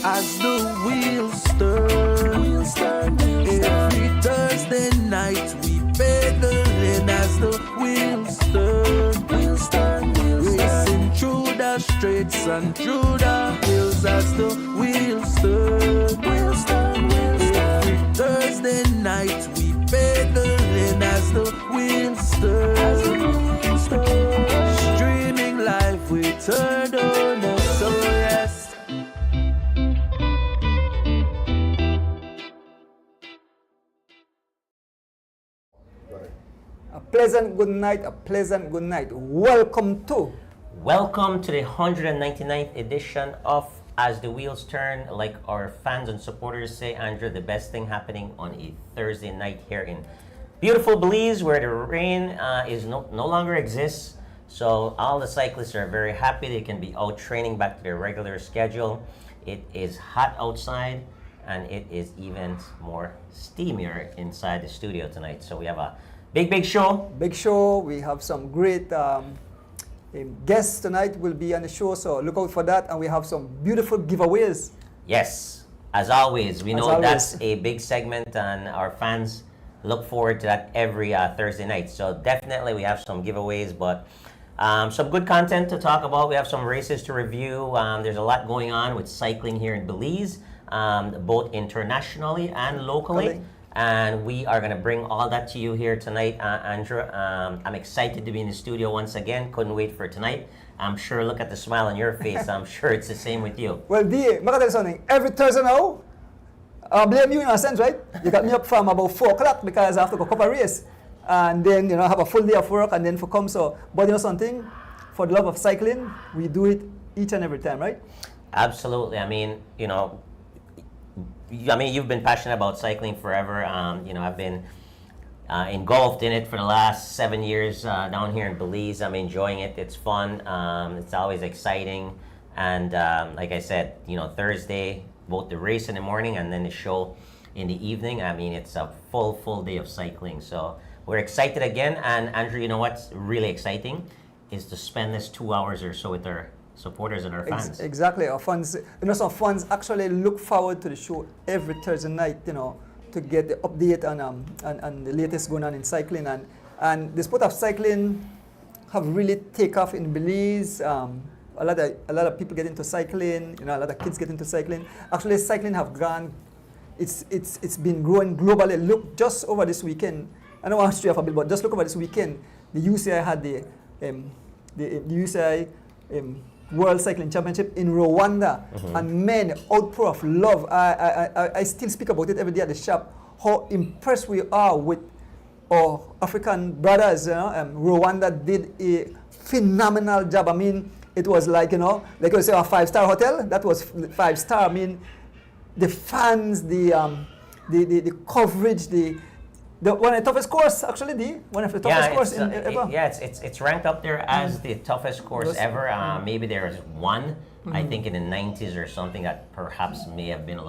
as the wheels turn. Every Thursday night we pedaling as the wheels turn. Racing through the streets and through the hills as the wheels turn. Every Thursday night we pedaling as the wheels turn. Streaming live we turn on us, so yes. A pleasant good night, a pleasant good night. Welcome to the 199th edition of As the Wheels Turn. Like our fans and supporters say, Andrew, the best thing happening on a Thursday night here in beautiful Belize, where the rain is no longer exists. So all the cyclists are very happy they can be out training back to their regular schedule. It is hot outside, and it is even more steamier inside the studio tonight. So we have a big show. Big show. We have some great guests tonight will be on the show, so look out for that. And we have some beautiful giveaways. Yes, as always, we know that's a big segment, and our fans look forward to that every Thursday night. So definitely we have some giveaways, but some good content to talk about. We have some races to review. There's a lot going on with cycling here in Belize, both internationally and locally. And we are going to bring all that to you here tonight, Andrew. I'm excited to be in the studio once again. Couldn't wait for tonight. I'm sure, look at the smile on your face. I'm sure it's the same with you. Well, D, I tell you something. Every Thursday now, I blame you in a sense, right? You got me up from about 4 o'clock because I have to go cover a race. And then, have a full day of work and then for come. So, but something, for the love of cycling, we do it each and every time, right? Absolutely. I mean, you've been passionate about cycling forever. I've been engulfed in it for the last 7 years down here in Belize. I'm enjoying it. It's fun. It's always exciting. And like I said, Thursday, both the race in the morning and then the show in the evening. I mean, it's a full day of cycling. So we're excited again. And Andrew, you know what's really exciting is to spend this 2 hours or so with our supporters and our fans. Exactly. Our fans, some fans actually look forward to the show every Thursday night, to get the update and the latest going on in cycling. And the sport of cycling have really taken off in Belize. A lot of people get into cycling, a lot of kids get into cycling. Actually, cycling have gone, it's been growing globally. Look, just over this weekend, I don't want to stray off a bit, but just look over this weekend, the UCI had the UCI World Cycling Championship in Rwanda, and men, outpour of love. I still speak about it every day at the shop, how impressed we are with our African brothers. Rwanda did a phenomenal job. I mean, it was like, like I say, a 5-star hotel. That was 5-star. I mean, the fans, the coverage, one of the toughest course, actually, one of the toughest course ever. It's ranked up there as the toughest course ever. Maybe there's one, I think in the 90s or something, that perhaps may have been a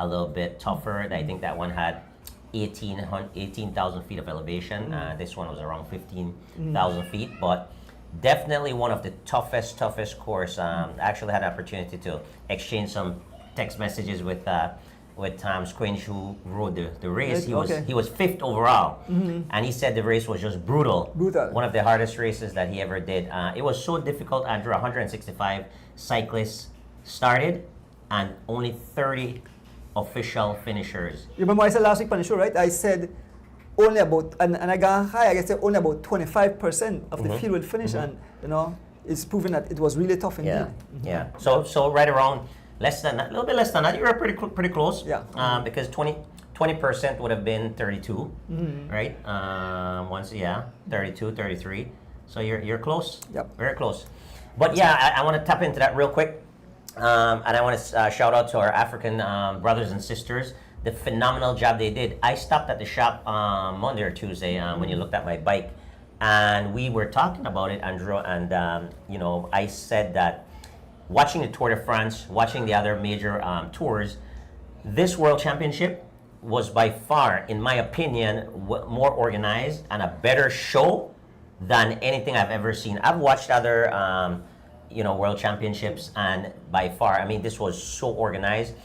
little bit tougher. I think that one had 18,000 feet of elevation. This one was around 15,000 feet, but definitely one of the toughest course. I actually had an opportunity to exchange some text messages with Tom Squinch, who rode the race. He was 5th overall, and he said the race was just brutal. One of the hardest races that he ever did. It was so difficult. Andrew, 165 cyclists started, and only 30 official finishers. You remember I said last week on the show, right? I said only about, and I got high, I said only about 25% of the field will finish, and it's proven that it was really tough indeed. Yeah. So right around. A little bit less than that. You were pretty close. Yeah. Because 20% would have been 32, right? 32, 33. So you're close. Yep. Very close. But yeah, I want to tap into that real quick, and I want to shout out to our African brothers and sisters. The phenomenal job they did. I stopped at the shop Monday or Tuesday when you looked at my bike, and we were talking about it, Andrew. And I said that, watching the Tour de France, watching the other major tours, this World Championship was by far, in my opinion, more organized and a better show than anything I've ever seen. I've watched other World Championships, and by far, I mean, this was so organized.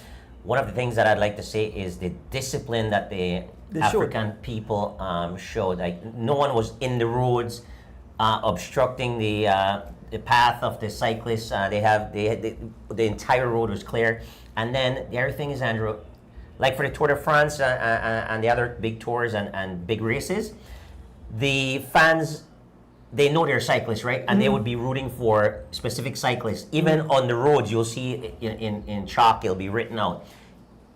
One of the things that I'd like to say is the discipline that the African people showed. Like, no one was in the roads obstructing the path of the cyclists. The entire road was clear. And then the other thing is, Andrew, like for the Tour de France and the other big tours and big races, the fans, they know they're cyclists, right? And they would be rooting for specific cyclists. Even on the roads, you'll see in chalk, it'll be written out.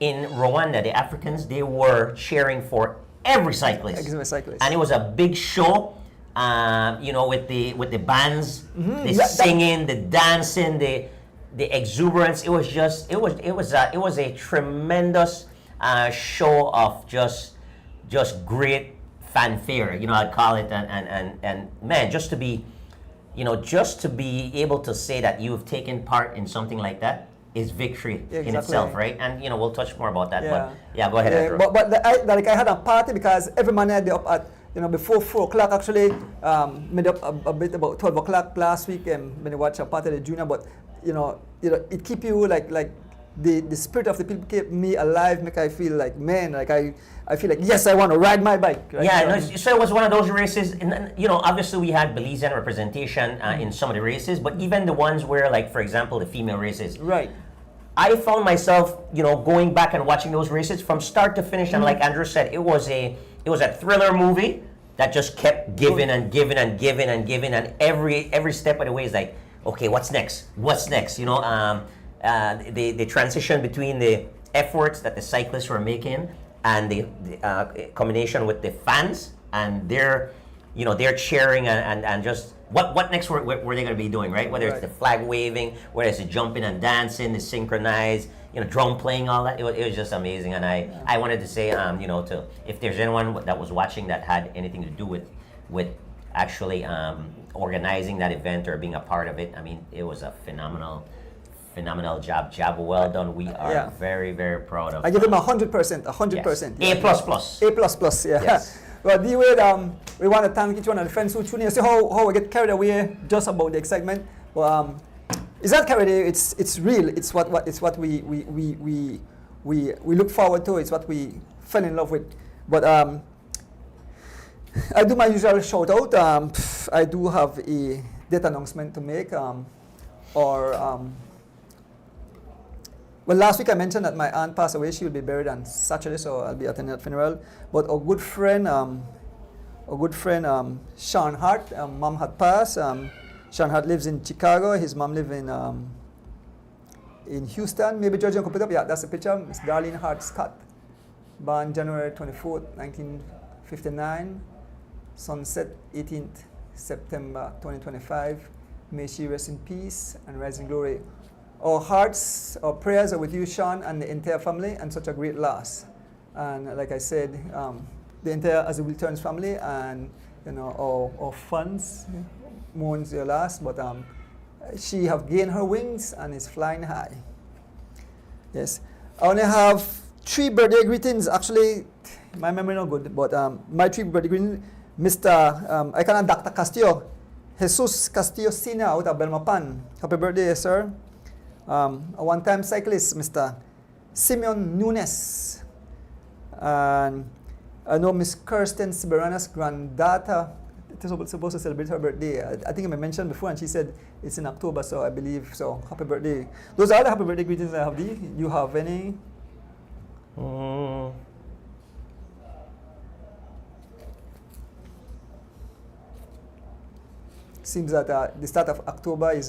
In Rwanda, the Africans, they were cheering for every cyclist. And it was a big show, with the bands, the singing, the dancing, the exuberance. It was a tremendous show of just great fanfare, I'd call it, and man, just to be able to say that you've taken part in something like that is victory in itself, right? And we'll touch more about that. But go ahead, Andrew. But I had a party because every morning I'd be up at before 4 o'clock actually. Made up a bit about 12 o'clock last week, and when I watch a party of the junior. But it keep you like the spirit of the people keep me alive, make I feel like, man, like I feel like, yes, I want to ride my bike. Right? Yeah, so it was one of those races, and obviously we had Belizean representation in some of the races, but even the ones where, like, for example, the female races. Right. I found myself, going back and watching those races from start to finish, and like Andrew said, it was a thriller movie that just kept giving and giving and giving and giving, and every step of the way is like, okay, what's next? The transition between the efforts that the cyclists were making and the combination with the fans and their cheering and just what next were they going to be doing, right? Whether it's the flag waving, whether it's the jumping and dancing, the synchronized, drum playing, all that. It was just amazing. And I wanted to say, if there's anyone that was watching that had anything to do with actually organizing that event or being a part of it, I mean, it was a phenomenal job. Well done. We are very, very proud of. I give him 100%. 100%. Yes. A++. Yeah. Yes. Well, D-Wade, we want to thank each one of the friends who tune in. See how we get carried away just about the excitement. Well, it's not carried away. It's real. It's what we look forward to. It's what we fell in love with. But I do my usual shout out. I do have a date announcement to make. Well, last week I mentioned that my aunt passed away. She will be buried on Saturday, so I'll be attending that funeral. But a good friend, Sean Hart, mom had passed. Sean Hart lives in Chicago. His mom lives in Houston. Maybe Georgia can put up. Yeah, that's the picture. Miss Darlene Hart Scott, born January 24th, 1959. Sunset 18th September 2025. May she rest in peace and rise in glory. Our hearts, our prayers are with you, Sean, and the entire family, and such a great loss. And like I said, the entire As the Wheel Turns family, and our funds mourns your loss. But she have gained her wings and is flying high. Yes, I only have 3 birthday greetings. Actually, my memory not good, but my 3 birthday greetings, Mr. I call Dr. Castillo, Jesus Castillo Senior out of Belmopan. Happy birthday, sir. A one-time cyclist, Mr. Simeon Nunes. And I know Miss Kirsten Sibirana's granddaughter is supposed to celebrate her birthday. I think I mentioned before, and she said it's in October, so I believe so. Happy birthday. Those are the happy birthday greetings I have. Do you have any? Seems that the start of October is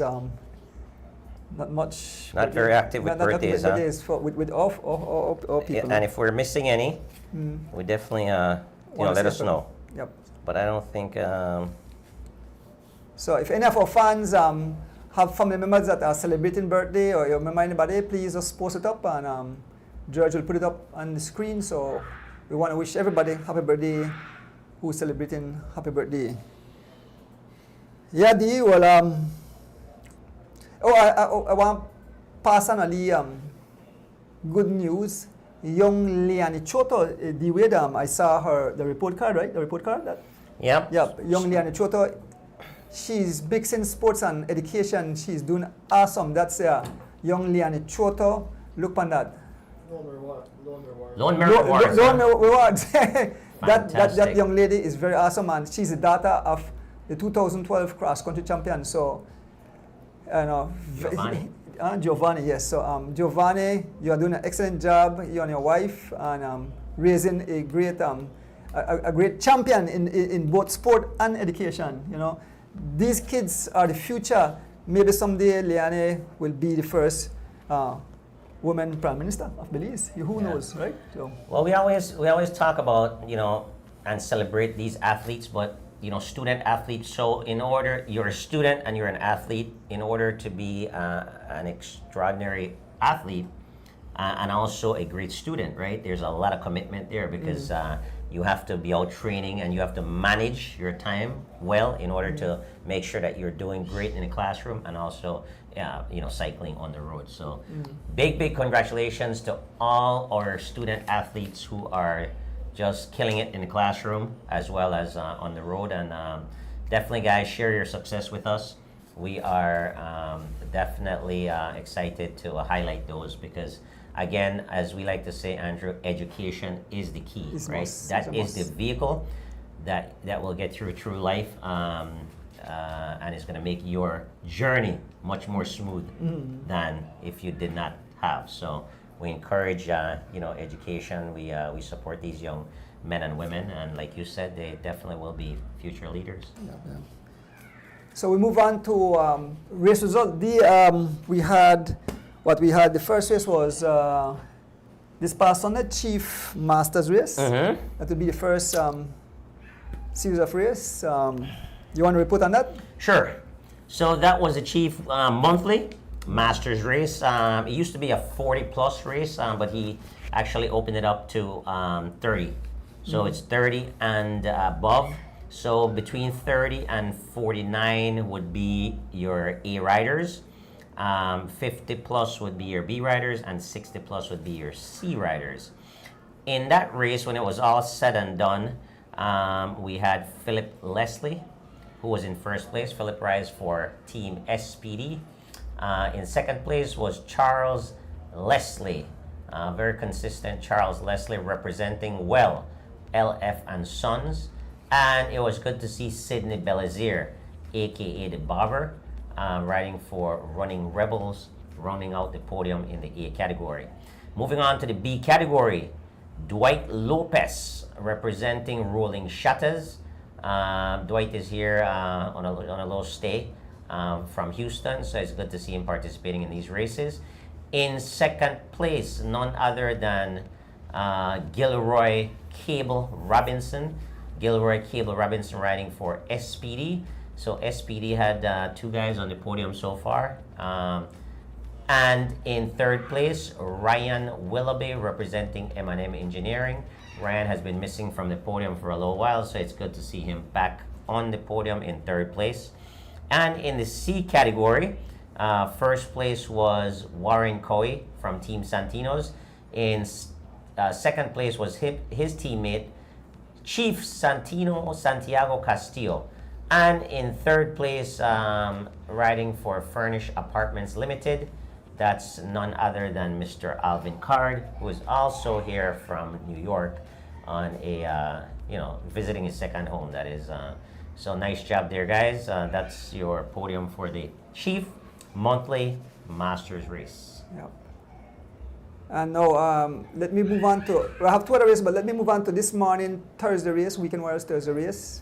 not much. Not very active with birthdays, huh? With all people. Yeah, and if we're missing any, we definitely let us know. Yep. But I don't think. So if any of our fans have family members that are celebrating birthday, or you remember anybody, please just post it up, and George will put it up on the screen. So we want to wish everybody happy birthday who's celebrating happy birthday. Yeah, D. Well, I want to pass on good news. Young Leanne Choto, the way I saw the report card, right? The report card? Yep. Young Leanne Choto, she's big in sports and education. She's doing awesome. That's young Leanne Choto. Look on that. Lone Mirror Rewards. Lone Mirror Rewards. that Fantastic. young lady is very awesome, and she's the daughter of the 2012 cross country champion. So, Giovanni. Giovanni, yes. So, Giovanni, you are doing an excellent job. You and your wife, and raising a great a great champion in both sport and education. You know, these kids are the future. Maybe someday Leanne will be the first woman prime minister of Belize. Who knows, right? So. Well, we always talk about, and celebrate these athletes, but student athletes. So you're a student and you're an athlete. In order to be an extraordinary athlete and also a great student, right? There's a lot of commitment there because you have to be out training and you have to manage your time well in order to make sure that you're doing great in the classroom and also cycling on the road. So big congratulations to all our student athletes who are just killing it in the classroom as well as on the road. And definitely, guys, share your success with us. We are definitely excited to highlight those because, again, as we like to say, Andrew, education is the key, right? That is the vehicle that will get through life, and it's going to make your journey much more smooth than if you did not have. So we encourage, education. We support these young men and women, and like you said, they definitely will be future leaders. Yeah. So we move on to race result. We had the first race was this past Sunday, Chief Masters race. That would be the first series of race. You want to report on that? Sure. So that was the Chief monthly Masters race. It used to be a 40-plus race, but he actually opened it up to 30. So it's 30 and above. So between 30 and 49 would be your A riders. 50 plus would be your B riders, and 60 plus would be your C riders. In that race, when it was all said and done, we had Philip Leslie, who was in first place. Philip rides for Team SPD. In second place was Charles Leslie, very consistent Charles Leslie, representing well LF and Sons. And it was good to see Sidney Belazier, aka the Barber, riding for Running Rebels, rounding out the podium in the A category. Moving on to the B category, Dwight Lopez, representing Rolling Shutters. Dwight is here on a low stay from Houston, so it's good to see him participating in these races. In second place, none other than Gilroy Cable Robinson. Gilroy Cable Robinson riding for SPD. So SPD had two guys on the podium so far. And in third place, Ryan Willoughby representing M&M Engineering. Ryan has been missing from the podium for a little while, so it's good to see him back on the podium in third place. And in the C category, first place was Warren Coy from Team Santinos. In second place was his teammate, Chief Santino Santiago Castillo. And in third place, riding for Furnish Apartments Limited, that's none other than Mr. Alvin Card, who is also here from New York on a, visiting his second home, that is. So nice job there, guys. That's your podium for the Chief Monthly Masters race. Yeah. And now, let me move on to, I have two other races, but let me move on to this morning, Thursday race, Weekend Warriors Thursday race.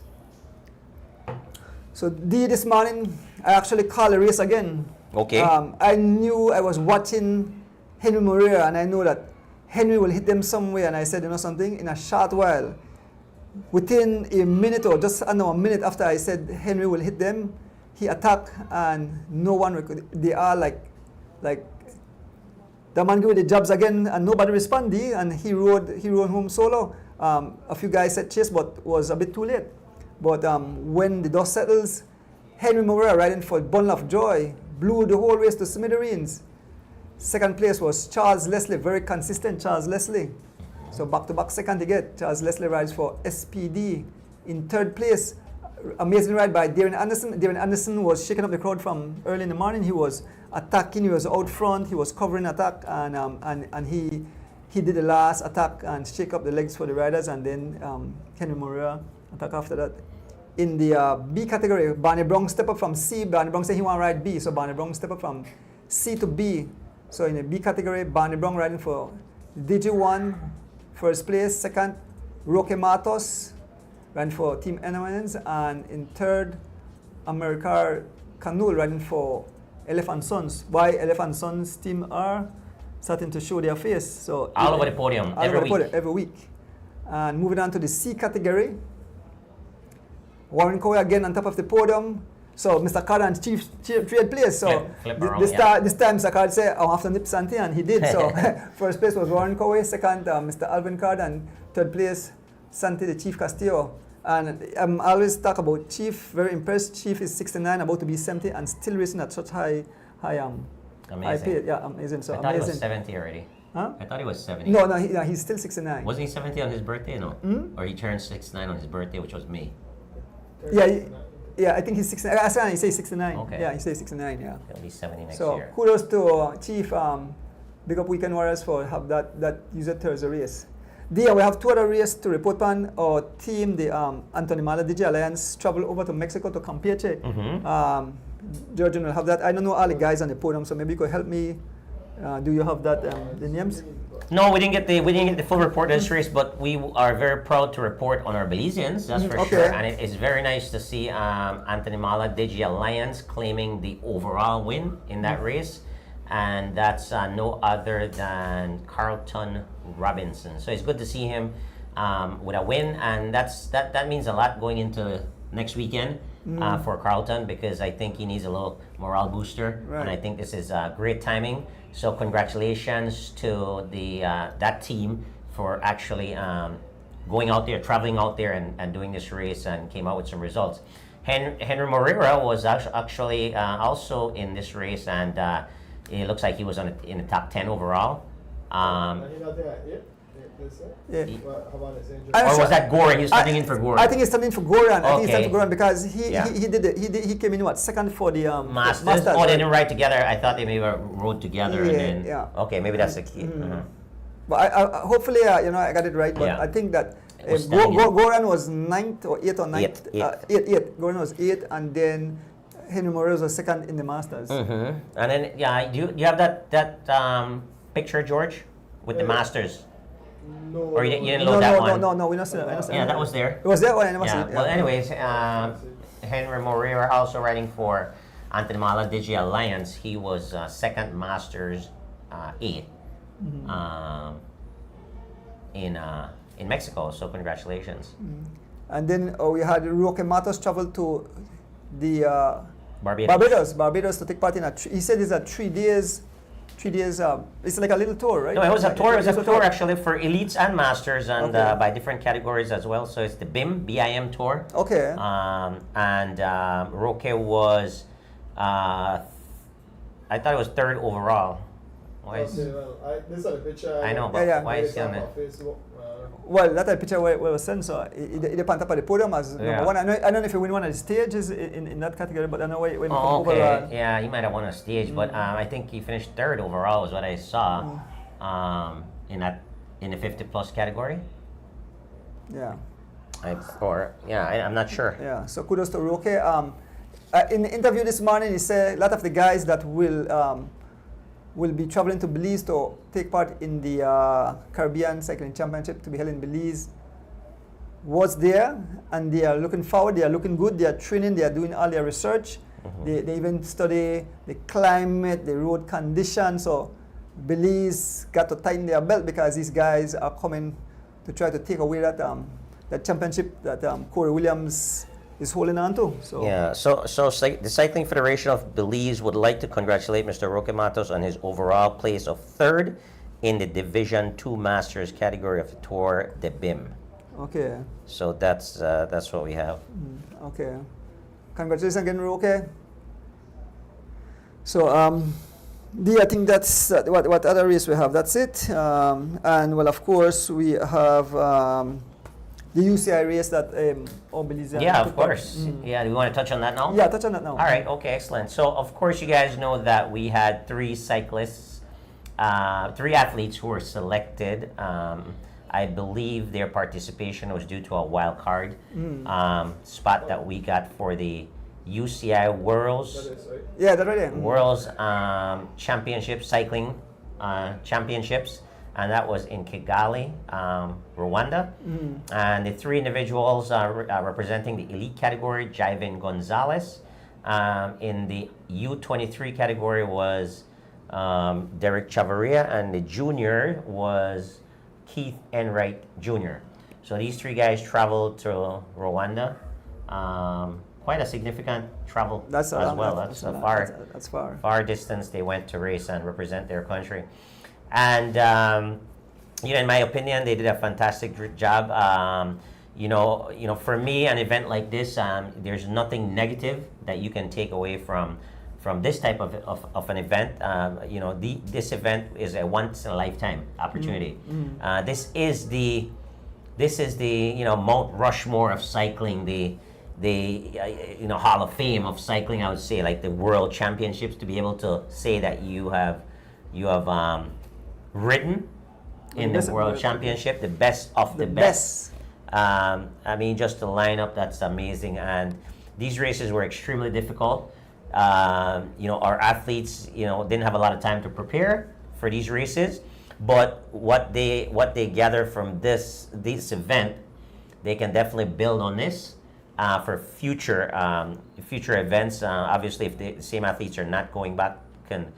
So this morning, I actually called the race again. Okay. I knew I was watching Henry Moreira, and I know that Henry will hit them somewhere, and I said, something, in a short while, within a minute or just a minute after I said Henry will hit them, he attacked, and no one, they are like the man gave the jabs again, and nobody responded, and he rode home solo. A few guys said chase, but was a bit too late. But when the dust settles, Henry Moreira, riding for Bundle of Joy, blew the whole race to smithereens. Second place was Charles Leslie, very consistent Charles Leslie. So back-to-back second to get. Charles Leslie rides for SPD. In third place, amazing ride by Darren Anderson. Darren Anderson was shaking up the crowd from early in the morning. He was attacking. He was out front. He was covering attack, and he did the last attack and shake up the legs for the riders, and then Henry Moreira attack after that. In the B category, Barney Brown step up from C. Barney Brown said he want to ride B, so Barney Brown step up from C to B. So in the B category, Barney Brown riding for DG1, first place. Second, Roque Matos riding for Team NONs, and in third, Americar Canul riding for Elephant Sons. Why Elephant Sons team are starting to show their face. So All over the podium, every week. And moving on to the C category, Warren Cowie again on top of the podium. So Mr. Card and Chief trade place. So this time Mr. Card said, "I have to nip Santi," and he did. So first place was Warren Cowie, second Mr. Alvin Card, and third place Santi the Chief Castillo. And I always talk about Chief. Very impressed. Chief is 69, about to be 70, and still racing at such high Amazing. pay. Yeah, amazing. So I thought amazing. he was 70 already. Huh? I thought he was 70. No, he's still 69. Wasn't he 70 on his birthday? No. Or he turned 69 on his birthday, which was May. Yeah, I think he's 69. He says 69. Okay. Yeah, he says 69. Yeah. He'll be 70 next So year. kudos to Chief. Big up Weekend Warriors for have that user Thursday race. There we have two other races to report on. Our team, the Anthony Mala DJ Alliance, travel over to Mexico to Campeche. Georgian will have that. I don't know all the guys on the podium, so maybe you could help me. Do you have that the names? No, we didn't get the full report of this race, but we are very proud to report on our Belizeans, that's for sure. And it is very nice to see Anthony Mala Digi Alliance claiming the overall win in that race, and that's no other than Carlton Robinson. So it's good to see him with a win, and that means a lot going into next weekend for Carlton, because I think he needs a little morale booster, and I think this is great timing. So congratulations to that team for actually going out there, traveling out there, and doing this race, and came out with some results. Henry Moreira was actually also in this race, and it looks like he was in the top 10 overall. Or was that Goran? He was standing in for Goran. I think he's standing for Goran. I think he's Okay. standing for Goran because he came in second for the Masters. Oh, they didn't ride together. I thought they maybe rode together and then. Okay, maybe that's the key. But hopefully, I got it right. But I think that Goran was 9th or 8th or 9th. 8th. Goran was 8th, and then Henry Moreira was second in the Masters. And then, do you have that picture, George, with the Masters? No. Or you didn't load that one? No, we're not seeing it. Yeah, that was there. It was that one. Well, anyways, Henry Moreira also riding for Anthony Mala Digi Alliance. He was second Masters 8 in Mexico. So congratulations. And then we had Roque Matos travel to the Barbados to take part in he said it's a 3 days. 3 days. It's like a little tour, right? No, it was a tour. It was a tour actually for elites and masters, and by different categories as well. So it's the BIM tour. Okay. And Roque was, I thought it was 3rd overall. Why is, this is a picture. I know, but why is he on it? Well, that picture where was sent, so it depends upon the podium as number one. I don't know if he win one of the stages in that category, but I know when okay. Yeah, he might have won a stage, but I think he finished 3rd overall is what I saw in the 50+ category. Yeah. I'm not sure. Yeah, so kudos to Roque. In the interview this morning, he said a lot of the guys that will be traveling to Belize to take part in the Caribbean Cycling Championship to be held in Belize was there, and they are looking forward, they are looking good, they are training, they are doing all their research. They even study the climate, the road conditions. So Belize got to tighten their belt because these guys are coming to try to take away that championship that Corey Williams is holding on to. So the Cycling Federation of Belize would like to congratulate Mr. Roque Matos on his overall place of 3rd in the Division 2 Masters category of the Tour de BIM. Okay. So that's what we have. Okay. Congratulations again, Roque. So I think that's what other race we have. That's it. And well, of course, we have the UCI race that Belize. Yeah, of course. Yeah, do you want to touch on that now? Yeah, touch on that now. All right, okay, excellent. So, of course, you guys know that we had three cyclists, three athletes who were selected. I believe their participation was due to a wild card spot that we got for the UCI That Worlds is right. Yeah, that's right there. World's Championship Cycling Championships, and that was in Kigali, Rwanda. And the three individuals representing the elite category, Jaiven Gonzalez. In the U23 category was Derek Chavaria, and the junior was Keith Enright Jr. So these three guys traveled to Rwanda. Quite a significant travel That's as well. That's a far, That's far. far distance they went to race and represent their country. And in my opinion, they did a fantastic job. For me, an event like this, there's nothing negative that you can take away from this type of an event. This event is a once in a lifetime opportunity. This is the Mount Rushmore of cycling, the Hall of Fame of cycling. I would say, like the World Championships, to be able to say that you have ridden in the World Championship, the best of the best. Just the lineup, that's amazing. And these races were extremely difficult. Our athletes, didn't have a lot of time to prepare for these races, but what they gather from this event, they can definitely build on this for future events. Obviously, if the same athletes are not going back, can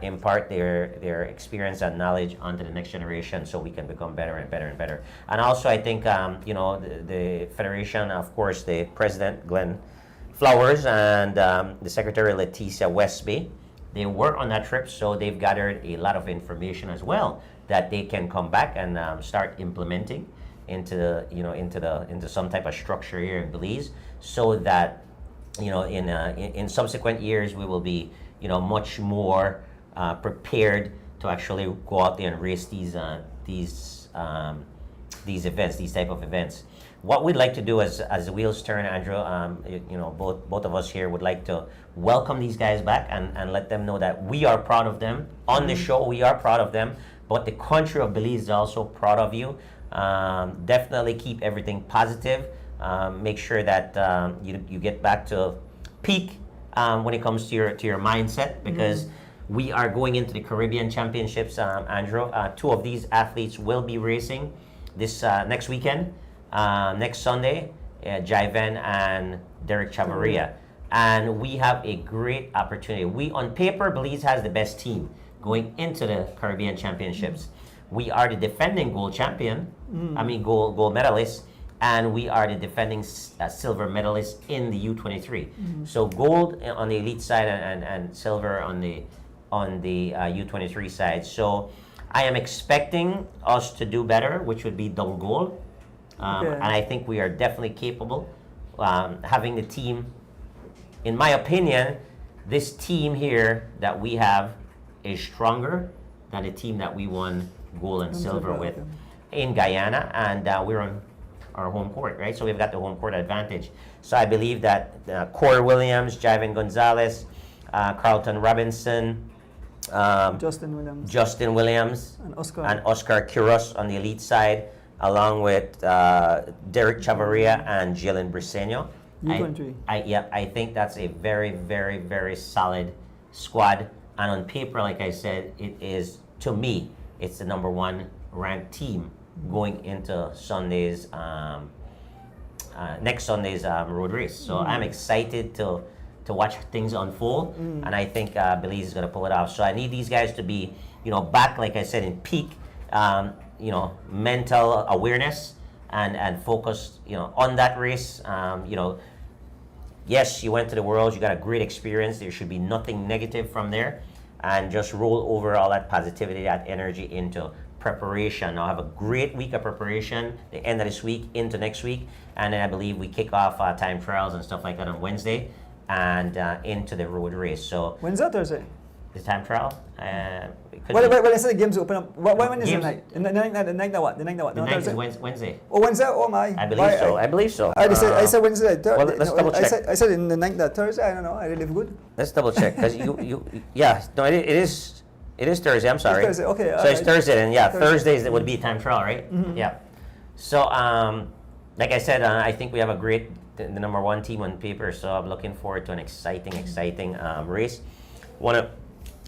impart their experience and knowledge onto the next generation, so we can become better and better and better. And also, I think the federation, of course, the president Glenn Flowers and the secretary Leticia Westby, they were on that trip, so they've gathered a lot of information as well that they can come back and start implementing into some type of structure here in Belize, so that in subsequent years we will be much more prepared to actually go out there and race these events, these type of events. What we'd like to do as the wheels turn, Andrew, both of us here would like to welcome these guys back and let them know that we are proud of them. On the show, we are proud of them, but the country of Belize is also proud of you. Definitely keep everything positive. Make sure that you get back to peak when it comes to your mindset, because we are going into the Caribbean Championships, Andrew. Two of these athletes will be racing this next weekend. Next Sunday, Jaiven and Derek Chavaria. And we have a great opportunity. On paper, Belize has the best team going into the Caribbean Championships. We are the defending gold champion, gold medalist, and we are the defending silver medalist in the U23. So gold on the elite side and silver on the U23 side. So I am expecting us to do better, which would be double gold. And I think we are definitely capable. Having the team, in my opinion, this team here that we have is stronger than the team that we won gold and silver with in Guyana, and we're on our home court, right? So we've got the home court advantage. So I believe that Corey Williams, Jaiven Gonzalez, Carlton Robinson, Justin Williams, and Oscar Quiros on the elite side, along with Derek Chavaria and Jalen Briseño. I think that's a very, very, very solid squad. And on paper, like I said, it is, to me, it's the number one ranked team going into Sunday's next Sunday's road race. So I'm excited to watch things unfold, and I think Belize is going to pull it off. So I need these guys to be, back, like I said, in peak, mental awareness and focus, on that race. Yes, you went to the Worlds, you got a great experience. There should be nothing negative from there, and just roll over all that positivity, that energy into preparation. Now have a great week of preparation, the end of this week into next week, and then I believe we kick off time trials and stuff like that on Wednesday, and into the road race. So Wednesday or Thursday? The time trial. It could Well, be- I said the games open up. When is the Games- night? The night now what? The night now what? the No, night Thursday? is Wednesday. Oh, Wednesday? Oh my. I believe Why, so. I believe so. I said Wednesday. well, let's double check. I said in the night that Thursday. I don't know. I live good. Let's double check because yeah, no, it is Thursday. I'm sorry. Thursday, okay, So it's alright. Thursday, and yeah, Thursday. Thursdays that would be time trial, right? Yeah. So like I said, I think we have the number one team on paper. So I'm looking forward to an exciting race. Want to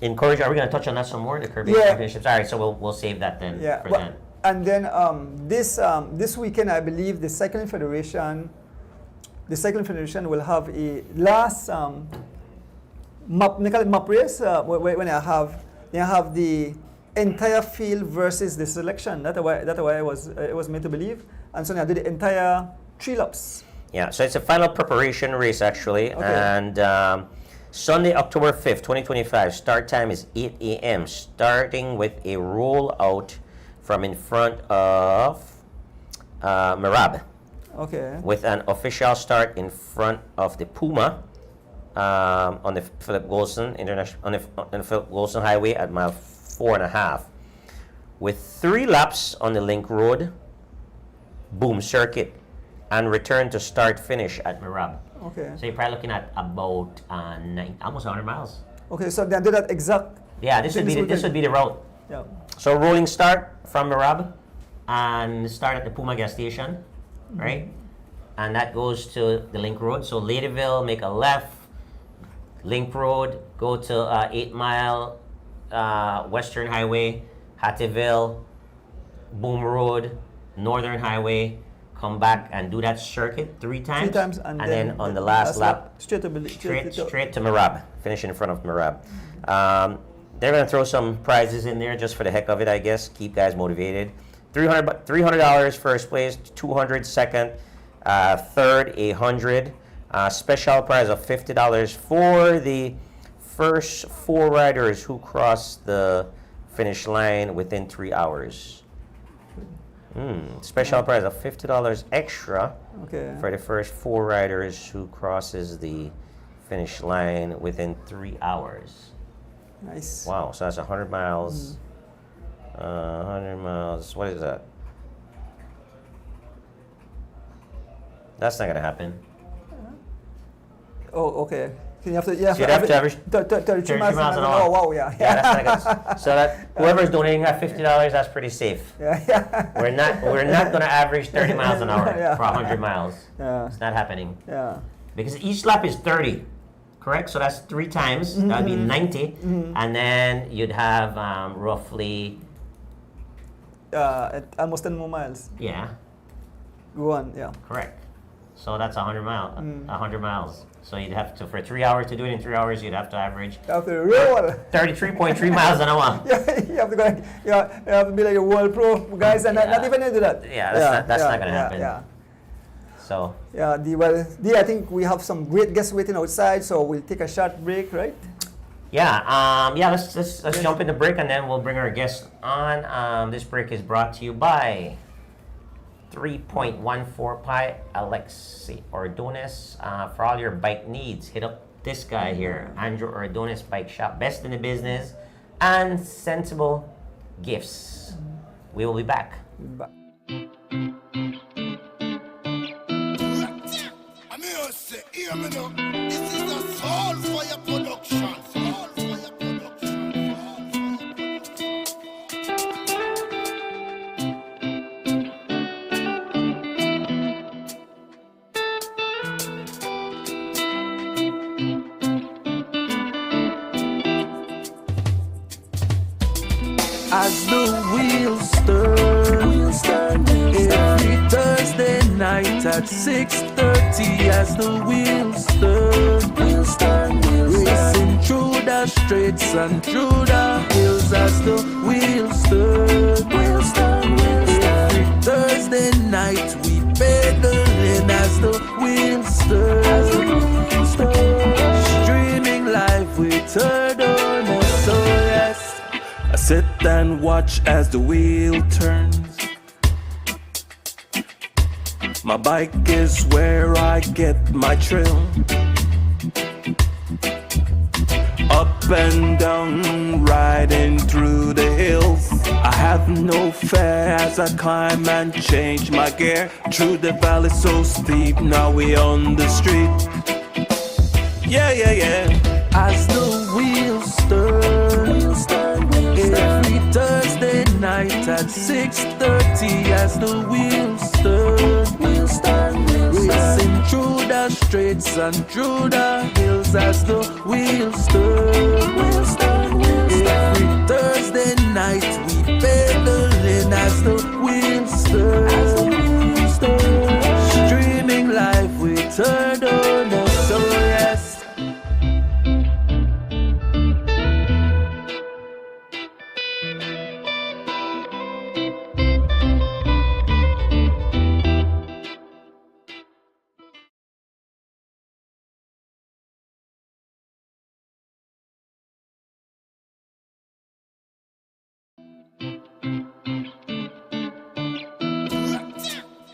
encourage? Are we going to touch on that some more? The Caribbean Yeah. Championships. All right, so we'll save that then Yeah. for Well, then. and then this weekend, I believe the Cycling Federation will have a last map. They call it map race. When they have the entire field versus the selection. That's why it was made to believe. And so they do the entire 3 laps. Yeah, so it's a final preparation race actually, Okay. and Sunday, October 5th, 2025, start time is 8 a.m., starting with a rollout from in front of Merab, Okay. with an official start in front of the Puma on the Philip Golson on the Philip Golson Highway at mile 4.5, with 3 laps on the Link Road, boom circuit, and return to start finish at Merab. Okay. So you're probably looking at about almost 100 miles. Okay. So they do that exact. Yeah, this would be the route. Yeah. So rolling start from Merab and start at the Puma gas station, right? And that goes to the Link Road. So Ladyville, make a left, Link Road, go to 8 Mile Western Highway, Hattieville, Boom Road, Northern Highway, come back and do that circuit 3 times. 3 times, and then on the last lap, straight to straight to Merab, finish in front of Merab. They're going to throw some prizes in there just for the heck of it, I guess. Keep guys motivated. $300 first place, $200 second, third $100. Special prize of $50 for the first 4 riders who cross the finish line within 3 hours. Special prize of $50 extra Okay. for the first 4 riders who crosses the finish line within 3 hours. Nice. Wow, so that's 100 miles. 100 miles. What is that? That's not gonna happen. Oh, okay. You have to, So you'd have to average 32 miles an hour. Oh, wow, yeah. Yeah, that's not good. So that whoever's donating that $50, that's pretty safe. Yeah. We're not gonna average 30 miles an hour Yeah. for 100 miles. Yeah. It's not happening. Yeah. Because each lap is 30, correct? So that's 3 times. That would be 90, and then you'd have roughly Almost 10 more miles. yeah, Go on, yeah. correct. So that's 100 miles. So you'd have to, for 3 hours to do it in 3 hours, you'd have to average You have to roll. 33.3 miles an hour. Yeah, you have to go. You have to be like a world pro guys, and not even do that. Yeah, that's not gonna happen. Yeah. So Yeah, I think we have some great guests waiting outside, so we'll take a short break, right? yeah, let's jump in the break and then we'll bring our guest on. This break is brought to you by 3.14 Pi Alexi Ordonis. For all your bike needs, hit up this guy here, Andrew Ordonis Bike Shop, best in the business and sensible gifts. We will be back. But Hear me now. This is a Soul Fire production. Soul Fire production. As the wheels turn, every Thursday night at 6:30. As the wheels turn, racing through the streets and through the hills. As the wheels turn, every Thursday night we pedaling. As the wheels turn, streaming live with Turtle. So yes, I sit and watch as the wheel turns. My bike is where I get my thrill. Up spend down riding through the hills. I have no fear as I climb and change my gear through the valley so steep. Now we on the street. Yeah, yeah, yeah. As the wheels turn, every Thursday night at 6:30. As the wheels turn, racing through the streets and through the hills. As the wheels turn, every Thursday night we pedaling. As the wheels turn, streaming live we turn on us. So yes.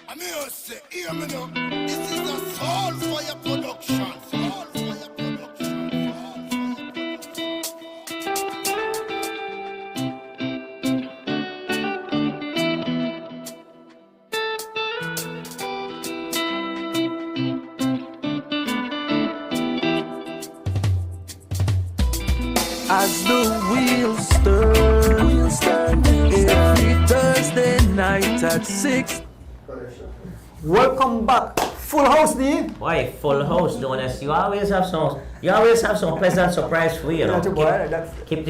I'm here to say, hear me now. This is a Soul Fire production. Soul Fire production. As the wheels turn, every Thursday night at 6. Welcome back. Full house, D. Boy, full house, Donis. You always have some pleasant surprise for you. That's a boy, that's- Keep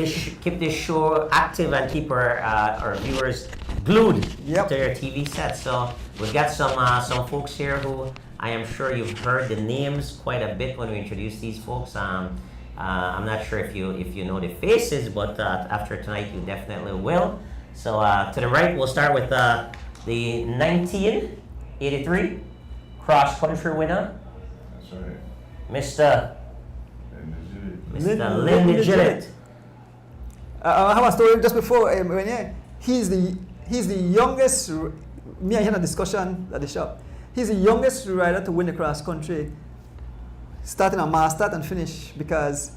this show active and keep our viewers glued Yep. to your TV set. So we've got some folks here who I am sure you've heard the names quite a bit when we introduce these folks. I'm not sure if you know the faces, but after tonight you definitely will. So to the right, we'll start with the 1983 cross country winner, That's right. Mr. And Lindy Gillett. I have a story just before. He's the youngest. Me and him had a discussion at the shop. He's the youngest rider to win the cross country, starting a mass start and finish, because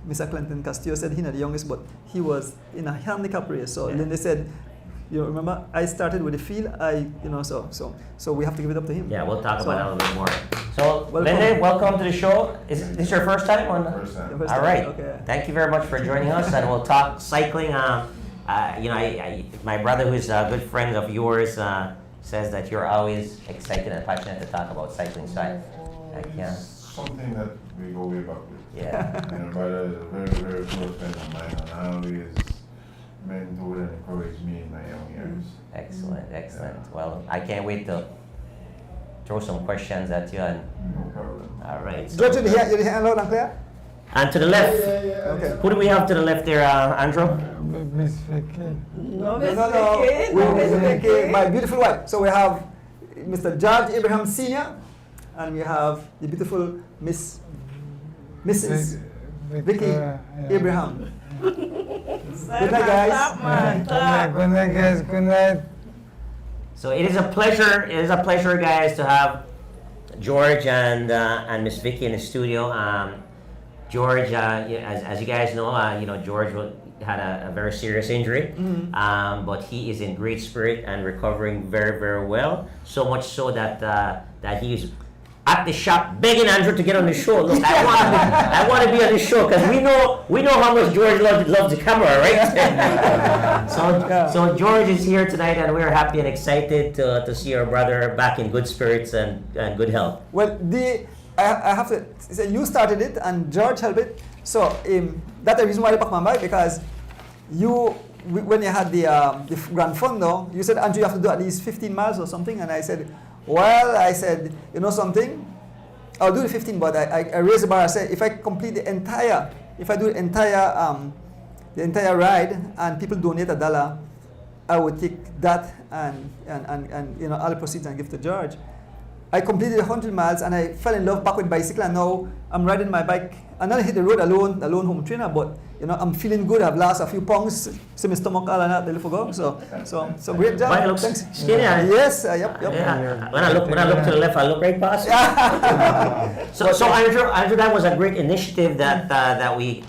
Mr. Clinton Castillo said he's not the youngest, but he was in a handicap race. So Yeah. Lindy said, you remember, I started with the field. So we have to give it up to him. Yeah, we'll talk So- about that a little bit more. So, Welcome. Lindy, welcome to the show. Is this your first time on? First time. First All time, right. okay. Thank you very much for joining us, and we'll talk cycling. My brother, who's a good friend of yours, says that you're always excited and passionate to talk about cycling. So, yeah, Something that we go way back with. yeah. And my brother is a very, very close friend of mine, and I always mentored and encouraged me in my young years. Excellent, excellent. Well, I can't wait to throw some questions at you. And No problem. all right. Judge, So, you hear loud and clear? and to the left, Okay. who do we have to the left there, Andrew? Miss Vicky. No. My beautiful wife. So we have Mr. George Abraham Sr. and we have the beautiful Mrs. Vicky Abraham. Good night, guys. Good night, guys. Good night. So it is a pleasure, guys, to have George and Miss Vicky in the studio. George, as you guys know, George had a very serious injury, but he is in great spirit and recovering very, very well. So much so that he's at the shop begging Andrew to get on the show. Look, I want to be on the show, because we know how much George loves the camera, right? So George is here tonight, and we're happy and excited to see our brother back in good spirits and good health. Well, I have to say, you started it and George helped it. So that's the reason why I back my bike, because when you had the Grand Fondo, you said, Andrew, you have to do at least 15 miles or something. And I said, you know something? I'll do the 15, but I raised the bar. I said, if I complete the entire ride and people donate $1, I would take that and all the proceeds and give to George. I completed 100 miles and I fell in love back with bicycle, and now I'm riding my bike and then I hit the road alone home trainer, but you know, I'm feeling good. I've lost a few pounds. See my stomach all and that the little go. So great job. But it looks Thanks. skinny. Yes, yep. Yeah. When I look to the left, I look right past. So Andrew, that was a great initiative that we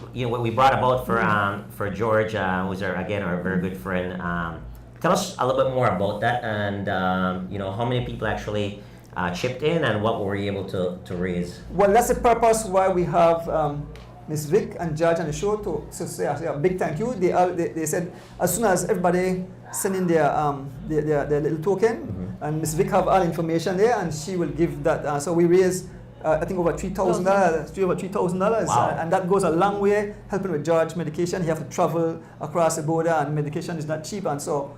brought about for George, who's our very good friend. Tell us a little bit more about that, and how many people actually chipped in, and what were we able to raise? Well, that's the purpose why we have Miss Vic and George on the show to say a big thank you. They said as soon as everybody send in their little token, and Miss Vic have all information there, and she will give that. So we raised I think over $3,000, Wow. And that goes a long way helping with George medication. He have to travel across the border, and medication is not cheap, and so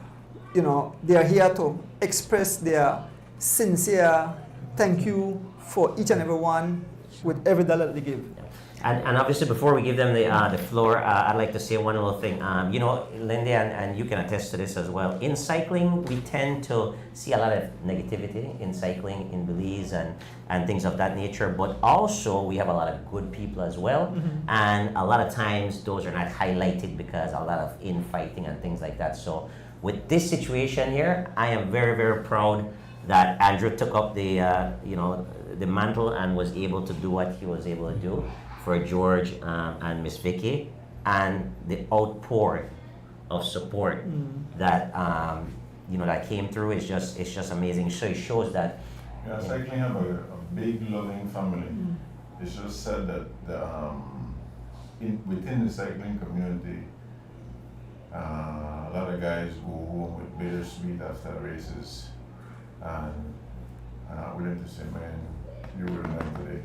they are here to express their sincere thank you for each and every one with every dollar that they give. And obviously, before we give them the floor, I'd like to say one little thing. Lindy, and you can attest to this as well. In cycling, we tend to see a lot of negativity in cycling in Belize and things of that nature. But also, we have a lot of good people as well. And a lot of times, those are not highlighted because a lot of infighting and things like that. So with this situation here, I am very, very proud that Andrew took up the mantle and was able to do what he was able to do for George and Miss Vicky, and the outpour of support that that came through is just amazing. So it shows that cycling have a big loving family. It's just said that within the cycling community, a lot of guys go home with bittersweet after races, and I'm willing to say, man, you will remember today.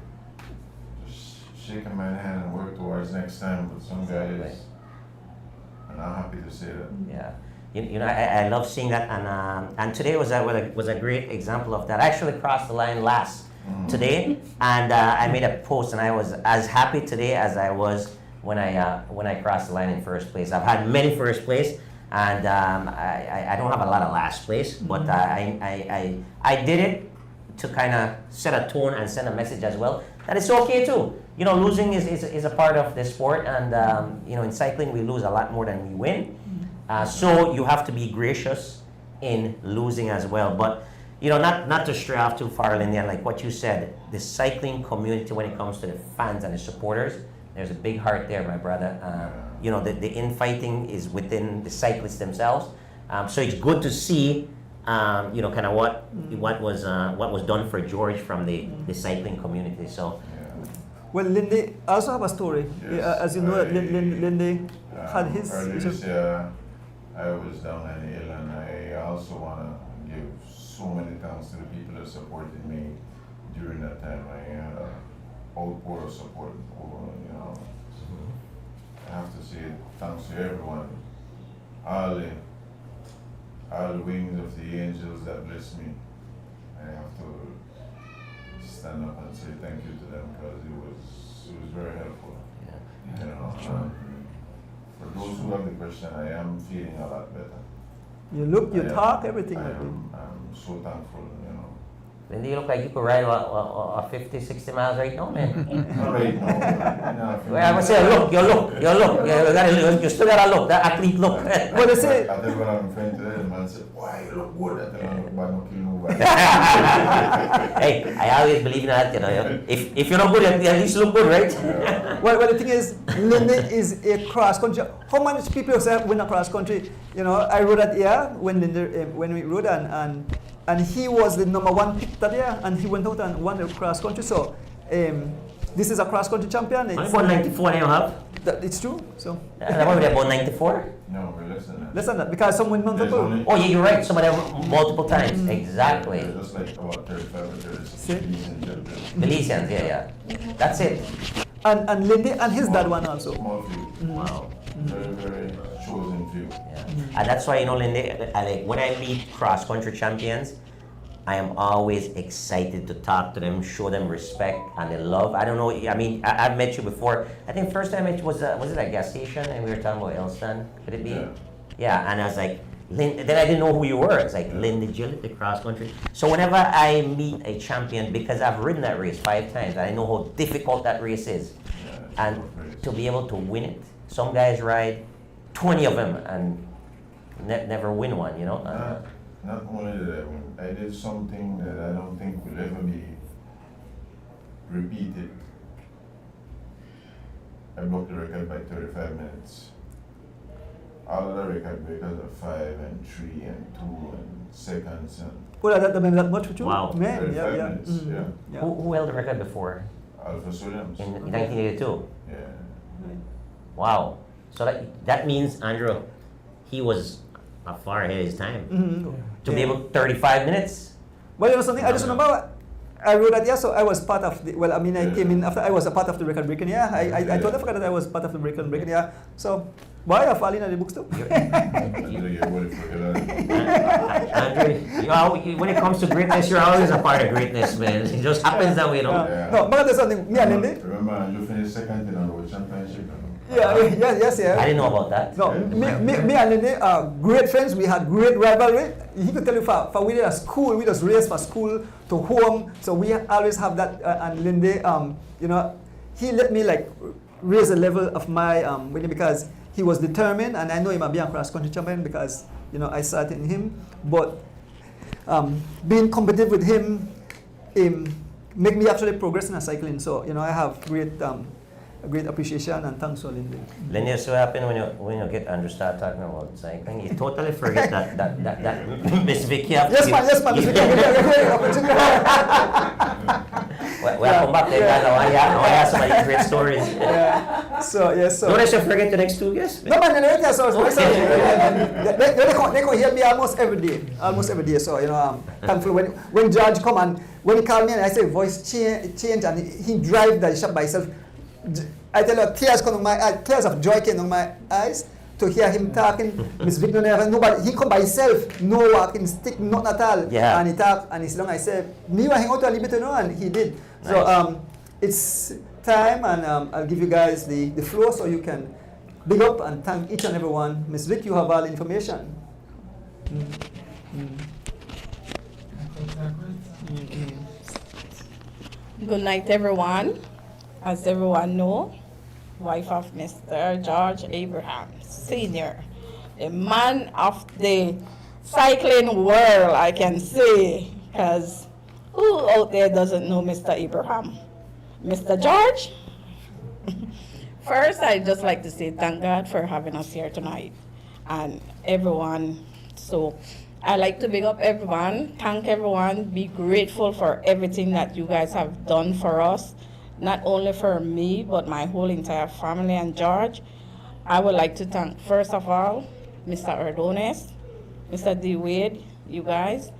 Just shake a man's hand and work towards next time. But some guys, and I'm happy to say that. Yeah, I love seeing that, and today was a great example of that. I actually crossed the line last today, and I made a post, and I was as happy today as I was when I crossed the line in first place. I've had many first place, and I don't have a lot of last place, but I did it to kind of set a tone and send a message as well that it's okay too. Losing is a part of the sport, and in cycling we lose a lot more than we win. So you have to be gracious in losing as well. But not to stray off too far, Lindy, and like what you said, the cycling community, when it comes to the fans and the supporters, there's a big heart there, my brother. The infighting is within the cyclists themselves. So it's good to see, kind of what was done for George from the cycling community. So. Well, Lindy, I also have a story. Yes, As you know, Lindy had his. Earlier this year, I was down in the hill, and I also want to give so many thanks to the people that supported me during that time. I had an outpour of support. I have to say thanks to everyone, all the wings of the angels that bless me. I have to stand up and say thank you to them, because it was very helpful. For those who have the question, I am feeling a lot better. You look, you talk, everything. I'm so thankful, Lindy, you look like you could ride a 50, 60 miles right now, man. Not right now. Well, I would say your look. You still got a look, that athlete look. Well, they say. I tell when I'm friend today, the man said, "Why you look good?" I tell him, "Look bad, no kill nobody." Hey, I always believe in that, If you're not good, at least look good, right? Well, the thing is, Lindy is a cross country. How many people say win a cross country? I rode that year when we rode, and he was the #1 pick that year, and he went out and won the cross country. So this is a cross country champion. Only about 94 and a half. It's true. So That would be about 94. No, we're less than that. less than that, because some win There's multiple. only- Oh, yeah, you're right. Some of them multiple times. Exactly. Just like about 35 or 36 See? Belizean champions. Belizeans, yeah. That's it. And Lindy and his dad won also. Small few. Wow. Very, very chosen few. Yeah. And that's why, Lindy, when I meet cross-country champions, I am always excited to talk to them, show them respect and the love. I don't know, I've met you before. I think first time I met you was it at a gas station, and we were talking about Elston, could it be? Yeah. Yeah, and I was like, Lynn, then I didn't know who you were. It's like Linda Gillett, the cross country. So whenever I meet a champion, because I've ridden that race 5 times, I know how difficult that race is. Yeah, And to be able to win it, some guys ride 20 of them and never win one, you know? Not only did I win, I did something that I don't think will ever be repeated. I broke the record by 35 minutes. All of the record breakers are 5 and 3 and 2 and seconds and Well, that much with you? Wow. Man, 35 yeah, yeah. minutes, Mhm. yeah. Yeah. Who held the record before? Alpha Williams. In 1982? Yeah. Wow. So that means, Andrew, he was far ahead of his time. Mhm. To be Yeah. able 35 minutes? Well, you know something, I just remember I wrote that, yeah, so I was part of the, well, I mean, I Yeah. came in after I was a part of the record breaking, yeah. I totally forgot that I was part of the record breaking, yeah. So, why are you falling at the books too? Andrew, when it comes to greatness, you're always a part of greatness, man. It just happens that way, you know? Yeah. No, but there's something, me and Lindy. Remember, Andrew finished second in the world championship. Yeah, yes, yeah. I didn't know about that. No, me and Lindy are great friends. We had great rivalry. He could tell you for we did a school, we just race for school to home. So we always have that. And Lindy, you know, he let me like raise the level of my winning because he was determined, and I know he might be a cross country champion because you know I started in him. But being competitive with him, make me actually progress in cycling. So you know I have great appreciation and thanks for Lindy. Lenny, so happen when you get Andrew start talking about cycling, you totally forget that Miss Vicky. Yes, man. Yes, man. Miss Vicky, Well, come back there, guys. I want to hear some of these great stories. Yeah. So yes. So. Don't I should forget the next 2 guests? No man, no, so they can hear me almost every day. So you know, I'm thankful when George come and when he call me and I say voice change and he drive the shop by himself. I tell you, tears come on my eyes, tears of joy came on my eyes to hear him talking. Miss Vic nobody, he come by himself, no walking stick, nothing at all. Yeah. And he talk and he's long. I said, me want hang out a little bit, and he did. Nice. So it's time, and I'll give you guys the floor so you can big up and thank each and every one. Miss Vic, you have all the information. Good night, everyone. As everyone know, wife of Mr. George Abraham Sr., the man of the cycling world, I can say, because who out there doesn't know Mr. Abraham? Mr. George? First, I'd just like to say thank God for having us here tonight and everyone. So I like to big up everyone, thank everyone, be grateful for everything that you guys have done for us, not only for me, but my whole entire family and George. I would like to thank, first of all, Mr. Ordonez, Mr. D. Wade, you guys,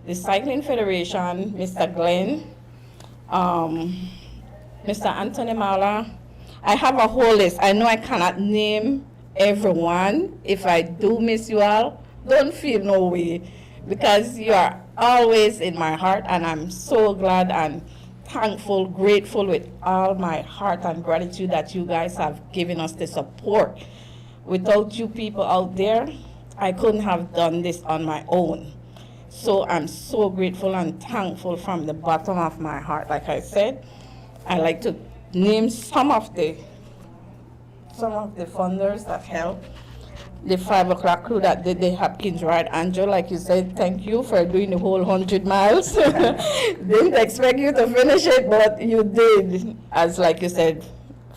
the Cycling Federation, Mr. Glenn, Mr. Anthony Mala. I have a whole list. I know I cannot name everyone. If I do miss you all, don't feel no way, because you are always in my heart, and I'm so glad and thankful, grateful with all my heart and gratitude that you guys have given us the support. Without you people out there, I couldn't have done this on my own. So I'm so grateful and thankful from the bottom of my heart. Like I said, I like to name some of the funders that helped. The 5 o'clock crew that did the Hopkins ride. Andrew, like you said, thank you for doing the whole 100 miles. Didn't expect you to finish it, but you did, as like you said,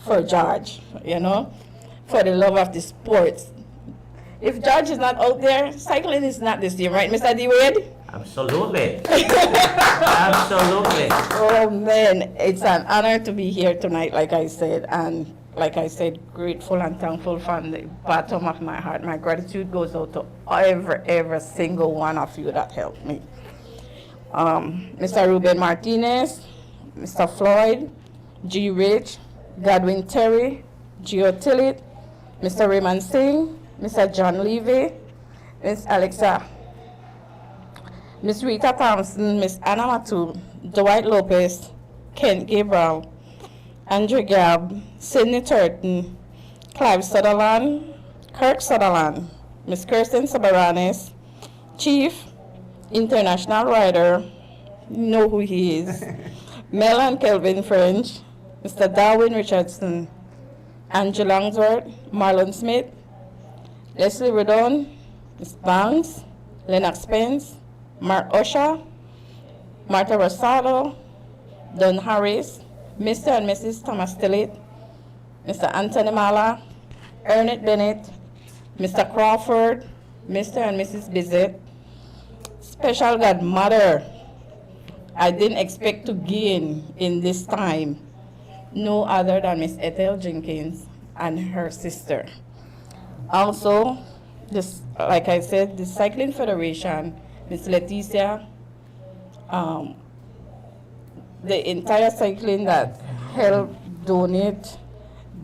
for George, you know, for the love of the sport. If George is not out there, cycling is not the same, right, Mr. D. Wade? Absolutely. Absolutely. Oh man, it's an honor to be here tonight, like I said, and like I said, grateful and thankful from the bottom of my heart. My gratitude goes out to every single one of you that helped me. Mr. Ruben Martinez, Mr. Floyd, G. Rich, Godwin Terry, Gio Tillett, Mr. Raymond Singh, Mr. John Levy, Miss Alexa, Miss Rita Thompson, Miss Anna Matu, Dwight Lopez, Kent Gabriel, Andrew Gab, Sidney Turton, Clive Sutherland, Kirk Sutherland, Miss Kirsten Sabaranes, Chief, international writer, you know who he is, Mel and Kelvin French, Mr. Darwin Richardson, Angela Langsworth, Marlon Smith, Leslie Redon, Ms. Banks, Lennox Spence, Mark Usher, Martha Rosado, Don Harris, Mr. and Mrs. Thomas Tillett, Mr. Anthony Mala, Ernest Bennett, Mr. Crawford, Mr. and Mrs. Bizet, special godmother. I didn't expect to gain in this time no other than Miss Ethel Jenkins and her sister. Also, this, like I said, the Cycling Federation, Miss Leticia, the entire cycling that helped donate,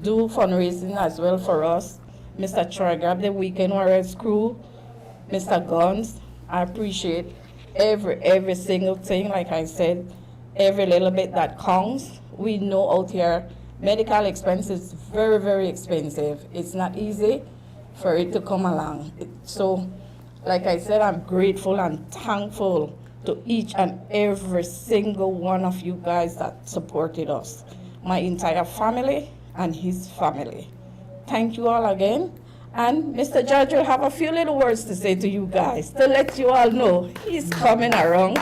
do fundraising as well for us. Mr. Troy Grab, the Weekend Warriors crew, Mr. Guns, I appreciate every single thing. Like I said, every little bit that counts. We know out here, medical expenses very, very expensive. It's not easy for it to come along. So, like I said, I'm grateful and thankful to each and every single one of you guys that supported us. My entire family and his family. Thank you all again. And Mr. Judge will have a few little words to say to you guys to let you all know he's coming around.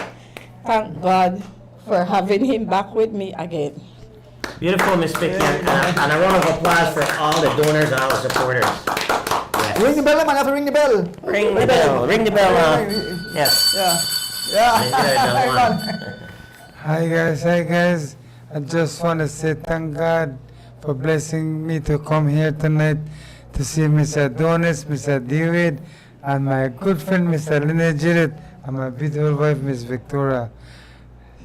Thank God for having him back with me again. Beautiful, Miss Vicky, and a round of applause for all the donors and all the supporters. Yes. Ring the bell, man. I have to ring the bell. Ring the bell. Ring the bell. Yes. Yeah. Hi guys. I just want to say thank God for blessing me to come here tonight to see Mr. Adonis, Mr. David, and my good friend Mr. Lynette Jarrett, and my beautiful wife Miss Victoria.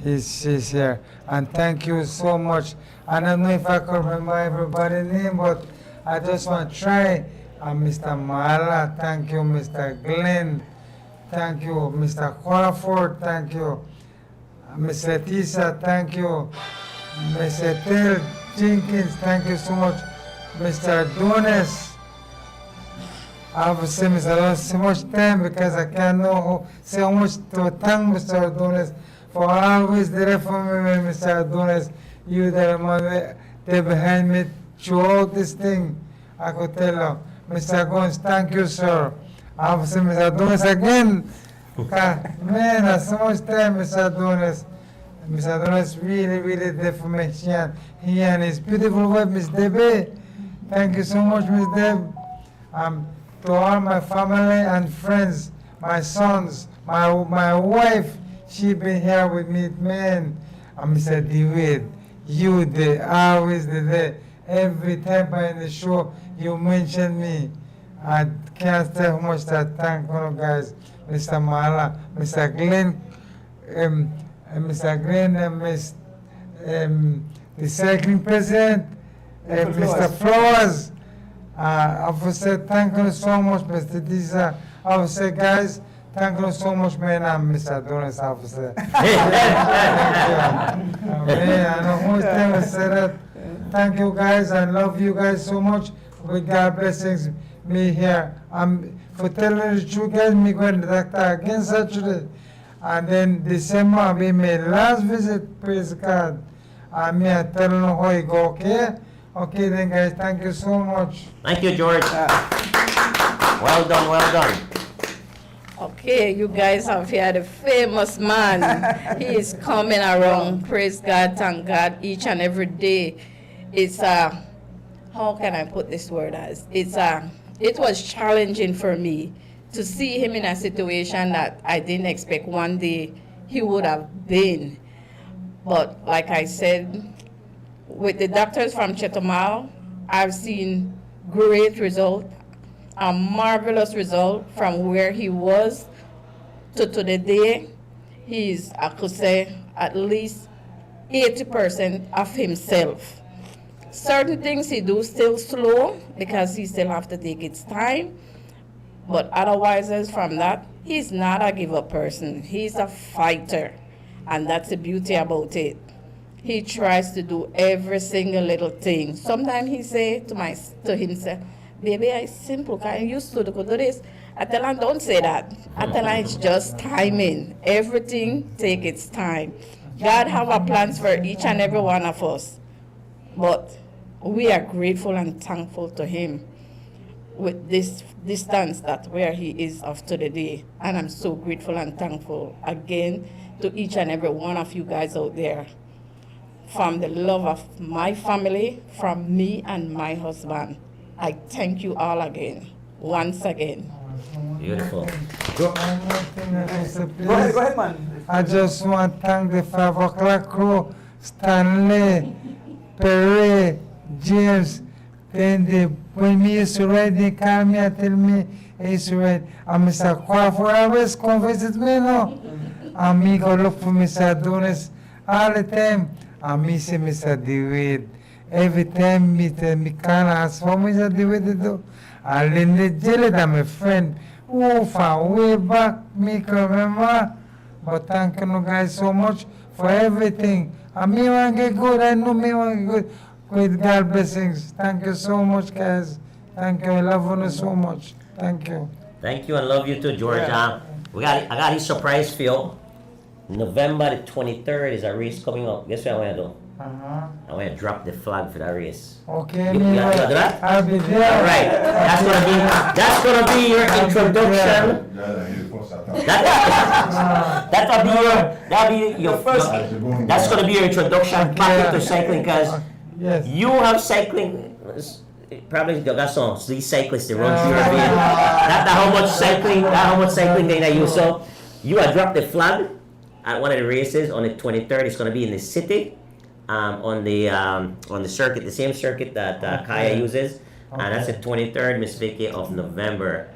She's here. And thank you so much. I don't know if I can remember everybody's name, but I just want to try. Mr. Mala, thank you, Mr. Glenn, thank you, Mr. Crawford, thank you, Miss Leticia, thank you, Miss Ethel Jenkins, thank you so much, Mr. Adonis. I have to say Mr. Adonis so much time because I can't say how much to thank Mr. Adonis for always there for me, Mr. Adonis. You that there behind me throughout this thing. I could tell you, Mr. Guns, thank you, sir. I have to say Mr. Adonis again. Man, that's so much time, Mr. Adonis. Mr. Adonis really there for me. He and his beautiful wife, Miss Debbie. Thank you so much, Miss Deb. To all my family and friends, my sons, my wife, she been here with me, man. Mr. David, you always there. Every time I'm in the show, you mention me. I can't tell how much I thank you guys. Mr. Mala, Mr. Glenn, Mr. Glenn, and Miss, the cycling president, Mr. Flowers. I would say thank you so much, Mr. Disa. I would say, guys, thank you so much, man. I'm Mr. Adonis, I would say. Thank you. Man, I know how much time I said that. Thank you, guys. I love you guys so much. With God blessings, me here. For telling the truth, guys, me going to the doctor again Saturday. And then December, I'll be my last visit, praise God. And me, I tell you how it go, okay? Okay then, guys, thank you so much. Thank you, George. Well done. Okay, you guys have here the famous man. He is coming around. Praise God, thank God, each and every day. It's how can I put this word as? It was challenging for me to see him in a situation that I didn't expect one day he would have been. But like I said, with the doctors from Chetumal, I've seen great result, a marvelous result from where he was to today. He's, I could say, at least 80% of himself. Certain things he do still slow because he still have to take its time. But otherwise, as from that, he's not a give-up person. He's a fighter. And that's the beauty about it. He tries to do every single little thing. Sometimes he say to himself, baby, I simple, because I used to do this. I tell her, don't say that. I tell her it's just timing. Everything take its time. God have a plans for each and every one of us. But we are grateful and thankful to him with this distance that where he is of to the day. And I'm so grateful and thankful again to each and every one of you guys out there. From the love of my family, from me and my husband. I thank you all again, once again. Beautiful. One more thing, Mr. Please. Go ahead, man. I just want to thank the 5 o'clock crew, Stanley, Perry, James. Then when me used to ride, they call me and tell me, I used to ride. And Mr. Crawford always come visit me now. And me go look for Mr. Adonis all the time. And me see Mr. DeWitt. Every time me tell me can't ask for Mr. DeWitt to do. And Linda Jelly, that my friend. Oh, from way back, me can remember. But thank you guys so much for everything. And me want to get good. I know me want to get good. With God blessings. Thank you so much, guys. Thank you. I love you so much. Thank you. Thank you and love you too, George. I got a surprise for you. November the 23rd is a race coming up. Guess what I want to do? I want to drop the flag for that race. Okay, You me. gonna do that? I'll be there. All right. That's gonna be your introduction. That'll be your first. That's gonna be your introduction back into cycling, because Yes. you have cycling. Probably you got some these cyclists that run through your vein. That's how much cycling they use. So you are drop the flag at one of the races on the 23rd. It's gonna be in the city, on the circuit, the same circuit that Kaya uses, and that's the 23rd, Miss Vicky, of November.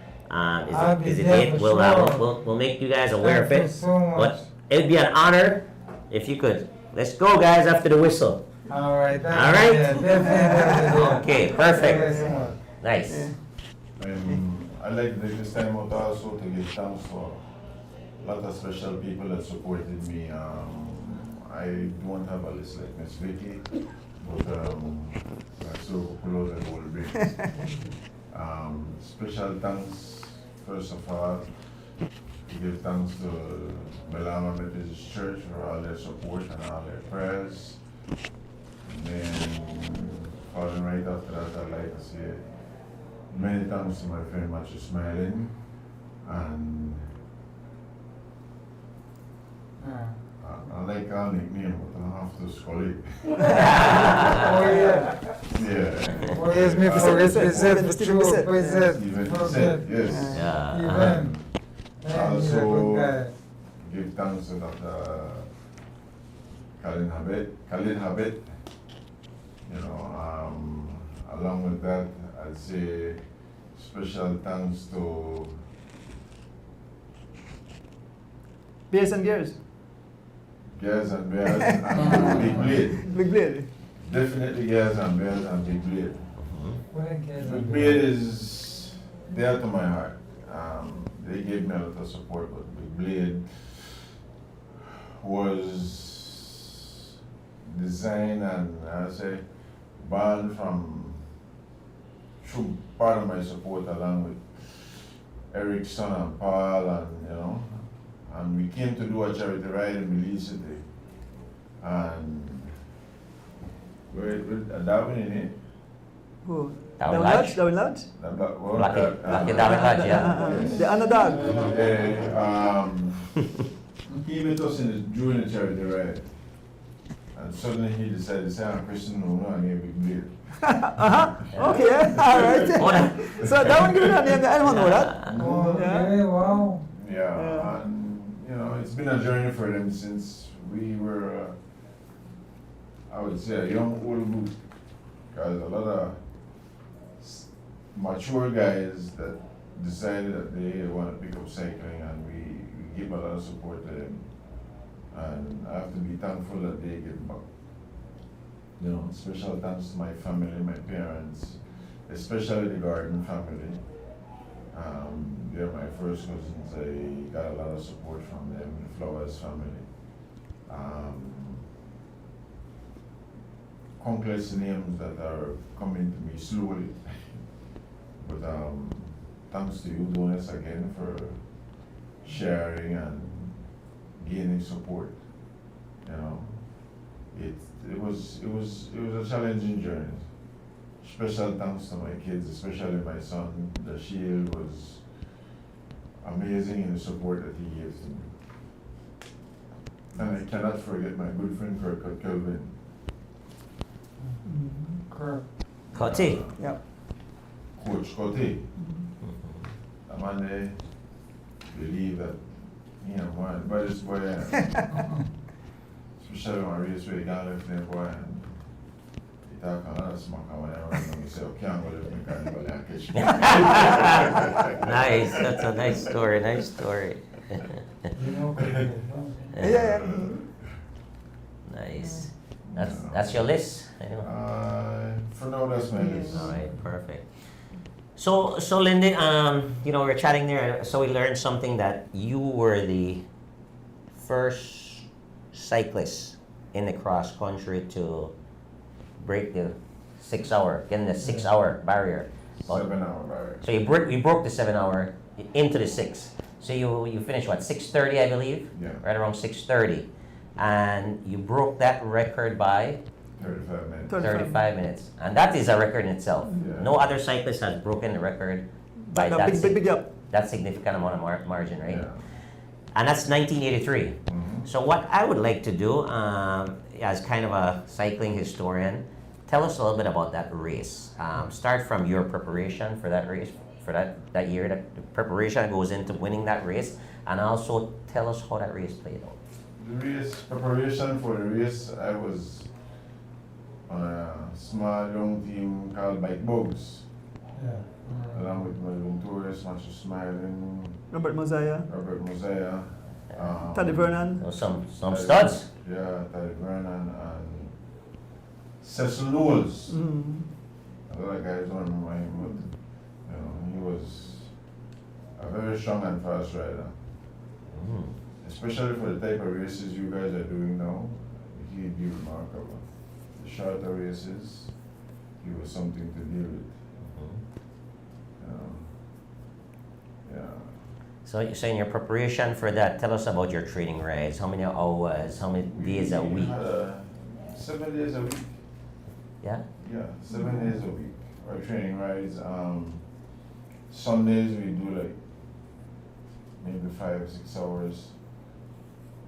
Is the date? We'll make you guys aware of Thank you it. so much. But it'd be an honor if you could. Let's go, guys, after the whistle. All right. All right. Definitely. Okay, perfect. Nice. I'd like to take this time out also to give thanks for a lot of special people that supported me. I don't have a list like Miss Vicky, but I still pull out the whole break. Special thanks, first of all, to give thanks to Belama Methodist Church for all their support and all their prayers. And then, following right after that, I'd like to say many thanks to my friend Matthew Smiling, and I like our nickname, but I have to Scully. Oh, yeah. Yeah. Oh, yes, me forget Bizet, for Stephen true. Bissett. Bizet. Even Forget. said, yes. Yeah. Even. Man, he's a good Also, guy. give thanks to Dr. Khalid Habit. You know, along with that, I'd say special thanks to Beers and gears. Gears and Bears and Big Blade. Big blade. Definitely Gears and Bears and Big Blade. What a guy. Big Blade is dear to my heart. They gave me a lot of support, but Big Blade was designed and I say born from through part of my support along with Erickson and Paul, and you know, and we came to do a charity ride in Belize City, and with Darwin in it. Who? Darwin Darwin Lodge? Darwin Lodge? The black, well, Blackie Darwin Lodge, yeah. Yes. The underdog. He met us during the charity ride, and suddenly he decided to say, "I'm Christian, no, and he Big Blade." Okay, all right. So that one give it a name. I don't know that. Oh, Yeah. okay, wow. Yeah, and you know, it's been a journey for them since we were, I would say, a young old group, because a lot of mature guys that decided that they want to pick up cycling, and we give a lot of support to them, and I have to be thankful that they give back. You know, special thanks to my family, my parents, especially the Garden family. They're my first cousins. I got a lot of support from them, the Flowers family. Countless names that are coming to me slowly. But thanks to you, Donis, again for sharing and gaining support. You know, it was a challenging journey. Special thanks to my kids, especially my son. The Shield was amazing in the support that he gave to me. And I cannot forget my good friend Kirk Kelvin. Kirk. Coty. Yeah. Coach Cote. A man there believe that he and one, but this boy, especially when I race with the gang left there, boy, and he talk a lot of smack and whatever, and he say, okay, I'm going to live in the carnival and catch me. Nice. That's a nice story. Nice story. You know, Yeah. Nice. That's your list. I know. For now, that's my list. All right, perfect. So Lindy, you know, we're chatting there. So we learned something that you were the first cyclist in the cross country to break the 6 hour, getting the 6 hour barrier. 7 hour barrier. So you broke the 7 hour into the 6. So you finished what, 6:30, I believe? Yeah. Right around 6:30, and you broke that record by 35 minutes. 35 minutes, and that is a record in itself. Yeah. No other cyclist has broken the record by No, that, big up. that significant amount of margin, right? Yeah. And that's 1983. Mhm. So what I would like to do, as kind of a cycling historian, tell us a little bit about that race. Start from your preparation for that race, for that year. That the preparation goes into winning that race, and also tell us how that race played out. The race, preparation for the race, I was on a small young team called Bike Bugs, yeah. along with Melvin Torres, Master Smiling, Robert Mosiah, Robert Mosiah, Taddy Vernon. Some studs. Yeah, Taddy Vernon and Cecil Knowles. Mm. A lot of guys don't remember him, but you know, he was a very strong and fast rider. Mm. Especially for the type of races you guys are doing now, he'd be remarkable. The shorter races, he was something to deal with. Yeah. So in your preparation for that, tell us about your training rides. How many hours? How many days a We week? had 7 days a week. Yeah. Yeah, 7 days a week. Our training rides. Sundays we do like maybe 5 or 6 hours.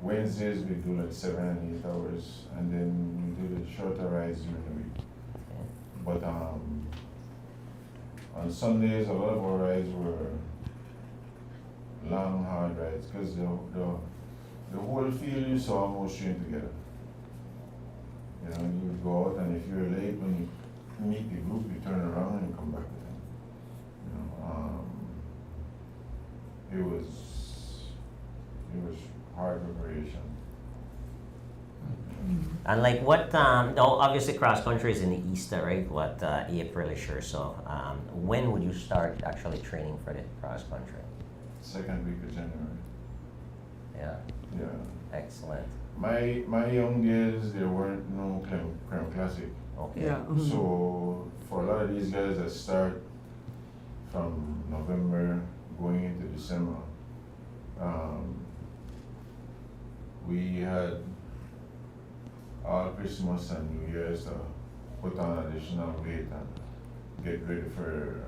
Wednesdays we do like 7 and 8 hours, and then we do the shorter rides during the week. But on Sundays, a lot of our rides were long, hard rides because the whole field you saw almost trained together. You know, you would go out, and if you're late when you meet the group, you turn around and you come back with them. You know, it was hard preparation. And like what? No, obviously cross country is in the Easter, right? What April-ish sure. So when would you start actually training for the cross country? Second week of January. Yeah. Yeah. Excellent. My young days, there weren't no Creme Classic. Okay. Yeah. Mhm. So for a lot of these guys that start from November going into December, we had all Christmas and New Year's to put on additional weight and get ready for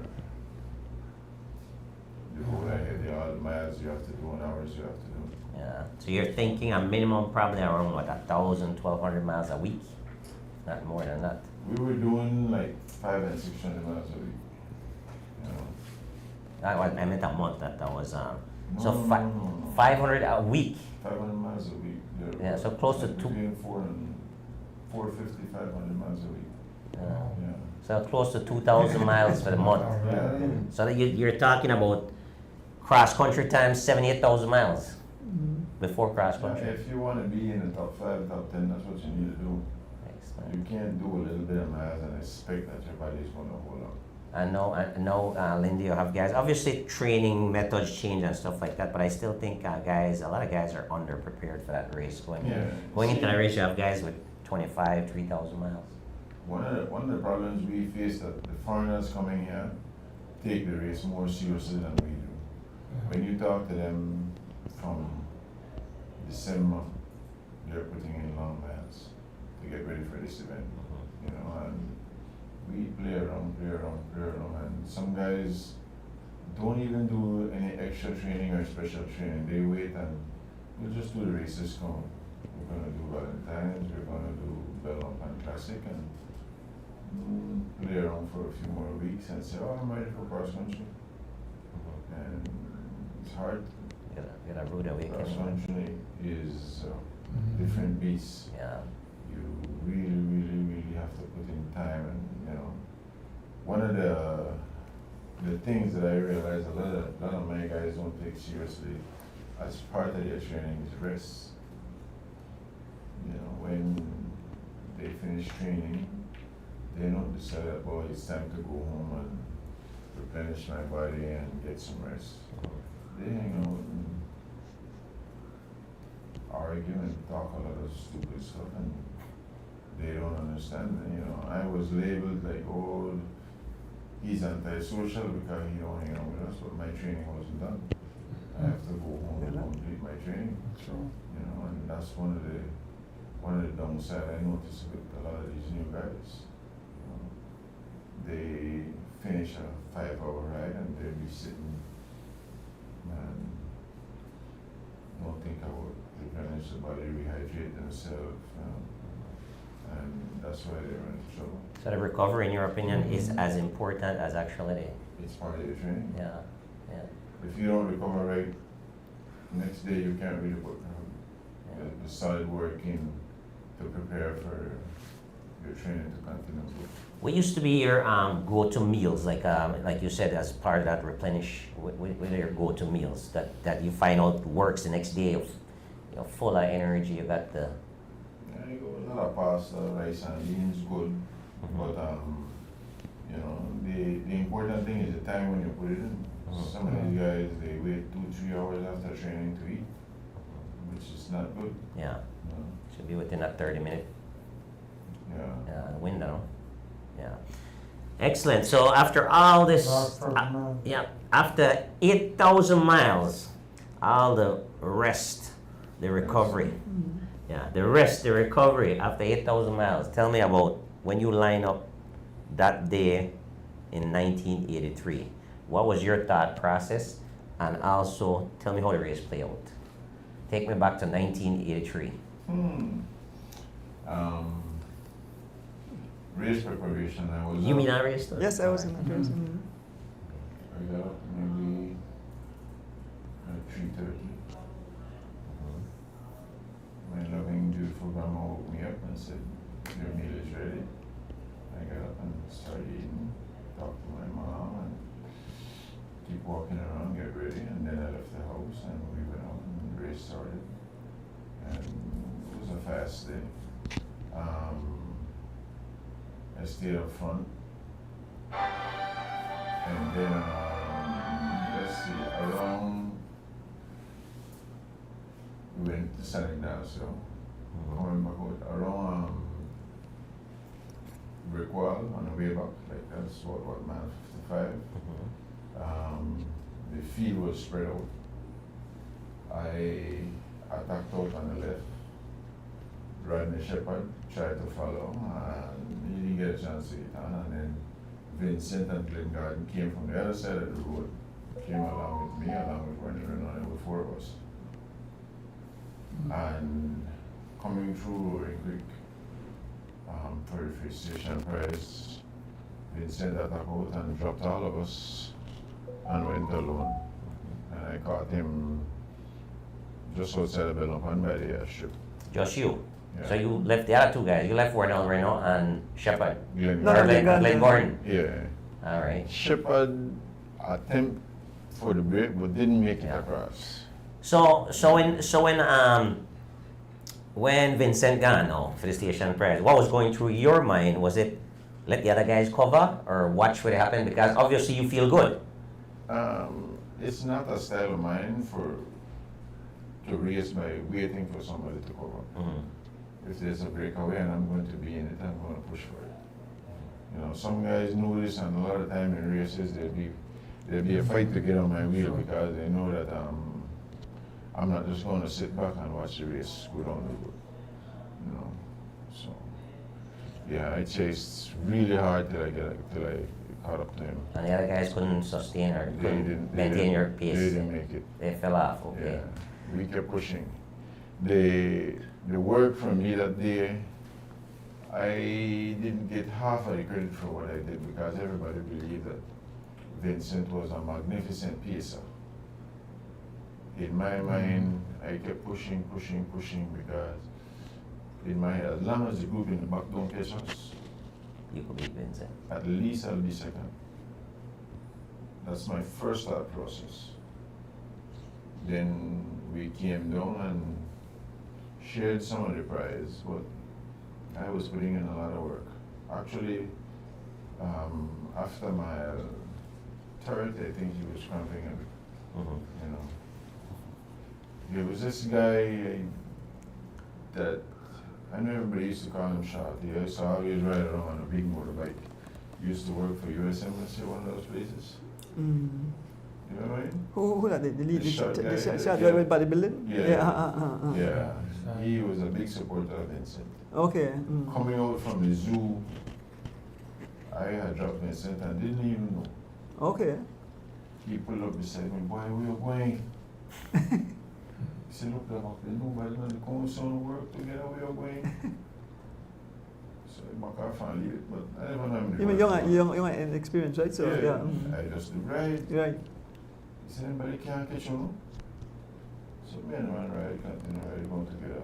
the whole idea, all the miles you have to do and hours you have to do. Yeah. So you're thinking a minimum probably around what, 1,000, 1,200 miles a week, not more than that. We were doing like 500 and 600 miles a week. You know. I meant a month. That was so No. 500 a week. 500 miles a week. Yeah, so close to two. Between 450, 500 miles a week. Yeah. So close to 2,000 miles for the month. Yeah. So that you're talking about cross country times 78,000 miles before cross country. If you want to be in the top 5, top 10, that's what you need to do. Excellent. You can't do a little bit of miles and expect that your body is going to hold up. I know, Lindy, you have guys. Obviously, training methods change and stuff like that, but I still think a lot of guys are underprepared for that race. Going into that race, you have guys with 25, 3,000 miles. One of the problems we face that the foreigners coming here take the race more seriously than we do. When you talk to them from December, they're putting in long miles to get ready for this event, you know, and we play around, and some guys don't even do any extra training or special training. They wait and we'll just do the races come. We're gonna do Valentine's, we're gonna do Belmont Classic, and play around for a few more weeks and say, oh, I'm ready for cross country. And it's hard. Get a rude Cross awakening. country is a different beast. Yeah. You really have to put in time, and you know, one of the things that I realize a lot of my guys don't take seriously as part of their training is rest. You know, when they finish training, they don't decide that, well, it's time to go home and replenish my body and get some rest. They hang out and argue and talk a lot of stupid stuff, and they don't understand. You know, I was labeled like, oh, he's antisocial because he don't hang out with us, but my training wasn't done. I have to go home and complete my training. You know, and that's one of the downside I noticed with a lot of these new guys. You know, they finish a 5-hour ride and they'll be sitting and don't think about replenish the body, rehydrate themselves, and that's why they run into trouble. So the recovery, in your opinion, is as important as actually It's part of your training. yeah. If you don't recover right, next day you can't really put the solid work in to prepare for your training to continue. What used to be your go-to meals, like you said, as part of that replenish? What are your go-to meals that you find out works the next day? Of, you know, full of energy. You got the. Yeah, you go a lot of pasta, rice and beans, good, but you know, the important thing is the time when you put it in. Some of these guys, they wait 2-3 hours after training to eat, which is not good. Yeah. You know? Should be within that 30-minute Yeah. window. Yeah. Excellent. So after all this, after 8,000 miles, all the rest, the recovery. Yeah, the rest, the recovery after 8,000 miles. Tell me about when you line up that day in 1983. What was your thought process? And also, tell me how the race played out. Take me back to 1983. Race preparation, I was You up, mean I raced? Yes, I was in that race. I got up maybe at 3:30. My loving, beautiful grandma woke me up and said, your meal is ready. I got up and started eating, talked to my mom, and keep walking around, get ready, and then I left the house and we went out and the race started. And it was a fast day. I stayed up front, and then let's see, around we went to San Ignacio, coming back out around Brickwall on the way back, like that's what mile 55. The field was spread out. I attacked out on the left. Rodney Shepherd tried to follow, and he didn't get a chance to get on. And then Vincent and Glenn Garden came from the other side of the road, came along with me, along with Ronnie Renault, and the 4 of us. And coming through Roaring Creek, for the free station prize, Vincent attacked out and dropped all of us and went alone. And I caught him just outside of Belmont by the airstrip. Just you. Yeah. So you left the other 2 guys. You left Wardell Renault and Shepard. Glenn No, Gordon. Glenn Gordon. Yeah. All right. Shepard attempt for the break but didn't make it Yeah. across. So when Vincent gone now for the station prize, what was going through your mind? Was it let the other guys cover or watch what happened? Because obviously you feel good. It's not a style of mine to race by waiting for somebody to cover. If there's a breakaway and I'm going to be in it, I'm going to push for it. You know, some guys know this, and a lot of time in races they'll be there'll be a fight to get on my wheel because they know that I'm not just going to sit back and watch the race go down the road. You know, so yeah, I chased really hard till I caught up to him. And the other guys couldn't sustain or They couldn't didn't maintain your They pace. didn't make it. They fell off. Okay. Yeah, we kept pushing. The work from me that day, I didn't get half of the credit for what I did because everybody believed that Vincent was a magnificent pacer. In my mind, I kept pushing because in my head, as long as the group in the back don't catch us, You could beat Vincent. at least I'll be second. That's my first thought process. Then we came down and shared some of the prize, but I was putting in a lot of work. Actually, after my third, I think he was cramping a bit, Mhm. you know. There was this guy that I know everybody used to call him Shot. He used to always ride around on a big motorbike. He used to work for US Embassy, one of those places. Mm. You know what I mean? Who that? The lead, The short guy, shot yeah. with bodybuilding? Yeah. Yeah. Yeah, he was a big supporter of Vincent. Okay. Mm. Coming out from the zoo, I had dropped Vincent and didn't even know. Okay. He pulled up beside me, boy, where you going? He said, look, there's nobody on the council work together, where you going? So I back off and leave it, but I never know him. You mean young and experienced, right? So yeah. Mm. I just do right. Right. He said, anybody can't catch you, no? So me and the man ride, continue ride, going together.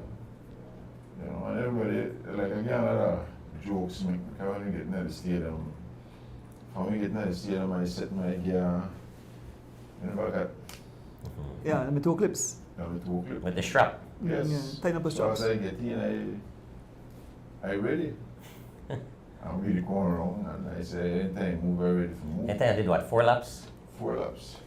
You know, and everybody, like again, a lot of jokes make because when we get near the stadium, when we get near the stadium, I set my gear in the back at Yeah, and the two clips. the two clip. With the strap. Yes. Yeah, tighten up the So as straps. I get in, I ready. I'm really going around and I say, anytime move, I ready for move. I think I did what, 4 laps? 4 laps.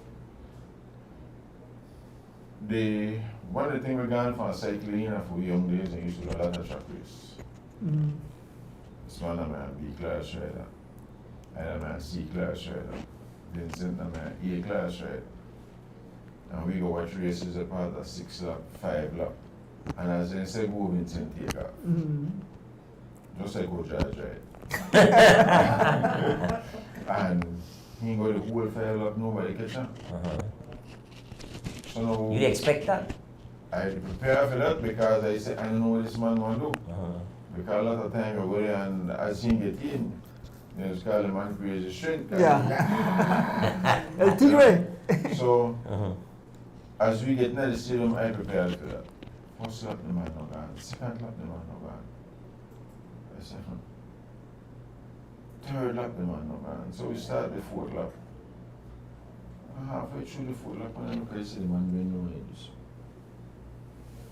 One of the things we gone for cycling for young days, I used to do a lot of track race. Mm. This one I'm a B class rider, and I'm a C class rider. Vincent, I'm a A class rider. And we go watch races apart of 6 lap, 5 lap. And as I say, go Vincent take off. Mm. Just like go George right. And he go the whole 5 lap, nobody catch him. Uh-huh. So now You'd expect that? I prepare for that because I say, I don't know what this man want to do. Uh-huh. Because a lot of time you go there and as he get in, you just call him man crazy strength. Yeah. El Tigre. So Uh-huh. as we get near the stadium, I prepare for that. First lap the man no gone, second lap the man no gone. I said, third lap the man no gone. So we start the 4th lap. Halfway through the 4th lap and I look, I see the man bend down like this.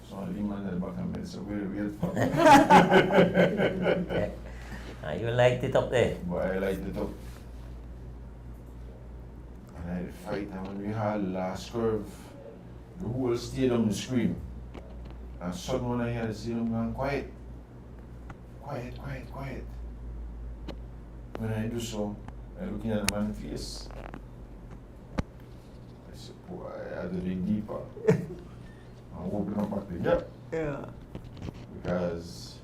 So I lean man at the back and I said, wait for Okay. You liked it up there. But I light it up. And I fight, and when we had the last curve, the whole stadium scream. And suddenly when I hear the stadium going quiet, quiet. When I do so, I look in at the man's face. I said, boy, I had to dig deeper. And open up back the gap. Yeah. Because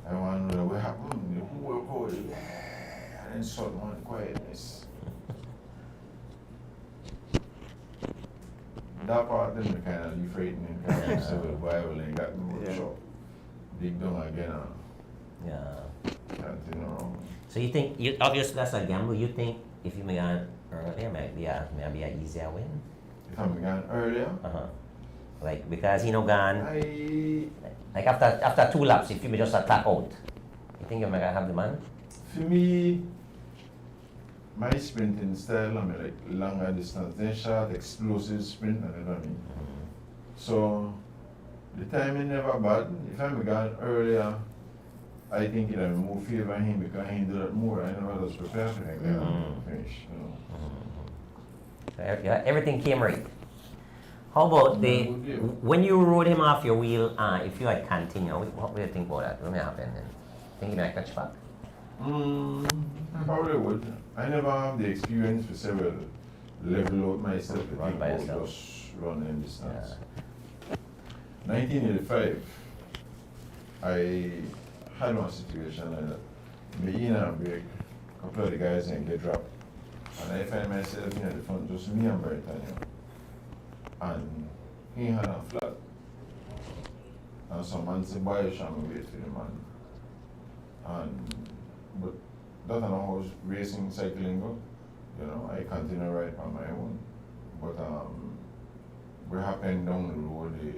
I want to know what happened. The whole crowd, yeah, and then sudden one quietness. That part then me kind of leave frightening because I said, well, Bible ain't got no Yeah. shop. Dig down again and Yeah. continue on. So you think, obviously that's a gamble, you think if you make an earlier, maybe an easier win? If I'm gone earlier, Uh-huh. Like, because gone, I, like after 2 laps, if you just attack out, you think you're gonna have the man? for me, my sprinting style, I mean like longer distance, then short, explosive sprint, and you know what I mean? So, the timing never bad. If I'm gone earlier, I think it will more favor him because he do that more. I never was prepared for him Mhm. finish. You know. So everything came right. How about when you rode him off your wheel, if you had continued, what do you think about that? What may happen then? Think he might catch back? Probably would. I never have the experience for several level out myself to Run think by about yourself. just running distance. 1985, I had one situation like that. Me in a break, a couple of the guys didn't get dropped. And I find myself in the front, just me and Britannia. And he had a flat. And some man said, boy, you shall wait for the man. But that's not how racing, cycling go. You know, I continue right on my own. But we happen down the road, the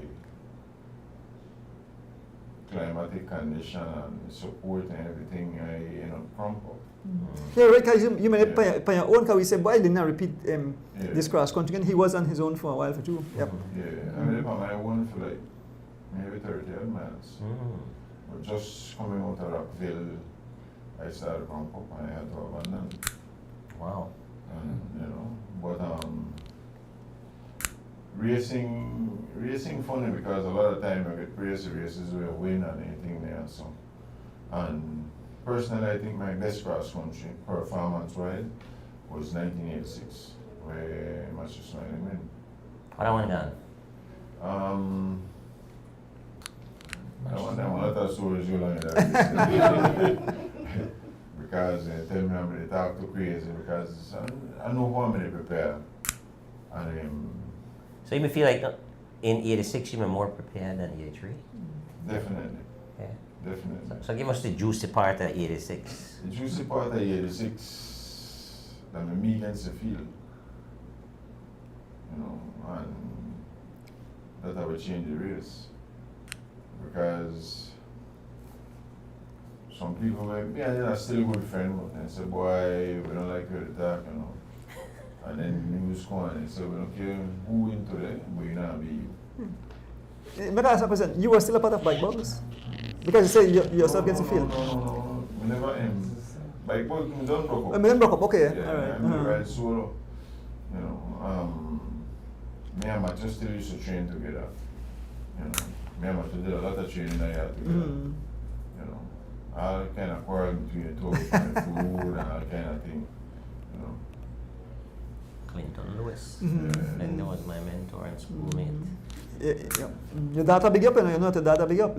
climatic condition and support and everything, I end up crump up. Yeah, right, because you made it by your own, because we said, boy, I did not repeat this Yeah. cross country, and he was on his own for a while for too. Yep. Yeah, I made it on my own for like maybe 30 odd miles. But just coming out of Rockville, I started crump up and I had to abandon. Wow. And, you know, but racing funny because a lot of time I get races where I win and anything there. So, and personally, I think my best cross country performance ride was 1986, where Master Smiling win. What I want done? I want them a lot of stories you learn that because tell me I'm going to talk too crazy because I know how I'm going to prepare. And So you may feel like in 86 you were more prepared than 83? definitely, Yeah. definitely. So give us the juicy part of 86. The juicy part of 86 that me against the field. You know, and that I would change the race. Because some people were, yeah, they're still a good friend, but they say, boy, we don't like you to talk, you know. And then news come and they say, we don't care who into that, but you know, be you. But ask a question, you were still a part of Bike Bugs? Because you say you yourself against the field. No. We never Bike Bugs, we don't broke up. I mean, broke up, okay, Yeah, alright. I'm ride solo. You know, me and Matthew still used to train together. You know, me and Matthew did a lot of training I had together. You know, all kind of quarrel between the two of us, and food and all kind of thing. You know. Clinton Lewis. Mhm. Linda was my mentor and schoolmate. Yeah. Your daughter big up, you know your daughter big up.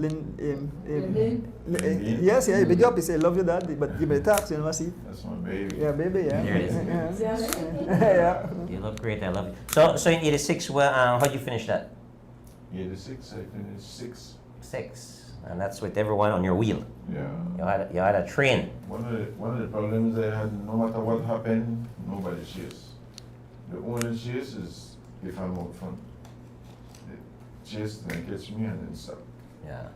Yes, yeah, big up. He say, love your dad, but give me the tax, you know, see. That's my baby. Yeah, baby, yeah. There it is. Yeah. You look great, I love you. So in 86, well, how'd you finish that? 86, I finished 6. 6. And that's with everyone on your wheel. Yeah. You had a train. One of the problems I had, no matter what happened, nobody chase. The only chase is if I'm out front. They chase, then catch me and then stop. Yeah.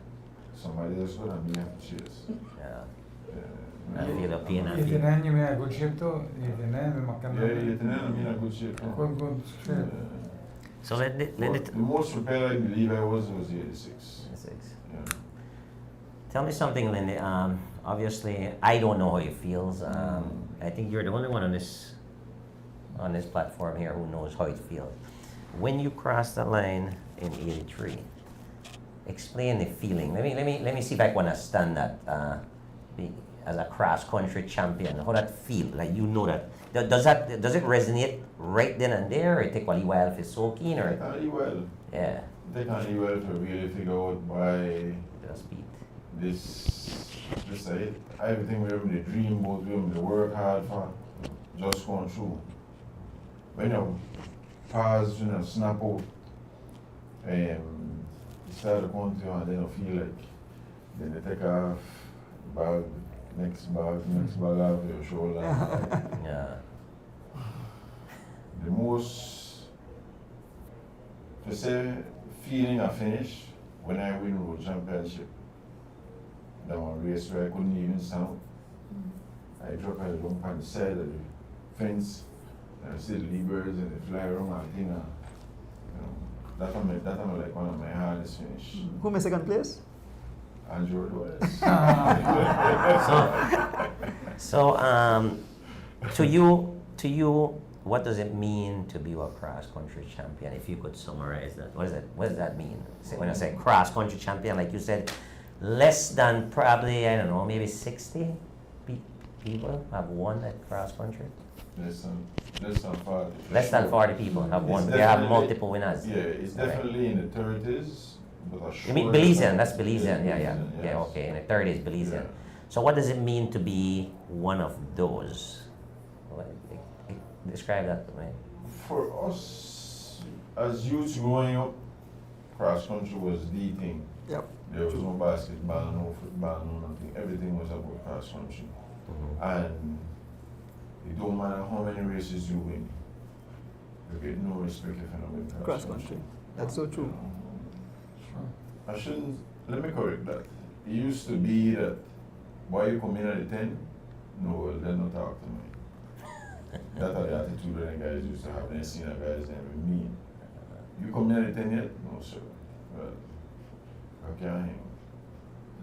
Somebody else would and me have to chase. Yeah. I feel the pain. I feel. 89, you in a good shape too? 89, the Macan. Yeah, I'm in a good shape. now. Good shape. So let But it. the most prepared I believe I was 86. 86. Yeah. Tell me something, Lindy. Obviously, I don't know how it feels. I think you're the only one on this platform here who knows how it feels. When you cross the line in '83, explain the feeling. Let me see if I can understand that. As a cross country champion, how that feel? Like you know that. Does it resonate right then and there, or it take a while if it's so keen, or Take on well. yeah, Take on well to really figure out by just beat. this everything we have the dream about, we have the work hard for, just going through. When you pause, snap out, you start to come to and then you feel like, then you take off, next bag off your shoulder. Yeah. The most, to say, feeling I finish when I win Road Championship. That one race where I couldn't even stand. I drop a lump on the side of the fence, and I see the libers and they fly around and thing. That one like one of my hardest finish. Who made second place? Andrew Lewis. So, to you, what does it mean to be a cross-country champion? If you could summarize that, what does that mean? When I say cross-country champion, like you said, less than probably, I don't know, maybe 60 people have won at cross country? Less than 40. Less than 40 people have won. It's They have definitely- multiple winners. Yeah, it's Okay. definitely in the 30s. But You mean Belizean? That's Belizean. Yeah, yeah. Belizean, Yeah, yes. okay. In the 30s, Belizean. Yeah. So what does it mean to be one of those? Describe that to me. For us, as youths growing up, cross country was the thing. Yep. There was no basketball, no football, no nothing. Everything was about cross country. And it don't matter how many races you win, you get no respect if you don't win Cross country. That's so true. I shouldn't, let me correct that. It used to be that, why you come in at the 10? No, well, then not talk to me. That's the attitude that the guys used to have. They seen the guys and mean. You come in at the 10 yet? No, sir. Well, I can't hang.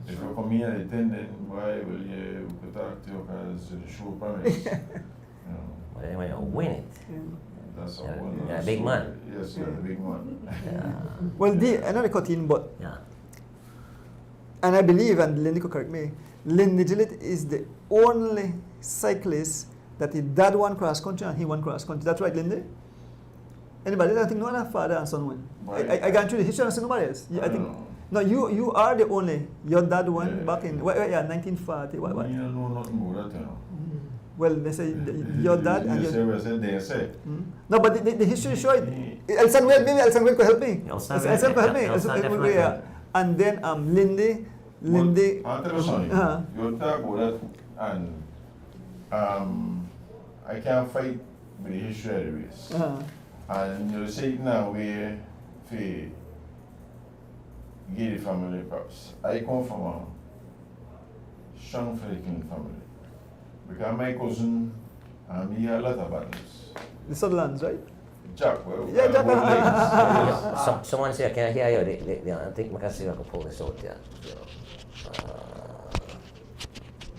If you come in at the 10, then why will you we could talk to you because the show promise. Well, anyway, win it. That's all. Yeah, big man. Yes, you're the big one. Yeah. Well, another cut in, but Yeah. and I believe, and Lindy could correct me, Lindy Gillett is the only cyclist that he dad won cross country and he won cross country. That's right, Lindy? Anybody? I think no other father and son win. I got through the history and I see nobody else. I think no, you are the only. Your dad won Yeah. back in 1940. What? You don't know nothing about that, you know. Well, they say your dad and You your. say what I said, they say. No, but the history show it. Elson Well, maybe Elson Well could help me. Elson Elson could help me. Elson Elson- definitely. yeah. And then Lindy. I'll tell you something. Uh-huh. You talk about that, and I can't fight with the history of the race. Uh-huh. And you say it now where for give the family props. I come from a strong Philippine family. Because my cousin and me had a lot of battles. The Sutherlands, right? Jack, well, Yeah, Jack. both legs. Someone say, I can't hear you. I think I can see if I can pull this out. Yeah.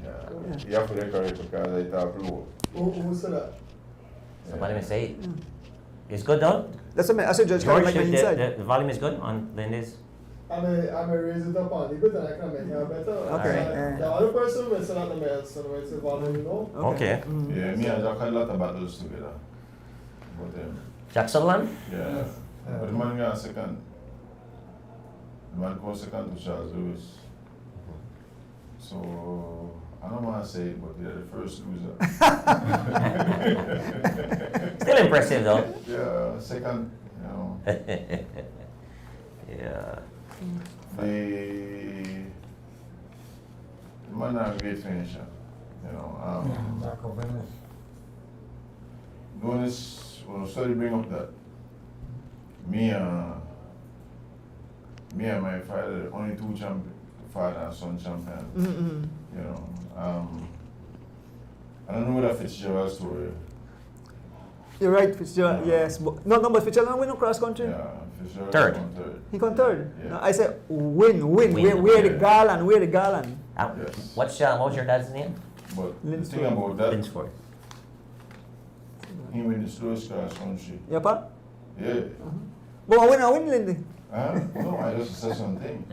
Yeah. You have to record it because I talk low. Who said that? Somebody may say it. It's good though? That's what I said, Judge. George, Like my inside. the volume is good on Lindy's? I'm a raise it up on the good and I can make it better. Okay. The other person will say that the male, so it's a volume, you know. Okay. Yeah, me and Jack had a lot of battles together. But Jack Sutherland? yeah. But the man got second. The man got second to Charles Lewis. So I don't want to say it, but they're the first loser. Still impressive though. Yeah, second, you know. Yeah. The man are a great finisher. You know. Notice when I started bring up that me and my father, the only two father and son champions. Mm-hmm. You know, I don't know that Fitzgerald story. You're right, Fitzgerald. Yes, but but Fitzgerald win no cross country. Yeah, Fitzgerald Third. won third. He come third. Yeah. No, I said win. Win. Where the Yeah. Garland? Where the Garland? Yes. What was your dad's name? But the Linsford. thing about that, Linsford. he win the slowest cross country. Yeah, pa? Yeah. But I win, Lindy. Huh? No, I just said something.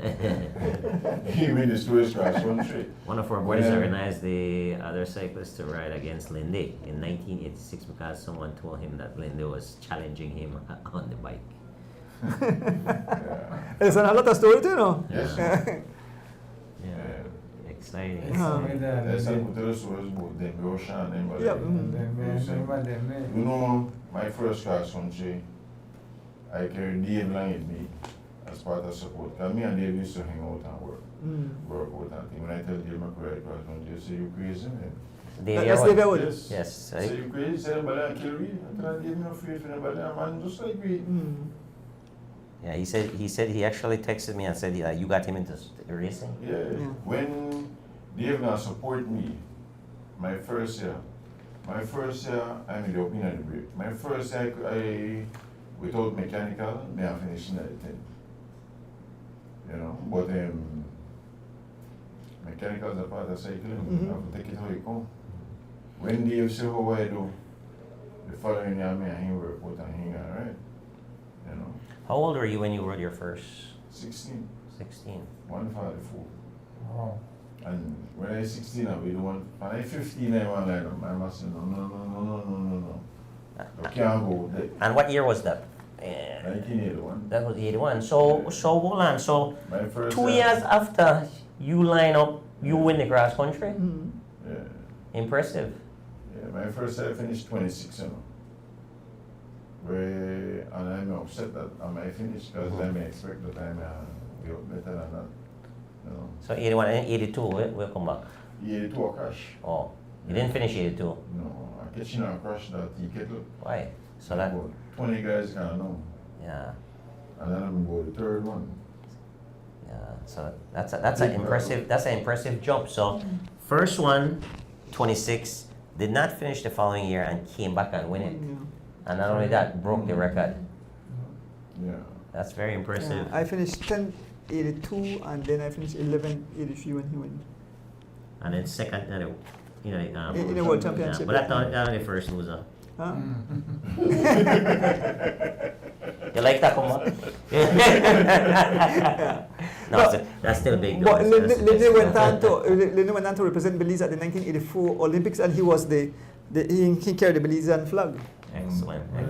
He win the slowest cross country. One of our boys organized the other cyclists to ride against Lindy in 1986 because someone told him that Lindy was challenging him on the bike. Yeah. There's a lot of story too, you know. Yes. Yeah. Exciting. That's how we tell the stories about them, Ocean and them. Yeah. You know, my first cross country, I carried Dave Lang with me as part of support. Because me and Dave used to hang out and work out and things. When I tell Dave my career cross country, you say, you crazy, man. Davey That's Award. Davey Award. Yes. Yes. Say, you crazy, say nobody can kill me. I tell Dave, no afraid for nobody, man, just like we. Yeah, he said he actually texted me and said you got him into racing. Yeah. When Dave gonna support me, my first year, I'm in the opening of the break. My first year, I without mechanical, me I finishing at the 10. You know, but mechanical is a part of cycling. You have to take it how you come. When Dave see how I do, the following year, me and him work out and hang alright. You know, How old were you when you rode your first? 16, 16. 144. Wow. And when I 16, I be the one. When I 15, I want line up. I must say, no. You can't go there. And what year was that? 1981. That was 81. So hold on. So My first 2 years after you line up, you win the cross country. Yeah. Impressive. Yeah, my first I finished 26, you know. And I'm upset that I might finish because I may expect that I may be better than that. You know. So 81 and 82, we'll come back. 82 a crash. Oh, you didn't finish 82. No, I catch in a crash that tea kettle. Why? So that, About 20 guys can't know. yeah, And then I'm going to the third one. yeah. So that's an impressive jump. So first one, 26, did not finish the following year and came back and win it. And not only that, broke the record. Yeah. That's very impressive. I finished 10:82 and then I finished 11:83 when he went. And then second, In the World Championship. But that's not the first loser. Huh? You like that, Kuma? No, that's still big. Though. But Lindy went on to represent Belize at the 1984 Olympics, and he was he carried the Belizean flag. Excellent. Yeah, I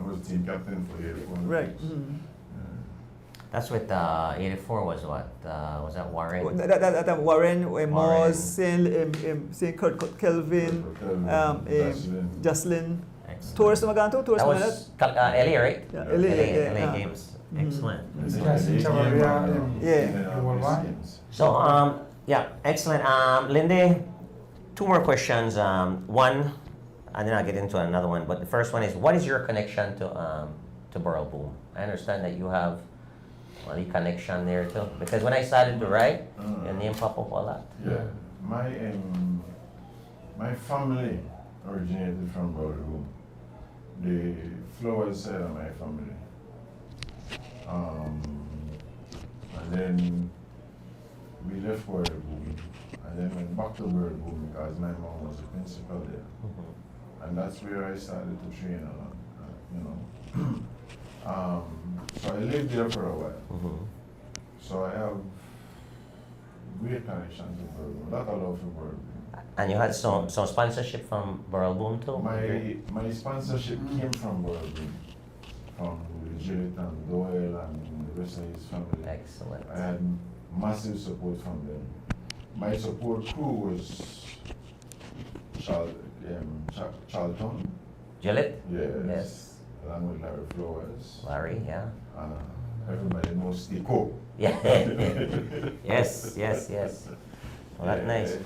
was team captain for the 84. Right. That's with 84 was what? Was that Warren? That Warren, Moz, Saint Kurt Kelvin, Jocelyn. Excellent. Torres Maganto, Torres That Maganto. was LA, right? Yeah, LA Games. Excellent. So, yeah, excellent. Lindy, two more questions. One, and then I'll get into another one. But the first one is, what is your connection to Burl Boom? I understand that you have a connection there too. Because when I started to write, your name popped up a lot. Yeah, my family originated from Burl Boom. The Flowers side of my family. And then we left Burl Boom, and then went back to Burl Boom because my mom was the principal there. And that's where I started to train a lot, you know. So I lived there for a while. So I have great connections with Burl Boom, a lot of love for Burl Boom. And you had some sponsorship from Burl Boom too? My sponsorship came from Burl Boom, from Gillett and Doyle and the rest of his family. Excellent. I had massive support from them. My support crew was Charlton. Gillett? Yes. Along with Larry Flowers. Larry, yeah. Everybody knows Steve Coe. Yeah. Yes. Well, that's nice.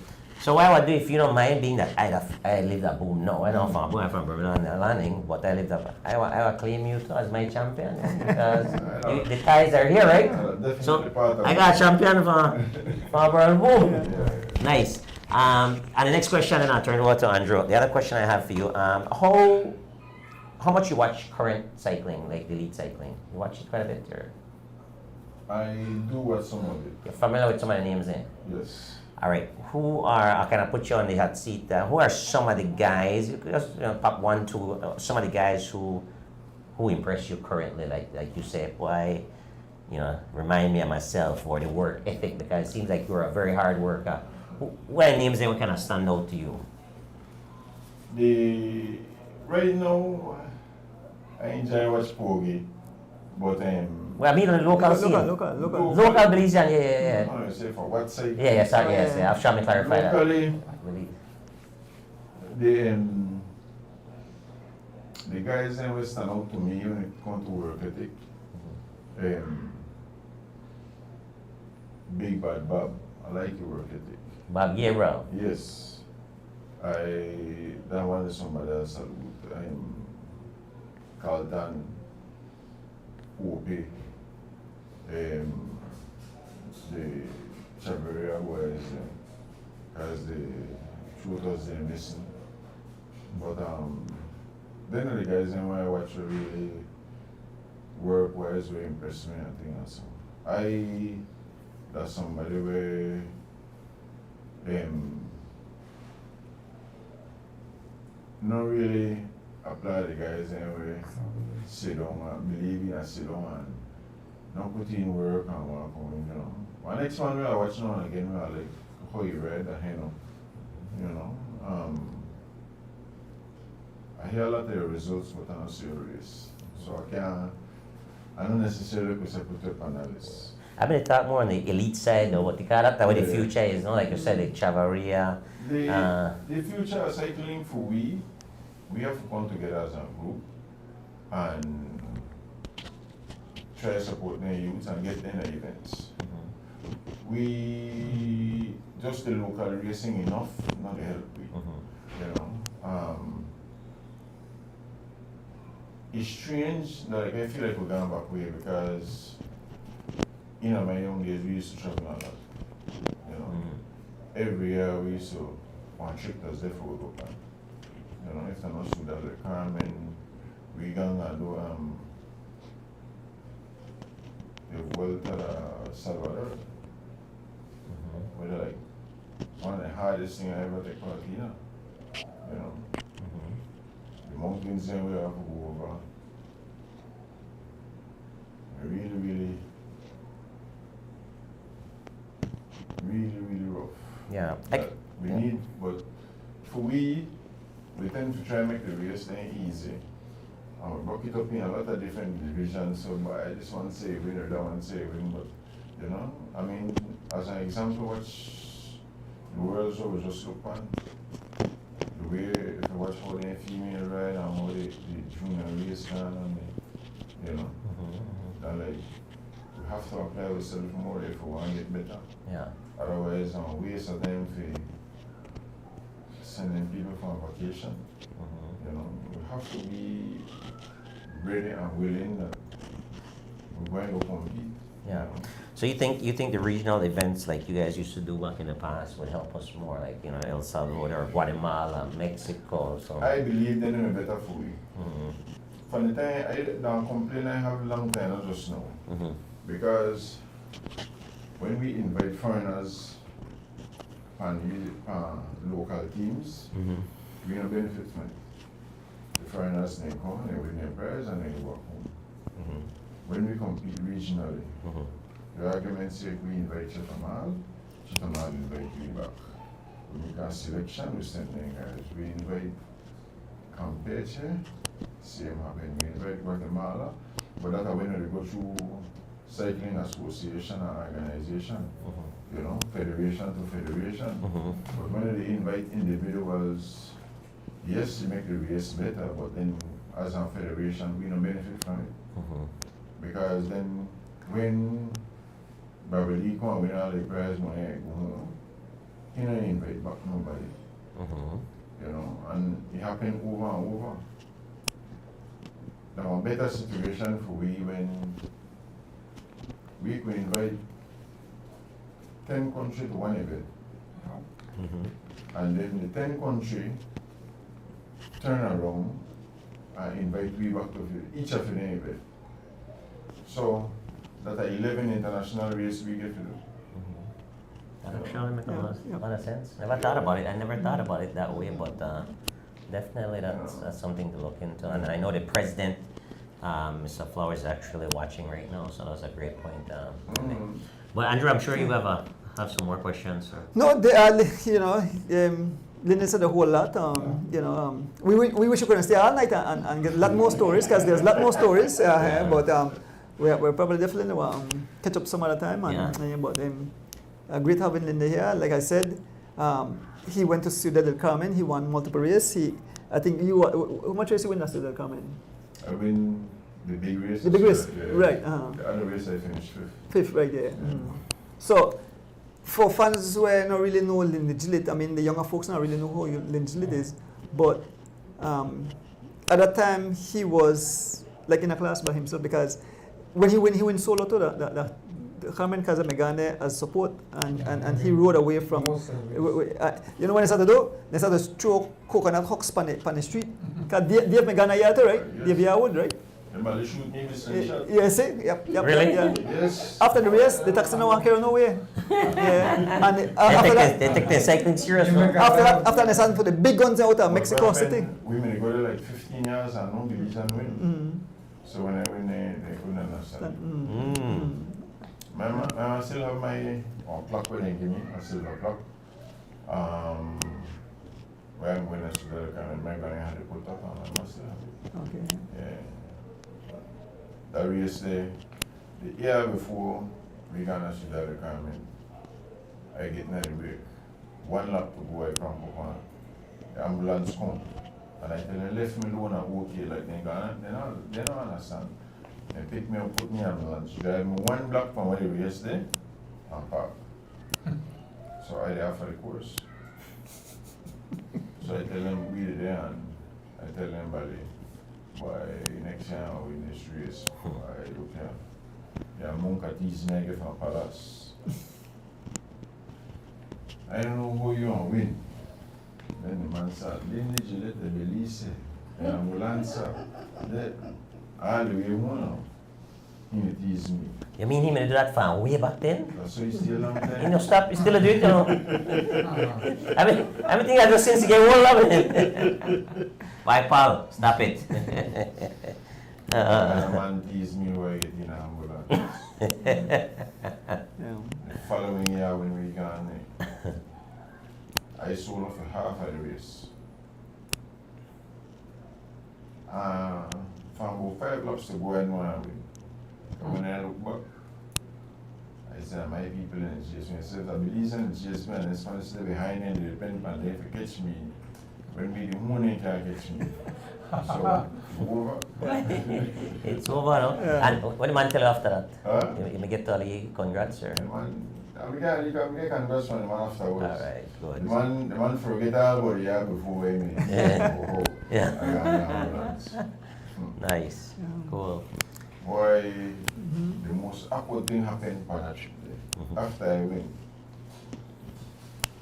So what I would do, if you don't mind, being that I lived at Boom, no, I don't from Boom, I'm from Birmingham and Lanning, but I lived up, I will claim you too as my champion, because the ties are here, right? So I got a champion for Burl Boom. Nice. And the next question, and I'll turn it over to Andrew. The other question I have for you, how much you watch current cycling, like the elite cycling? You watch it quite a bit, or? I do watch some of it. You're familiar with some of the names there? Yes. All right, I kind of put you on the hot seat. Who are some of the guys? You could just pop one, two. Some of the guys who impress you currently, like you say, boy, remind me of myself, or the work ethic, because it seems like you're a very hard worker. What are names that would kind of stand out to you? Right now, I enjoy watch Pogi, but well, I mean, local scene. Local Belizean, yeah. I say for what side? Yeah, sorry, yes. I'm trying to clarify that. Locally, the guys that will stand out to me when it comes to work ethic. Big Bad Bob, I like your work ethic. Bob Gabriel. Yes. That one is somebody else. Carlton, Opie, the Chavarria boys, as the shooters they missing. But then the guys in my watch really work wise will impress me, I think also. That's somebody where not really apply the guys anyway. Sit down and believe in and sit down not put in work and walk home, you know. My next one we are watching on again, we are like, how you read, you know. I hear a lot of your results, but I'm not serious. So I don't necessarily put up on that list. I mean, talk more on the elite side or what the character, what the future is, no? Like you said, like Chavaria. The future of cycling for we have to come together as a group and try to support the youth and get them events. We just the local racing enough, not the help we. You know. It's strange, like I feel like we're going back way because in my young days we used to travel a lot. You know. Every year we used to one trip that's there for Europa. You know, if I'm not sure that like Carmen, we gonna do the Vuelta a Salvador. Where like one of the hardest things I ever take part in. You know. The mountains there we have to go over. Really rough. Yeah. That we need, but for we tend to try and make the race thing easy. And we broke it up in a lot of different divisions, so but I just want to say winner, that one say win, but you know, I mean, as an example, watch the World Show was just look on. The way, if you watch how the female ride and how the junior race done, and you know, that like, we have to apply ourselves more if we want to get better. Yeah. Otherwise, waste of time for sending people for a vacation. You know, we have to be ready and willing that we're going to compete. Yeah. So you think the regional events like you guys used to do back in the past would help us more, like, you know, El Salvador or Guatemala, Mexico, so? I believe they're doing better for you. From the time I don't complain, I have a long time, not just now. Because when we invite foreigners and local teams, we don't benefit from it. The foreigners, they come, they win their prize, and they walk home. When we compete regionally, the argument says we invite Chetamal invite you back. We make a selection, we send them guys. We invite Campeche, same happen. We invite Guatemala, but that's when they go through cycling association and organization, you know, federation to federation. But when they invite individuals, yes, you make the race better, but then as a federation, we don't benefit from it. Because then when Babali come and win all the prize money, I go home, he don't invite back nobody. You know, and it happened over and over. Now a better situation for we when we could invite 10 countries to one event. And then the 10 countries turn around and invite we back to each of the event. So that are 11 international race we get to do. That actually makes a lot of sense. Never thought about it. I never thought about it that way, but definitely that's something to look into. And I know the president, Mr. Flowers, is actually watching right now, so that's a great point. But Andrew, I'm sure you have some more questions. Or? No, you know, Linda said a whole lot. You know, we wish we could stay all night and get a lot more stories, because there's a lot more stories here, but we're probably definitely catch up some other time. But great having Linda here. Like I said, he went to Ciudad del Carmen. He won multiple races. I think how much race you win at Ciudad del Carmen? I win the big race. The big race, right. The other race I finished fifth. Fifth, right there. So, for fans who don't really know Linda Gillett, I mean, the younger folks don't really know who Linda Gillett is, but at that time, he was like in a class by himself, because when he went solo to the Carmen Casamegane as support, and he rode away from, you know what they started to do? They started to throw coconut hooks on the street. Because Dave Megana Yata, right? Dave Yarwood, right? Remember they shoot me with the shot? Yeah, see? Yep. Really? Yeah. Yes. After the race, the taxi no one carry nowhere. Yeah. And after that, They take their cycling serious. after they started for the big guns out of Mexico City. Women go there like 15 years and nobody can win. So when I win, they couldn't understand. I still have my clock where they give me, a silver clock. Where I'm going to the camera, my gun I had to put up on, I must have it. Okay. Yeah. The race day, the year before we gonna see the camera, I get in the break. One lap to go, I come up, the ambulance come. And I tell them, left me alone and okay, like they don't understand. They pick me up, put me in ambulance, drive me 1 block from where the race day, and park. So I there for the course. So I tell them, we there, and I tell them, buddy, by next year I'll win this race. I look here. Yeah, Monka tease nigga from Palace. I don't know who you want to win. Then the man said, Lindy Gillette, the Belize, the ambulance, all the way home. He tease me. You mean him to do that from way back then? So he's still a long time. You know, stop, you still do it, you know. Everything I do since you get old, love it. Bye, pal, stop it. The man tease me where I get in the ambulance. The following year when we gone there, I sold off a half of the race. From about 5 laps to go and one win. When I look back, I said, my people in the chase me. I said, I believe in the chase me, and it's going to stay behind and they depend on they can catch me. When we the morning can't catch me. So, it's over. It's over, no? Yeah. And what the man tell you after that? Huh? You may get all the congrats, or? The man, we can congrats from the man afterwards. Alright, good. The man forget all about the year before we meet. Yeah. Yeah. I got the ambulance. Nice. Cool. Boy, the most awkward thing happened on that trip there. After I win.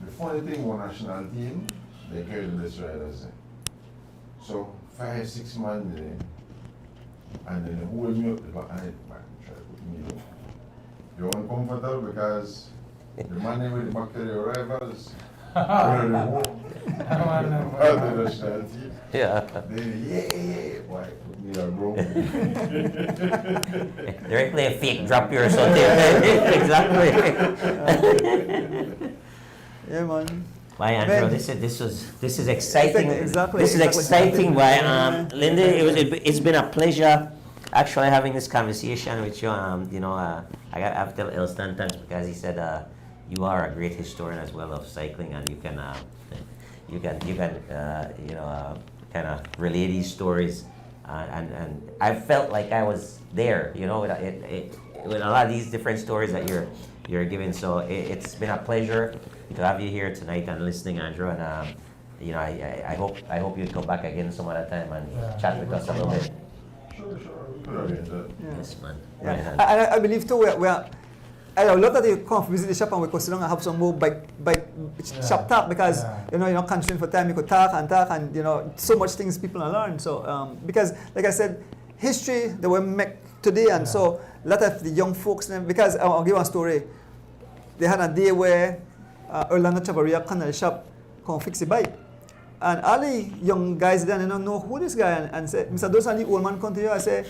The funny thing was national team, they carried the best riders there. So 5-6 man there, and then they hold me up the back and man try to put me down. You're uncomfortable because the man with the back to the rivals, the national team. Yeah. Then boy, put me down, bro. They're playing fake drop you or something. Exactly. Yeah, man. Why, Andrew, Ben. this is exciting. Exactly, This is exactly. exciting. Why, Linda, it's been a pleasure actually having this conversation with you. I've told Elston times because he said you are a great historian as well of cycling, and you can kind of relay these stories. And I felt like I was there, with a lot of these different stories that you're giving. So it's been a pleasure to have you here tonight and listening, Andrew. And I hope you'd come back again some other time and chat with us a little bit. Sure. We could arrange that. Yes, man. Yeah. Right hand. I believe too, I love that you come visit the shop and we could sit down and have some more bike shop talk because you're not constrained for time. You could talk and so much things people learn. So because like I said, history they were made today, and so a lot of the young folks because I'll give you a story. They had a day where Orlando Chavarria come to the shop, come fix the bike. And all the young guys then don't know who this guy and say, Mr. Those and the old man come to you and say,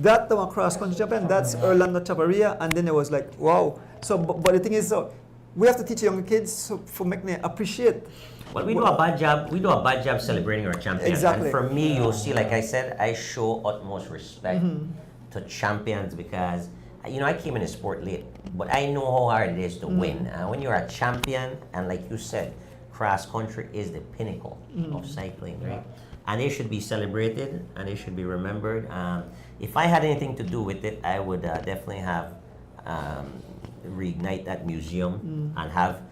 that the cross country champion, that's Orlando Chavarria. And then it was like, wow. So, but the thing is, we have to teach young kids for making them appreciate. Well, we do a bad job. We do a bad job celebrating our champions. Exactly. And for me, you'll see, like I said, I show utmost respect to champions because, I came in the sport late, but I know how hard it is to win. When you're a champion, and like you said, cross country is the pinnacle of cycling, right? And they should be celebrated and they should be remembered. If I had anything to do with it, I would definitely have reignite that museum and have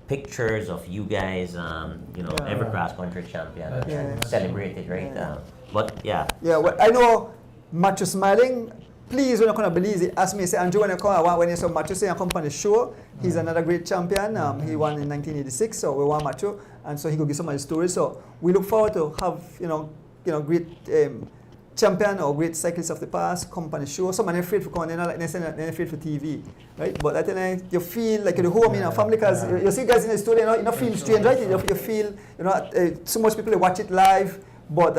pictures of you guys, every cross country champion celebrated, right? But yeah. Yeah, well, I know Matthew Smiling. Please, when you come to Belize, ask me, say, Andrew, when you saw Matthew say, I come on the show, he's another great champion. He won in 1986, so we want Matthew, and so he could give some of his stories. So we look forward to have, great champion or great cyclists of the past come on the show. Some are afraid for coming, like they say, they're afraid for TV, right? But I think you feel like you're home in a family because you see guys in the studio, you don't feel strange, right? You feel, so much people watch it live, but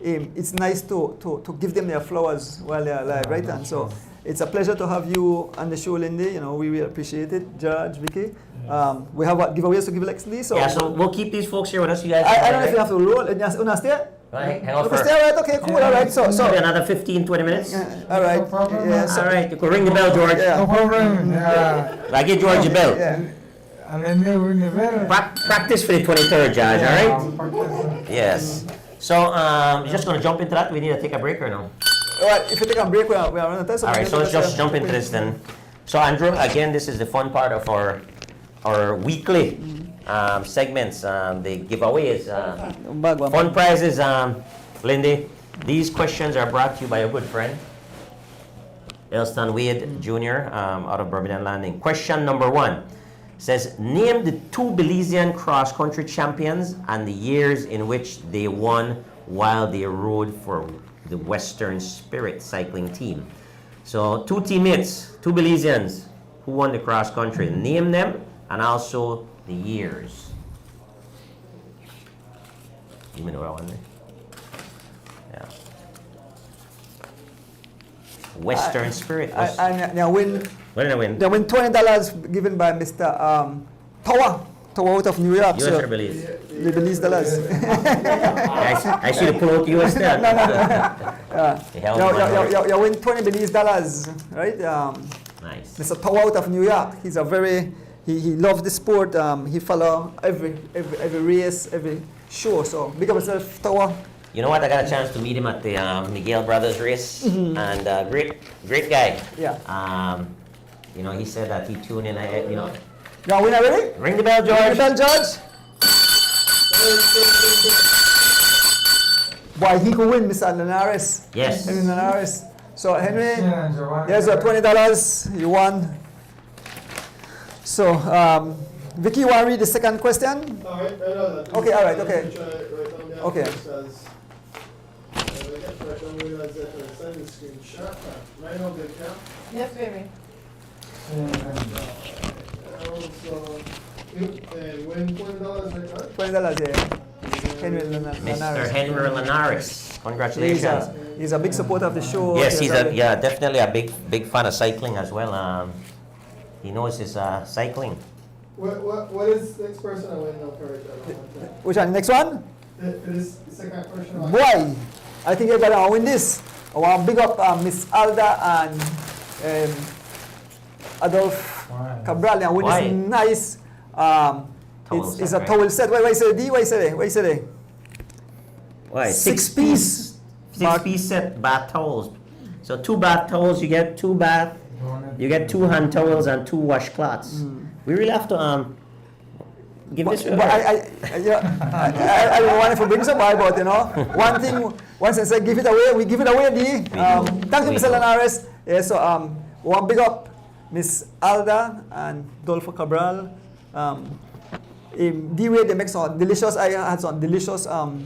it's nice to give them their flowers while they're alive, right? And so it's a pleasure to have you on the show, Lindy. You know, we really appreciate it. George, Vicky. We have what giveaways to give Lexley. So Yeah, so we'll keep these folks here with us. You guys. I don't know if you have to roll. Una stay? Right, hang out Okay, for stay, all right, okay, cool, all right. So maybe another 15, 20 minutes. all right. Yeah, so, All right, you can ring the bell, George. Yeah. No problem. Yeah. I give George a bell. yeah. And then they ring the bell. Practice for the 23rd, George, all right? Yes. So, you're just going to jump into that? We need to take a break or no? All right, if you take a break, we are on the test. All right, so let's just jump into this then. So, Andrew, again, this is the fun part of our weekly segments, the giveaways, fun prizes. Lindy, these questions are brought to you by a good friend, Elston Wade Jr. Out of Birmingham Landing. Question number 1 says, name the 2 Belizean cross-country champions and the years in which they won while they rode for the Western Spirit cycling team. So 2 teammates, 2 Belizeans who won the cross-country. Name them and also the years. You know what I want. Yeah. Western Spirit. I win. What did I win? They win $20 given by Mr. Tower out of New York. US so or Belize? the Belize dollars. I see the pull out US there. You win $20 Belize, right? Nice. Mr. Tower out of New York. He's a very he loves the sport. He follow every race, every show. So big up yourself, Tower. You know what? I got a chance to meet him at the Miguel Brothers race, and great guy. Yeah. You know, he said that he tuned in. You know, You win already? ring the bell, George. Ring the bell, George. Boy, he could win, Mr. Linares. Yes. Henry Linares. So Henry, Yeah, Giovanni. here's your $20. You won. So, Vicky, you want to read the second question? All right, I know that. Okay, all right, okay. Okay. Yes, baby. Win $20 right now? $20, yeah. Henry Mr. Linares. Henry Linares. Congratulations. He's a big supporter of the show. Yes, he's definitely a big fan of cycling as well. He knows his cycling. What is the next person I win now for it? Which one? Next one? This second person. Boy, I think you're gonna win this. I want to big up Miss Alda and Adolf Cabral. And win Why? this nice. Towel It's set, a right? towel set. Why is it D? Why is it? Why is it? Why? Six-piece. Six-piece set bath towels. So 2 bath towels, you get 2 bath. You get 2 hand towels and 2 washcloths. We really have to give this But away. I don't want to bring somebody, but you know, one thing, once I say give it away, we give it away, D. Thank you, We Mr. do. Linares. Yeah, so one big up, Miss Alda and Dolfo Cabral. D-Way, they make some delicious, I had some delicious tarts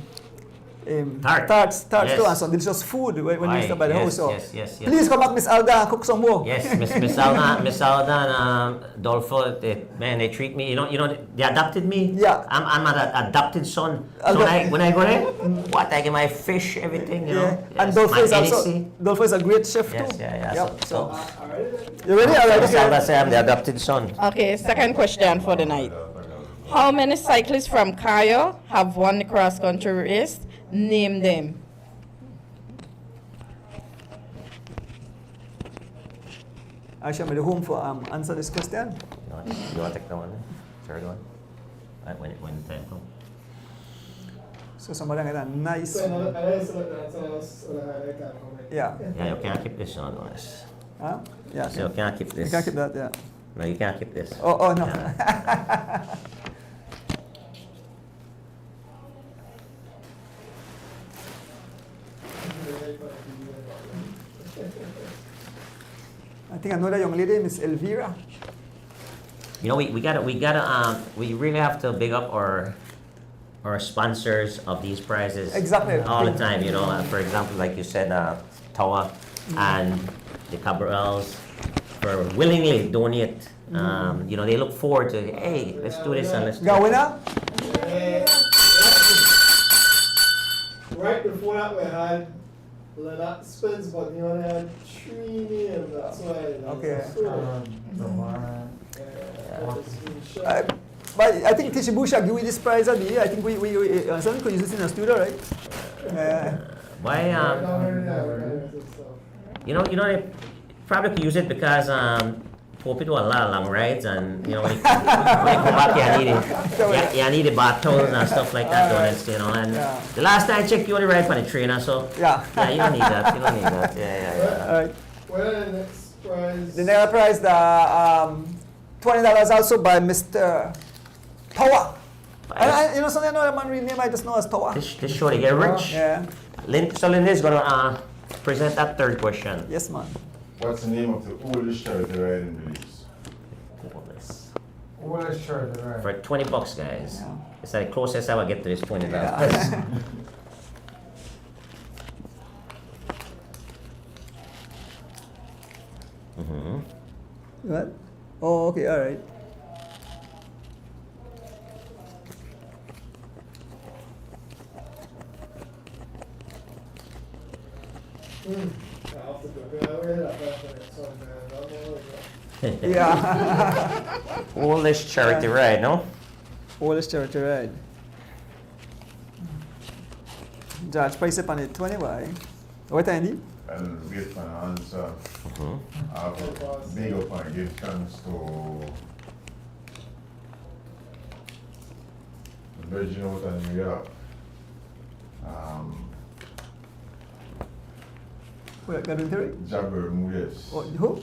Yes. too, and some delicious food when you stop by the house. So yes. please come back, Miss Alda, and cook some more. Yes, Miss Alda and Dolfo, they treat me. You know, they adopted me. Yeah. I'm an adopted son. So Aldo- when I go there, what I get my fish, everything. You know. Yeah. And Yes, Dolfo my is also NEC. Dolfo is a great chef Yes, too. yeah. Yep. So You ready? All right, Miss Alda okay. say I'm the adopted son. Okay, second question for the night. How many cyclists from Cayo have won the cross-country race? Name them. I shall be home for answer this question. You want to take the one? Third one? When the time comes. So somebody get a nice. Yeah. Yeah, you can't keep this on, honest. Huh? Yeah. So you can't keep You this. can't keep that. Yeah. No, you can't keep this. Oh no. Yeah. I think another young lady, Miss Elvira. You know, we really have to big up our sponsors of these prizes. Exactly. All the time, you know. For example, like you said, Tawa and the Cabrals for willingly donate. You know, they look forward to, hey, let's do this and let's do Got a it. winner? Right before know that we had Leonard Spence, but he only had 3 names. That's why. Okay. Yeah. But I think Tishibusha give you this prize of the year. I think we son could use this in the studio, right? Why you know they probably could use it because Pope do a lot of long rides, and when you come back you need the bath towels and stuff like that, and the last time I checked you only ride for the trainer, so Yeah. you don't need that. Yeah. All right. What are the next prize? The next prize, the $20 also by Mr. Towa. And something I know the man real name I just know as Towa. This show they get rich. Yeah. So Linda is gonna present that third question. Yes, man. What's the name of the oldest charity ride in Belize? Oldest shirt, right? For $20, guys. Yeah. It's like the closest I will get to this $20. Yeah. Mm-hmm. What? Oh, okay, all right. Yeah. Oldest charity ride, no? Oldest charity ride. Judge price upon it 20 by. What Andy? And wait for an answer. Big up and give thanks to the Virgin out of New York. What, Gavin Terry? Jabber Bermudez. Oh, who?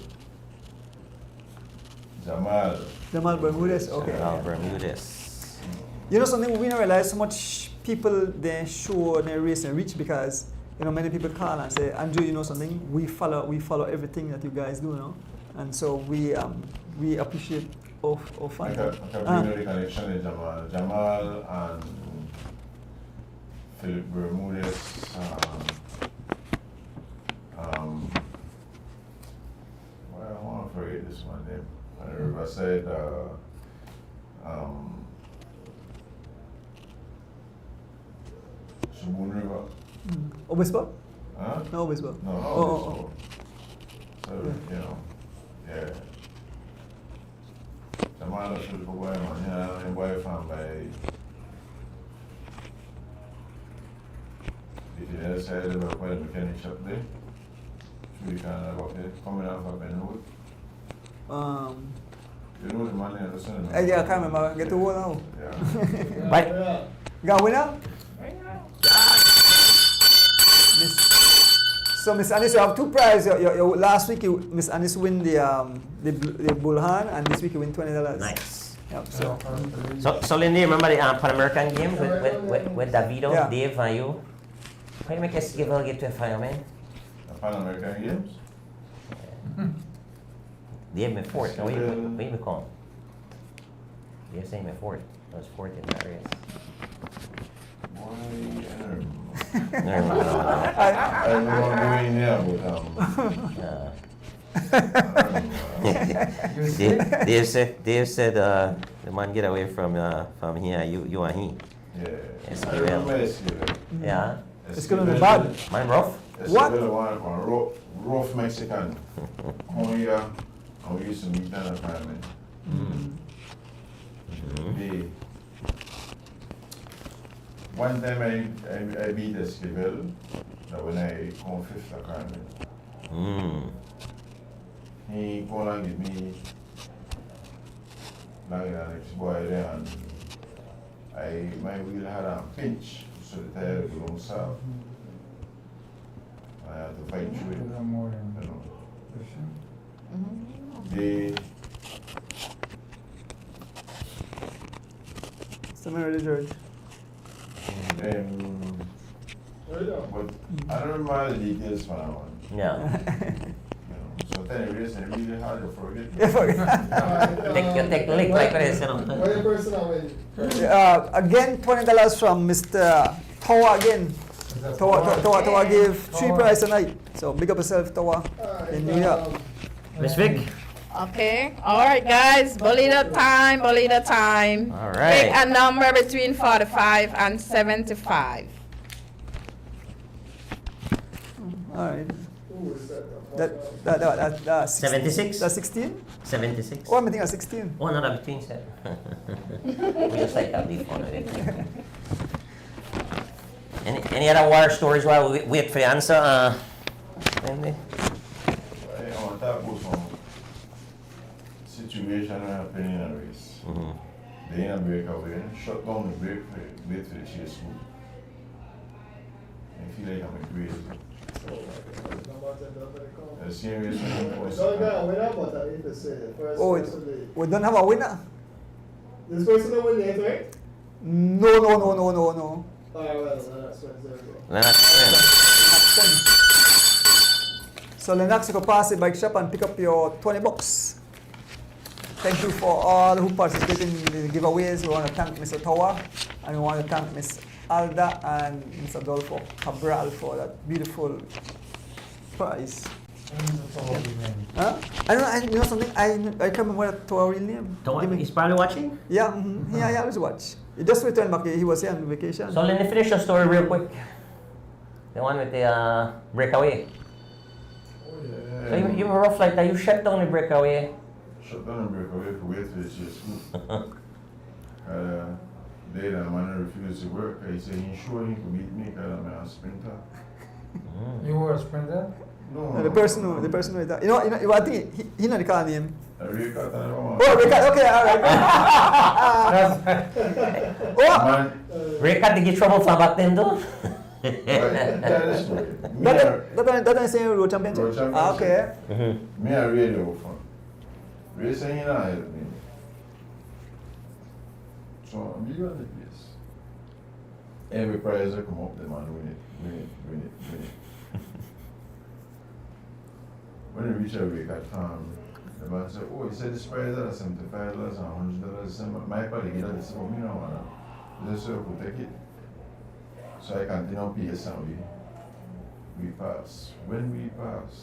Jamal. Jamal Bermudez. Okay. Bermudez. You know something, we don't realize how much people they show their race and reach because many people call and say, Andrew, you know something, we follow everything that you guys do, and so we appreciate our fun. I can bring the connection with Jamal. Jamal and Philip Bermudez. Well, I want to forget this one name. On the Riverside. Shaboon River. Obispo? Huh? No, Obispo. No, not Oh. Obispo. So, yeah. Jamal should go away, man. I'm boy fan by. If you ever say the work by the mechanic shop there, should be kind of okay. Coming out of Benwood. You know the man there, listen. Yeah, I can't remember. Get to war now. Yeah. Bye. Got a winner? So Miss Anis, you have two prizes. Last week, Miss Anis win the Bullhan, and this week you win $20. Nice. Yep, So Lindy, remember the Pan American game with Davido, Yeah. Dave, and you? Why do you make us give to a fire, man? The Pan American Games? Dave me fourth. No, what you call? Dave saying me fourth. I was fourth in that race. Never mind. I don't know what I'm doing here, but Dave said the man get away from here, you and he. yeah. Yes, I remember Esquivel. Yeah. It's gonna be bad. Man rough? What? Esquivel one rough Mexican. Come here, and we used to meet down at Parliament. One time I beat Esquivel, that when I come fifth at Parliament. He come and give me like an ex-boy there, and my wheel had a pinch, so the tire belonged south. I had to fight through it. You know. They Somewhere ready, George. but I don't remember the details for that one. Yeah. You know. So then it is really hard to forget. Take the link like this, you know. What your personal win? Again, $20 from Mr. Towa again. Towa gave 3 prizes tonight. So big up yourself, Towa, in New York. Miss Vic? Okay. All right, guys. Bolita time. All right. Pick a number between 45 and 75. All right. Who is that? That 76? That's 16? 76. Oh, I'm thinking 16. Oh, no, no, between set. We just like have the fun with it. Any other war stories while we wait for the answer? Andy? I want to talk about some situation that happened in a race. They in a breakaway, shut down the brake for the chase route. I feel like I'm crazy. The same race Don't get a winner, but I need to say the first Oh, person. we don't have a winner. This person don't win yet, right? No. Alright, well, that's what there we go. Lennox, So Lennox, you can pass it by shop and pick up your $20. Thank you for all who participated in the giveaways. We want to thank Mr. Tower, and we want to thank Ms. Alda and Mr. Adolfo Cabral for that beautiful prize. Huh? I don't know, you know something? I can't remember what Tower real name. Give me- He's probably watching. Yeah, yeah, I always watch. He just returned back. He was here on vacation. So let me finish your story real quick. The one with the breakaway. So you were rough like that. You shut down the breakaway. Shut down the breakaway for wait for the chase route. Then the man refused to work. He said he sure he could beat me because I'm a sprinter. You were a sprinter? No, The person who is that. You know, I think he know the car name. I really got that wrong. Oh, Ricardo, okay, all right. Oh, Man, Ray got to get trouble for back then though. tell the story. that one saying road championship. Road championship. Ah, okay. Me and Ray there fun. Ray saying he not help me. So I'm leaving the place. Every prize that come up, the man win it. When we reach a week at the man said, oh, he said this prize at $75 and $100. He said, my party get it. He said, me no want to. Just so I could take it. So I continue PS and we pass. When we pass,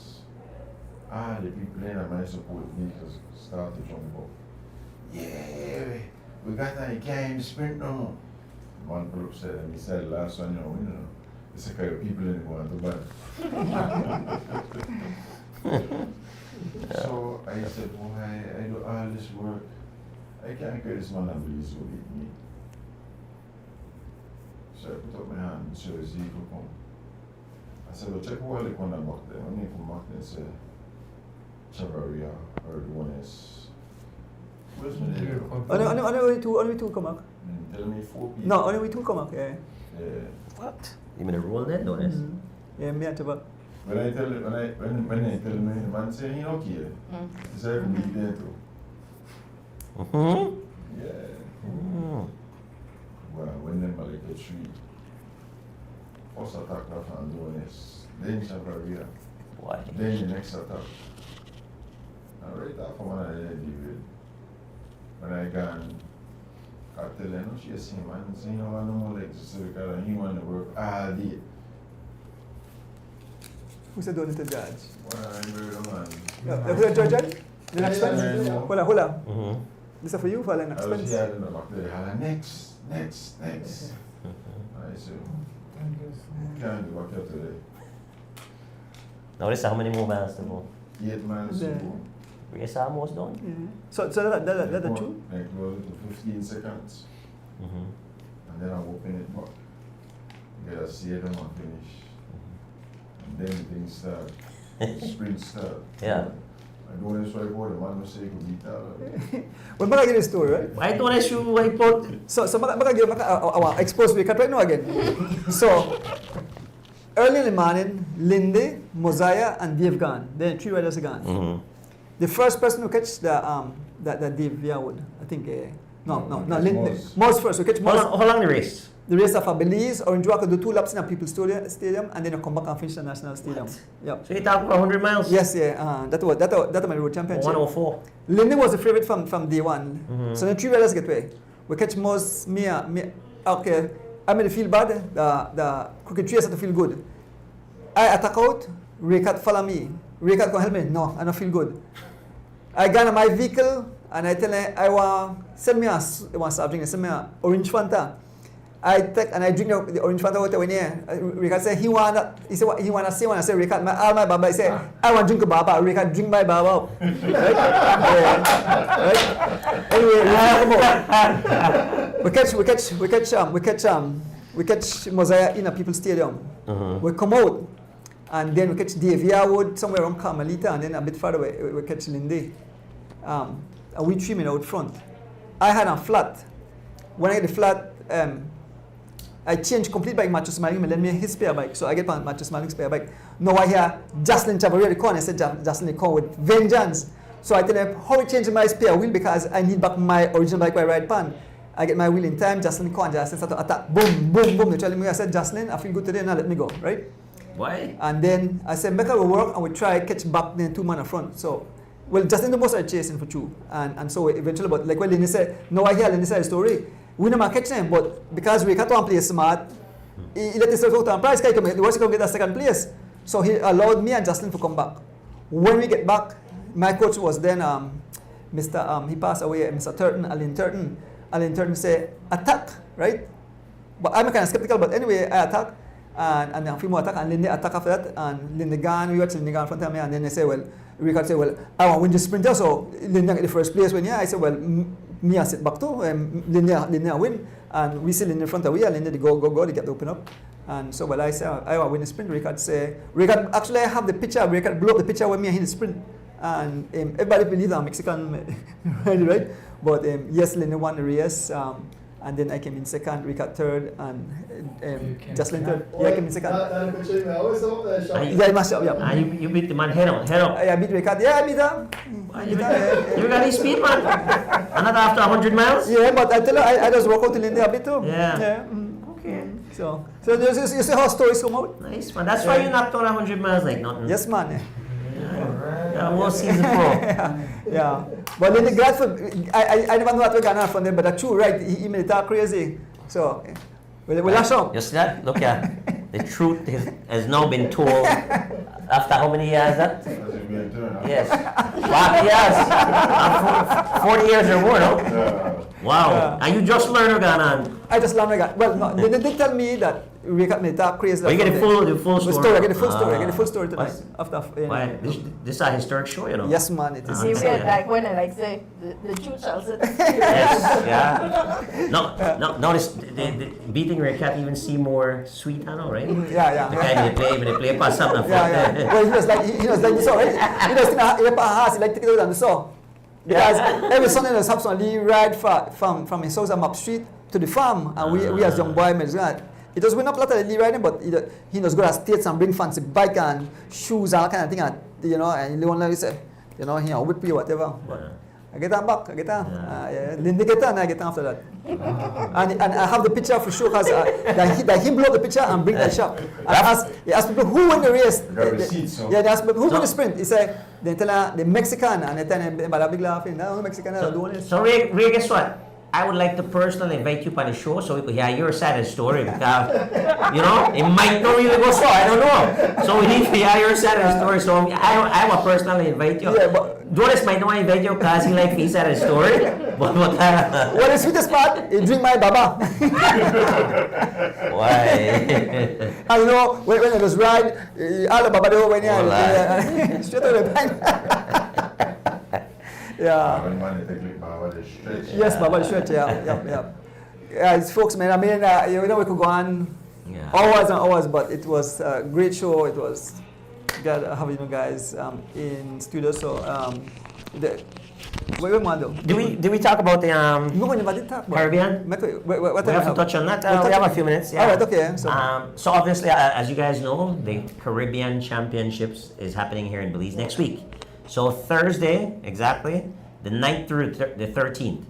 the people in my support vehicles start to jump up. Yeah, we got that, you can't even sprint no more. One group said, and he said, last one, you know, it's the kind of people in the going to buy. So I said, boy, I do all this work. I can't get this man and believe so beat me. So I put up my hand and said, Ezekiel come. I said, well, check what they come and back there. When they come back there, say, Chavaria, or the one is. Where's my name? Only two come back. Tell me 4 people. No, only two come back. Yeah. Yeah. What? You mean the rule then, don't it? Yeah, me and Chaba. When they tell me, the man say he okay. He said I can be there too. Yeah. Well, when them like a tree, first attack that and doing this, then Chavaria, Why? then the next attack. And right after one I did it, when I gone, I tell her, no, she say, man, say, you know, I no more legs, so because he want to work all day. Who said don't need to judge? Well, I remember the man. Who the judge? The next Yeah, one? yeah. Hold on. Mm-hmm. This is for you for the next I was one. here in the back there, holla, next. I said, can't go back here today. Now this is how many more miles to go? 8 miles to Yeah. go. Race almost done. Yeah. So that the two? Like close to 15 seconds. Mm-hmm. And then I open it back. Get a see them and finish. And then things start. Sprint start. Yeah. I go this way for the man will say he could beat that. Well, I'm give you a story, right? Why don't I shoot white pot? So I'm going to give our expose we cut right now again. So, early in the morning, Lindy, Mosiah, and Dave gone. Then 3 riders are gone. Mm-hmm. The first person who catch the Dave Viawood, I think, no, Lindy. Moz. Moz first. We catch Moz. How long the race? The race of Belize, Orange Walk, do 2 laps in a People's Stadium, and then you come back and finish the National Stadium. Yep. So you talk about 100 miles? Yes, yeah. That was my road championship. 104. Lindy was the favorite from day one. So then 3 riders get away. We catch Moz, me, okay. I made it feel bad. The crooked tree started to feel good. I attack out. Raycat follow me. Raycat can help me. No, I don't feel good. I got in my vehicle and I tell her I want send me a soft drink. Send me a orange Fanta. I take and I drink the orange Fanta water when Ricard said he wanna say when I say Ricard all my baba, he say I want to drink a baba, Ricard drink my baba. Right? Anyway, we catch Mosiah in a people's stadium. We come out and then we catch Dave Yarwood somewhere around Carmelita, and then a bit further away we catch Lindy. And we 3 men out front. I had a flat. When I get the flat, I changed complete bike. Matthew Smiling lend me his spare bike, so I get Matthew Smiling's spare bike. Now I hear Jocelyn Chavarria the corner. I said Jocelyn come with vengeance. So I tell him how I change my spare wheel because I need back my original bike where I ride pan. I get my wheel in time. Jocelyn come and Jocelyn start to attack. Boom, boom, boom. They telling me, I said, Jocelyn, I feel good today. Now let me go, right? Why? And then I said, Becca will work and we try catch back the 2 man in front. So, well, Jocelyn the most are chasing for 2, and so eventually, but like what Lindy said, now I hear Lindy say the story. We never catch them, but because we can't play smart, he let himself out on prize. The worst he can get a second place. So he allowed me and Jocelyn to come back. When we get back, my coach was then he passed away, Mr. Turton, Alan Turton. Alan Turton said, attack, right? But I'm kind of skeptical, but anyway, I attack, and then a few more attack, and Lindy attack after that, and Lindy gone, we watched Lindy gone in front of me, and then they say, well, Ricard say, well, I want to win the sprinter, so Lindy get the first place when I said, well, me I sit back too, Lindy win, and we see Lindy in front of we, and Lindy go, they get to open up. And so, well, I say, I want to win the sprint. Ricard, actually, I have the picture. Ricard blew up the picture when me and him in the sprint. And everybody believes I'm Mexican, right? But yes, Lindy won the race. And then I came in second, Ricard third, and Jocelyn third. Yeah, I came in second. Yeah, I must have, yeah. You beat the man head up. I beat Ricard. Yeah, I beat him. You got any speed, man? Another after 100 miles? Yeah, but I tell you, I just walk out to Lindy a bit too. Yeah. Okay. So you see how stories come out? Nice, man. That's why you knocked out 100 miles like nothing. Yes, man. Yeah, more season pro. Yeah. But then the glad for I never know what we're gonna from them, but that's true, right? He made it talk crazy. So we'll lash out. You see that? Look at the truth has now been told after how many years that? Yes. 40 years or more, no? Wow. Yeah. And you just learned what going on. I just learned again. Well, no, they did tell me that we got me talk crazy. But you get the full story. I get the full story. I get the full story tonight. After, Why? This is a historic show, you know. Yes, man. It is. See, we had like when I like say the truth shall set us free. Yes, yeah. No, the beating Ricard even seem more sweet, I know, right? Yeah. When they play past something. Yeah. Well, he was like the saw, right? He was in a house, he like to take it out on the saw. Because every Sunday there's absolutely ride from his house on Map Street to the farm, and we as young boy, it just went up a lot of the riding, but he was go to states and bring fancy bike and shoes and all kind of thing, and and he only like said, he whip you whatever. But I get on back, Lindy get on, I get on after that. and I have the picture for sure, because that him blow up the picture and bring that shop. He asked people who won the race. They asked people who won the sprint. He said, they tell the Mexican, and they tell him, but a big laughing, no Mexican, I don't do this. So Ray, guess what? I would like to personally invite you on the show so we could hear your side of the story, because, it might not really go so, I don't know. So we need to hear your side of the story, so I will personally invite you. Yeah, but Doris might not invite you because he likes his side of the story, but what is sweetest part? He drink my baba. Why? I know, when I was ride, all the baba, when you straight to the bank. Yeah. Yes, Baba Stretch, yeah. It's folks, man, I mean, we could go on hours and hours, but it was a great show. It was glad having you guys in studio. So, where we do? Did we talk about the No, we never did talk about Caribbean? What We have to touch on that. We have a few minutes. Yeah. All right, okay. So obviously, as you guys know, the Caribbean Championships is happening here in Belize next week. So Thursday, exactly, the 9th through the 13th,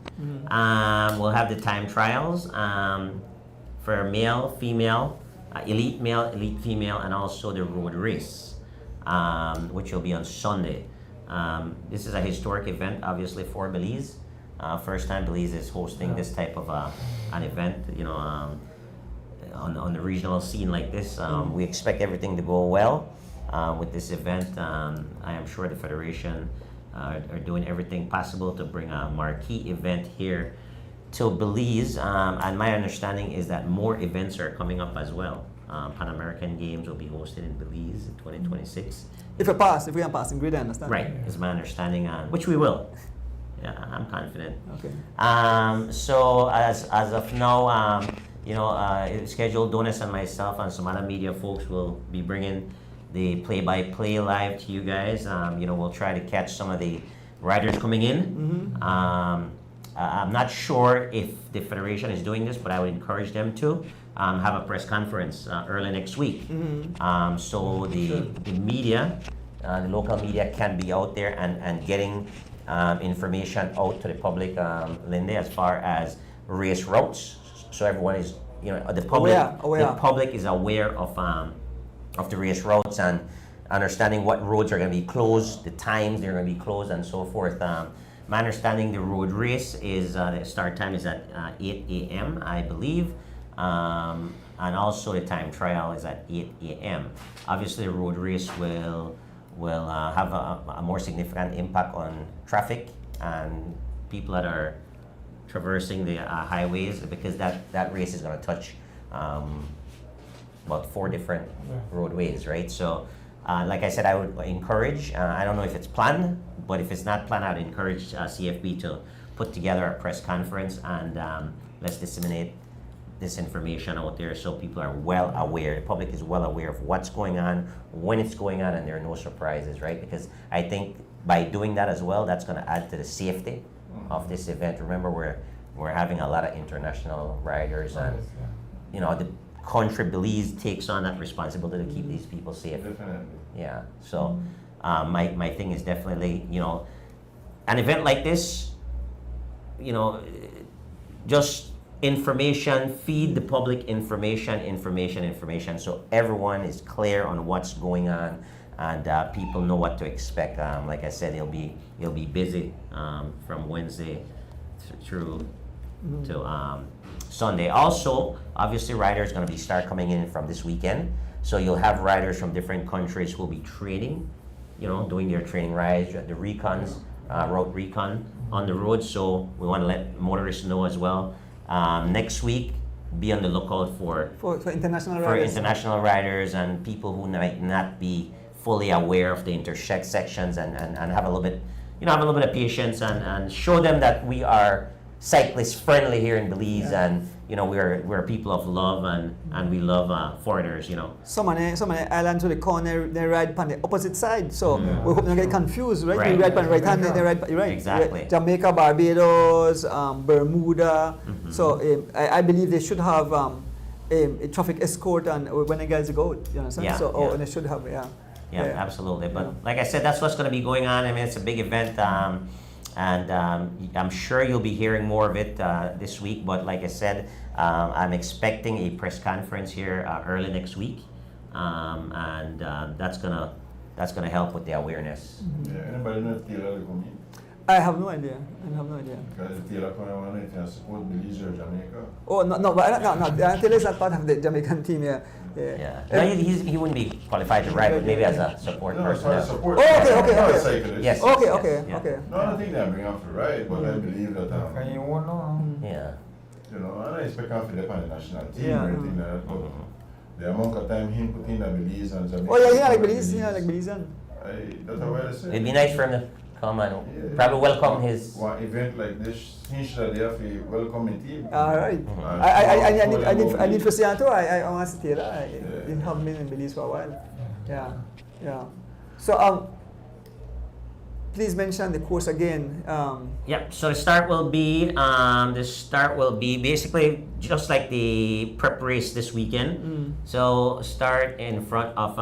we'll have the time trials for male, female, elite male, elite female, and also the road race, which will be on Sunday. This is a historic event, obviously, for Belize. First time Belize is hosting this type of an event, on the regional scene like this. We expect everything to go well. With this event, I am sure the Federation are doing everything possible to bring a marquee event here to Belize, and my understanding is that more events are coming up as well. Pan American Games will be hosted in Belize in 2026. If we can pass in grade, I understand. Right, is my understanding, which we will. Yeah, I'm confident. Okay. So as of now, scheduled Donis and myself and some other media folks will be bringing the play-by-play live to you guys. We'll try to catch some of the riders coming in. I'm not sure if the federation is doing this, but I would encourage them to have a press conference early next week. So the media, the local media can be out there and getting information out to the public, Linda, as far as race routes. So everyone is, the public, Aware. the public is aware of the race routes and understanding what roads are going to be closed, the times they're going to be closed, and so forth. My understanding, the road race is the start time is at 8 a.m. I believe, and also the time trial is at 8 a.m. Obviously, the road race will have a more significant impact on traffic and people that are traversing the highways, because that race is going to touch about 4 different roadways, right? So, like I said, I would encourage, I don't know if it's planned, but if it's not planned, I'd encourage CFB to put together a press conference and let's disseminate this information out there so people are well aware, the public is well aware of what's going on, when it's going on, and there are no surprises, right? Because I think by doing that as well, that's going to add to the safety of this event. Remember, we're having a lot of international riders, and the country Belize takes on that responsibility to keep these people safe. Definitely. Yeah. So my thing is definitely, an event like this, just information, feed the public information, so everyone is clear on what's going on and people know what to expect. Like I said, it'll be busy from Wednesday through to Sunday. Also, obviously, riders going to start coming in from this weekend, so you'll have riders from different countries who will be training, doing their training rides, the recons, route recon on the road. So we want to let motorists know as well. Next week, be on the lookout for international riders and people who might not be fully aware of the intersections, and have a little bit, have a little bit of patience and show them that we are cyclist friendly here in Belize, and we're people of love, and we love foreigners. Some of the islands with the corner, they ride on the opposite side, so we hope not get confused, right? We ride on the right hand, they ride right. Exactly. Jamaica, Barbados, Bermuda. So I believe they should have a traffic escort and when the guys go out, you understand? Yeah, and they should have Yeah, absolutely. But like I said, that's what's going to be going on. I mean, it's a big event. And I'm sure you'll be hearing more of it this week. But like I said, I'm expecting a press conference here early next week, and that's gonna help with the awareness. Yeah, anybody know if Taylor will come in? I have no idea. Because if Taylor come in, if you support Belize or Jamaica. Oh no! Taylor is not part of the Jamaican team. Yeah. No, he wouldn't be qualified to ride, but maybe as a support person. Support. Okay. Yes. Okay. No, I don't think they bring up to ride, but I believe that. Yeah. I don't expect him to be on the national team or anything like that. But the amount of time him put in Belize and Jamaica. Oh yeah, like Belize. That's how I say. It'd be nice for him to come and probably welcome his. One event like this, he should have to welcome the team. All right. I need to see Anto. I want to see Taylor. I didn't have been in Belize for a while. Yeah. So please mention the course again. Yep. So the start will be basically just like the prep race this weekend. So start in front of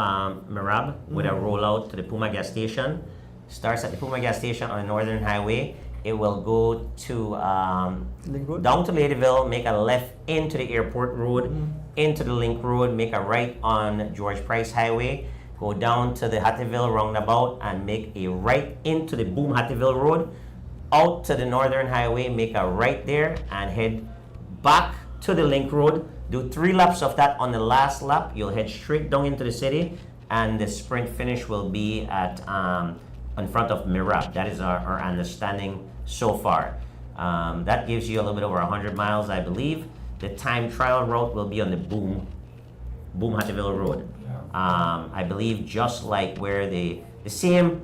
Mirab with a rollout to the Puma gas station. Starts at the Puma gas station on the Northern Highway. It will go to down to Ladyville, make a left into the airport road, into the Link Road, make a right on George Price Highway, go down to the Hattieville roundabout and make a right into the Boom Hattieville Road, out to the Northern Highway, make a right there and head back to the Link Road. Do 3 laps of that. On the last lap, you'll head straight down into the city, and the sprint finish will be at in front of Mirab. That is our understanding so far. That gives you a little bit over 100 miles, I believe. The time trial route will be on the Boom Hattiville Road. I believe just like where the same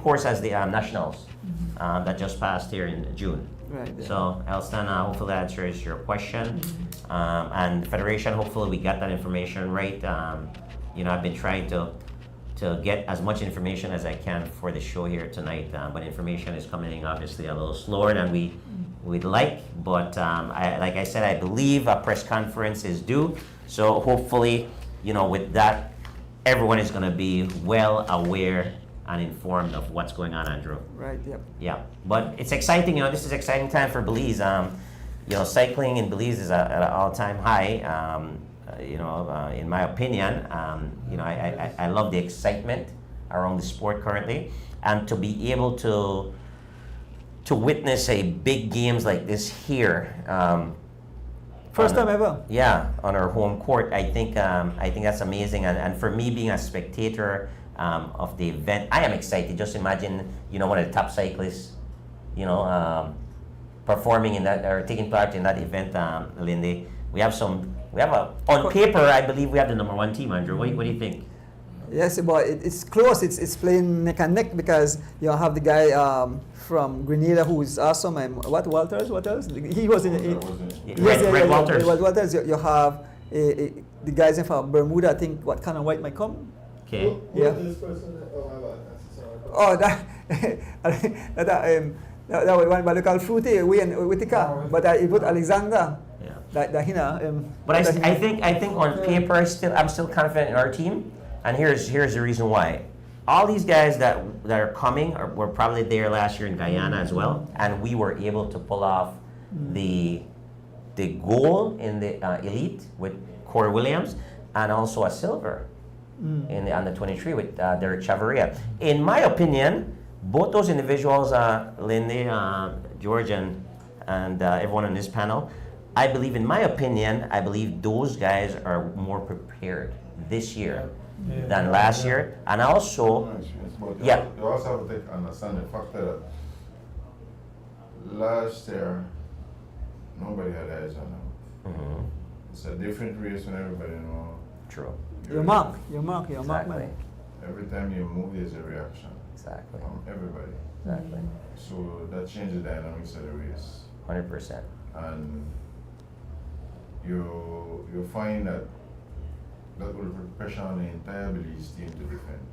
course as the Nationals that just passed here in June. Right. Yeah. So, Elston, hopefully that answers your question. And Federation, hopefully we got that information right. I've been trying to get as much information as I can for the show here tonight, but information is coming in obviously a little slower than we'd like. But like I said, I believe a press conference is due. So hopefully, with that, everyone is going to be well aware and informed of what's going on, Andrew. Right. Yep. Yeah, but it's exciting. This is exciting time for Belize. Cycling in Belize is at an all-time high. In my opinion, I love the excitement around the sport currently, and to be able to witness a big games like this here. First time ever. Yeah, on our home court. I think that's amazing, and for me being a spectator of the event, I am excited. Just imagine, one of the top cyclists, performing in that or taking part in that event, Lindy. On paper, I believe we have the number one team, Andrew. What do you think? Yes, but it's close. It's playing neck and neck because you have the guy from Grenada who is awesome. Walters? What else? He was in. Red Walters. Red Walters. You have the guys from Bermuda. I think what kind of white might come. Okay. Who Yeah. is this person? Oh my God, that's sorry. Oh, that was one by local fruity with the car. But he put Alexander. Yeah. But I I think on paper, I'm still confident in our team, and here's the reason why. All these guys that are coming were probably there last year in Guyana as well, and we were able to pull off the goal in the elite with Corey Williams, and also a silver in the under 23 with Derek Chavarria. In my opinion, both those individuals, Lindy, George, and everyone on this panel, I believe those guys are more prepared this year than last year, and also, You also have to understand the fact that last year nobody had eyes on them. Mhm. It's a different race when everybody knows. True. Your mark, Exactly. man. Every time you move, there's a reaction Exactly. from everybody. Exactly. So that changes the dynamics of the race. 100%. And you find that will put pressure on the entire Belize team to defend.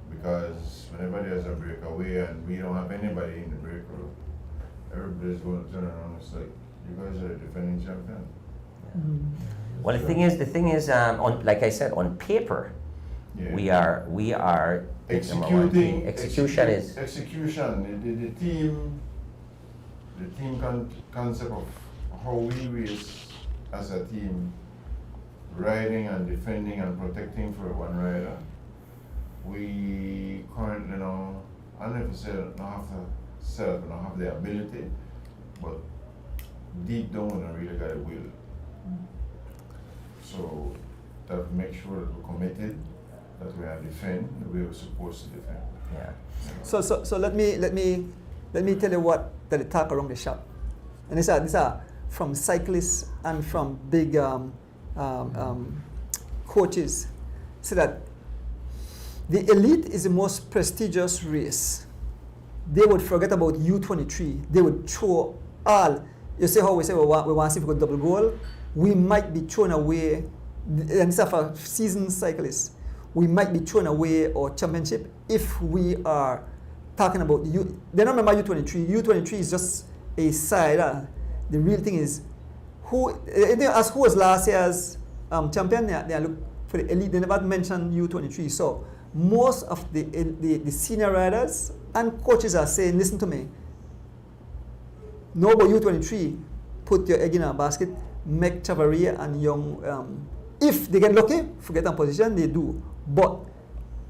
Because whenever there's a breakaway and we don't have anybody in the break room, everybody's going to turn around and say, you guys are the defending champion. Well, the thing is, on like I said, on paper, Yeah. we are the number one team. Execution is the team concept of how we race as a team, riding and defending and protecting for one rider. We currently now, I never say not have to set up, not have the ability, but deep down I really got a will. So that make sure that we're committed, that we are defend the way we're supposed to defend. yeah. So let me tell you what that attack around the shop, and these are from cyclists and from big coaches, so that the elite is the most prestigious race. They would forget about U23. They would throw all. You see how we say we want to see if we got double goal. We might be thrown away, and these are for seasoned cyclists. We might be thrown away our championship if we are talking about U. They don't remember U23. U23 is just a side. The real thing is who. They ask who was last year's champion. They look for the elite. They never mentioned U23. So most of the senior riders and coaches are saying, listen to me. No, but U23, put your egg in a basket. Make Chavarria and Young. If they get lucky, forget a position, they do. But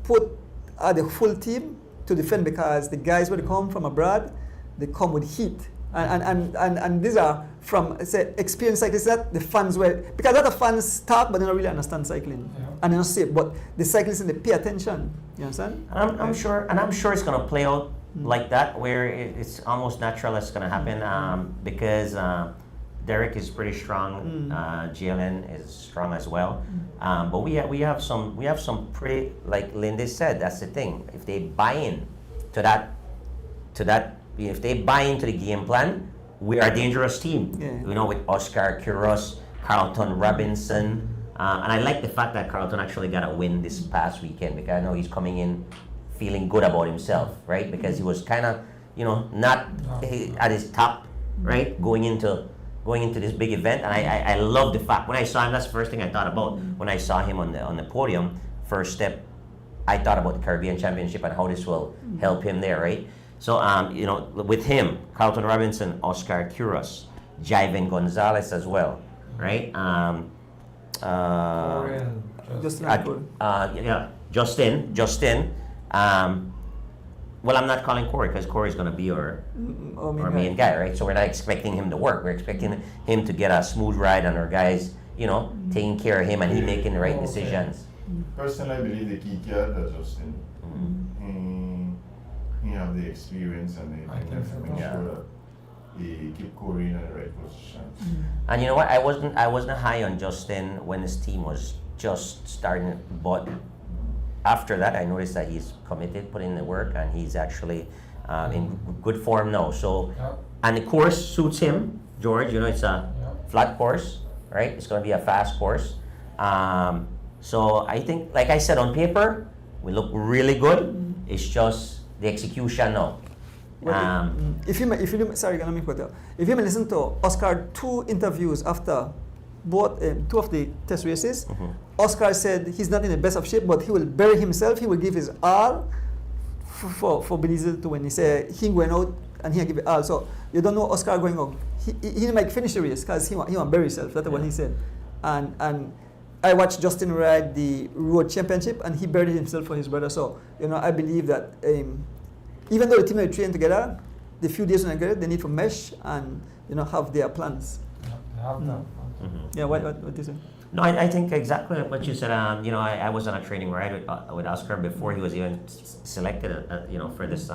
put the full team to defend, because the guys when they come from abroad, they come with heat. And these are from, say, experienced cyclists that the fans were, because a lot of fans talk but they don't really understand cycling. Yeah. And they're not safe. But the cyclists, they pay attention. You understand? I'm sure it's going to play out like that where it's almost natural it's going to happen because Derek is pretty strong. Jalen is strong as well. But we have some pretty, like Linda said. That's the thing. If they buy in to that, if they buy into the game plan, we are a dangerous team. Yeah. You know, with Oscar Quiros, Carlton Robinson, and I like the fact that Carlton actually got a win this past weekend because I know he's coming in feeling good about himself, right? Because he was kind of, you know, not at his top, right, going into this big event, and I love the fact when I saw him. That's the first thing I thought about when I saw him on the podium. First step, I thought about the Caribbean Championship and how this will help him there, right? So you know, with him, Carlton Robinson, Oscar Quiros, Jaiven Gonzalez as well, right? Justin. Well, I'm not calling Corey because Corey's going to be our main guy, right? So we're not expecting him to work. We're expecting him to get a smooth ride and our guys, you know, taking care of him and he making the right decisions. Personally, I believe the key card that Justin. He have the experience and the intelligence to make sure that he keep Corey in the right position. And you know what? I wasn't high on Justin when his team was just starting, but after that, I noticed that he's committed, put in the work, and he's actually in good form now. So, and the course suits him, George. You know, it's a flat course, right? It's going to be a fast course. So I think, like I said, on paper, we look really good. It's just the execution now. If you sorry, let me put it. If you may listen to Oscar 2 interviews after both 2 of the test races, Oscar said he's not in the best of shape, but he will bury himself. He will give his all for Belize to win. He said he went out and he'll give it all. So you don't know Oscar going out. He might finish the race because he want bury himself. That's what he said. And I watched Justin ride the road championship and he buried himself for his brother. So you know, I believe that even though the team are trained together, the few days when they get it, they need to mesh and you know have their plans. Yeah, what do you say? No, I think exactly what you said. You know, I was on a training ride with Oscar before he was even selected. You know, for this,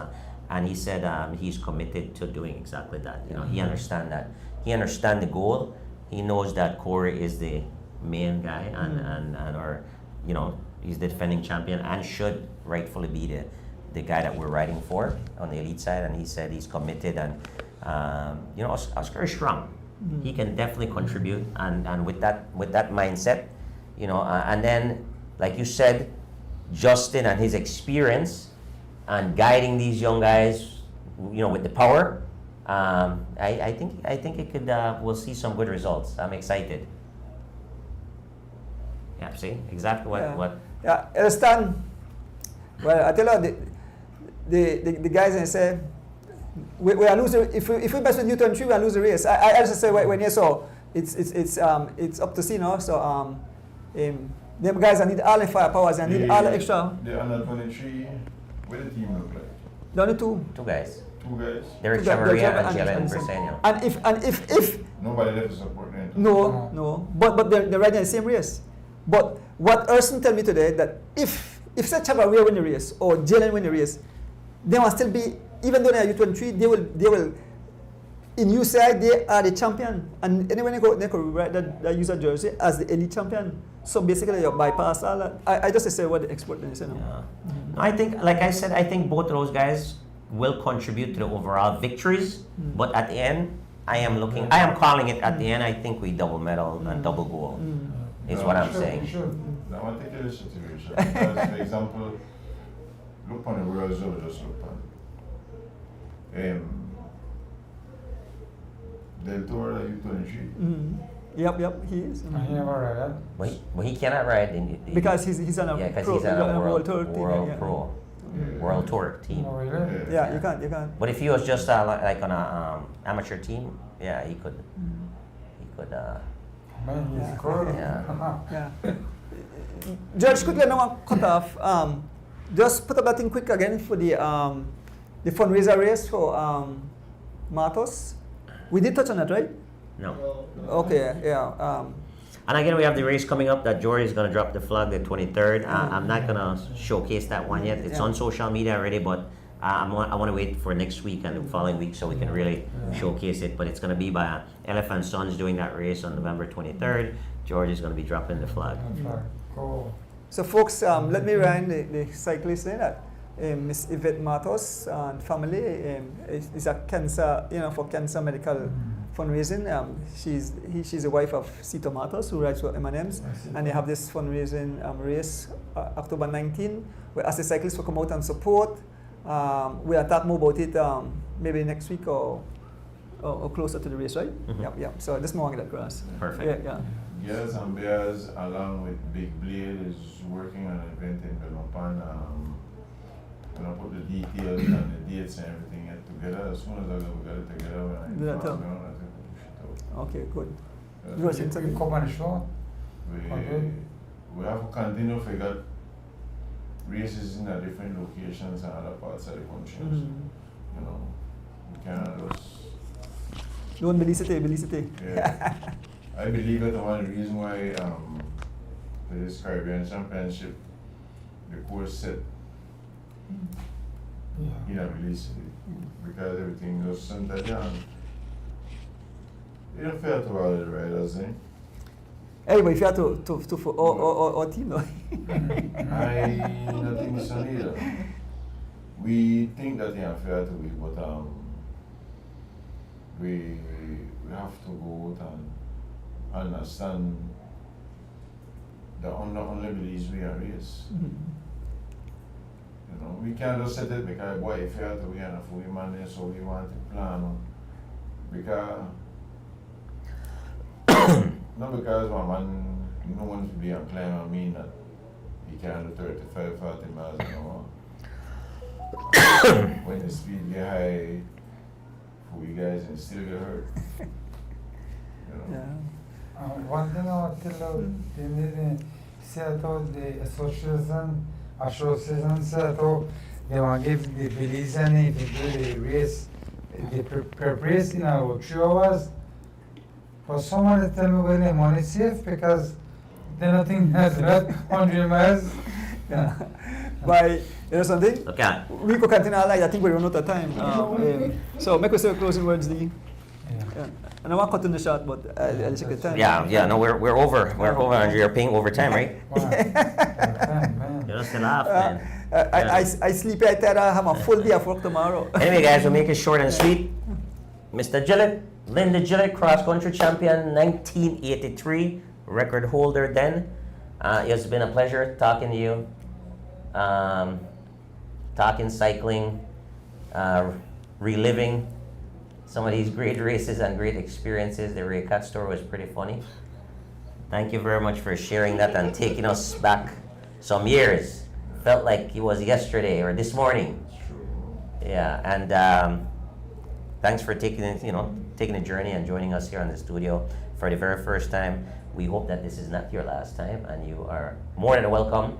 and he said he's committed to doing exactly that. You know, he understands that. He understands the goal. He knows that Corey is the main guy, and or you know, he's the defending champion and should rightfully be the guy that we're riding for on the elite side. And he said he's committed, and you know, Oscar is strong. He can definitely contribute, and with that mindset, you know, and then like you said, Justin and his experience and guiding these young guys, you know, with the power, I think it could we'll see some good results. I'm excited. Yeah, see exactly what. Yeah, Elstan. Well, I tell you, the guys and say. We are losing. If we mess with U23, we are losing the race. I just say when you saw it's up to see now. So them guys I need all the firepowers. I need all the extra. The under 23, what the team look like? The only two Two guys. guys. Derek Chamaria and Jalen Briseño. And if Nobody left to support them. no, but they're riding the same race. But what Erson tell me today that if say Chamaria win the race or Jalen win the race, they will still be. Even though they are U23, they will. In UCI, they are the champion, and anyway they could write that user jersey as the elite champion. So basically, you bypass all that. I just say what the expert they say now. Yeah. No, I think, like I said, I think both of those guys will contribute to the overall victories. But at the end, I am calling it at the end. I think we double medal and double gold. Is what I'm saying. Now I want to take you this situation because, for example, look on the World Zone, just look on. Del Toro U23. Yep, he is. He never read it. But he cannot ride Because he's on a because pro, he's on a world tour team. world tour team. Oh, really? Yeah, you can't. But if he was just like on a amateur team, yeah, he could. Man, he's cool. Yeah. Yeah. George, quickly, I don't want to cut off. Just put up that thing quick again for the fundraiser race for Matos. We did touch on that, right? No. Okay, yeah. And again, we have the race coming up that Jory is going to drop the flag the 23rd. I'm not going to showcase that one yet. It's on social media already, but I want to wait for next week and the following week so we can really showcase it. But it's going to be by Elephant Sons doing that race on November 23rd. George is going to be dropping the flag. Cool. So folks, let me remind the cyclists that Miss Yvette Matos and family is a cancer, for cancer medical fundraising. She's the wife of Cito Matos, who rides for M&M's, and they have this fundraising race October 19, where as the cyclists will come out and support. We'll talk more about it maybe next week or closer to the race, right? Yeah. So this morning that grass. Perfect. Yeah. Yes, and Bears, along with Big Blade, is working on an event in Belmopan. Gonna put the details and the dates and everything together. As soon as we get it together, when I Do that too. push it out. Okay, good. Yes, You was You saying come on the show? we have to continue to figure out races in the different locations and other parts of the country. You know, we cannot just. Don't believe it. Yeah. I believe that one of the reasons why for this Caribbean Championship, the course set, release it because everything goes center down. You don't feel to all the riders, eh? Anyway, if you have to for our team, no? I don't think so either. We think that they are fair to it, but we have to go out and understand the only believes we are race. You know, we can't just set it because boy if you have to we are a fully man so we want to plan because not because one man no one to be a climber mean that he can do 35-40 miles an hour. When the speed get high for you guys and still get hurt. You know? Yeah. One thing I want to tell they need to set out the association set out, they want to give the Belizean if they do the race, they prepare race in about 3 hours. For someone to tell me when the money is safe because they don't think that's not 100 miles. Yeah. By, you know something? Okay. We could continue our life. I think we run out of time. So make us say closing words, Lee. Yeah. And I want to cut in the shot, but I'll check the time. Yeah, no, we're over. We're over, and you're paying overtime, right? Man. You're just laugh, man. I sleep at that. I have a full day of work tomorrow. Anyway, guys, we'll make it short and sweet. Mr. Gillett, Linda Gillett, cross-country champion, 1983, record holder then. It's been a pleasure talking to you, talking cycling, reliving some of these great races and great experiences. The Ray Cut store was pretty funny. Thank you very much for sharing that and taking us back some years. Felt like it was yesterday or this morning. Yeah, and thanks for taking a journey and joining us here in the studio for the very first time. We hope that this is not your last time, and you are more than welcome.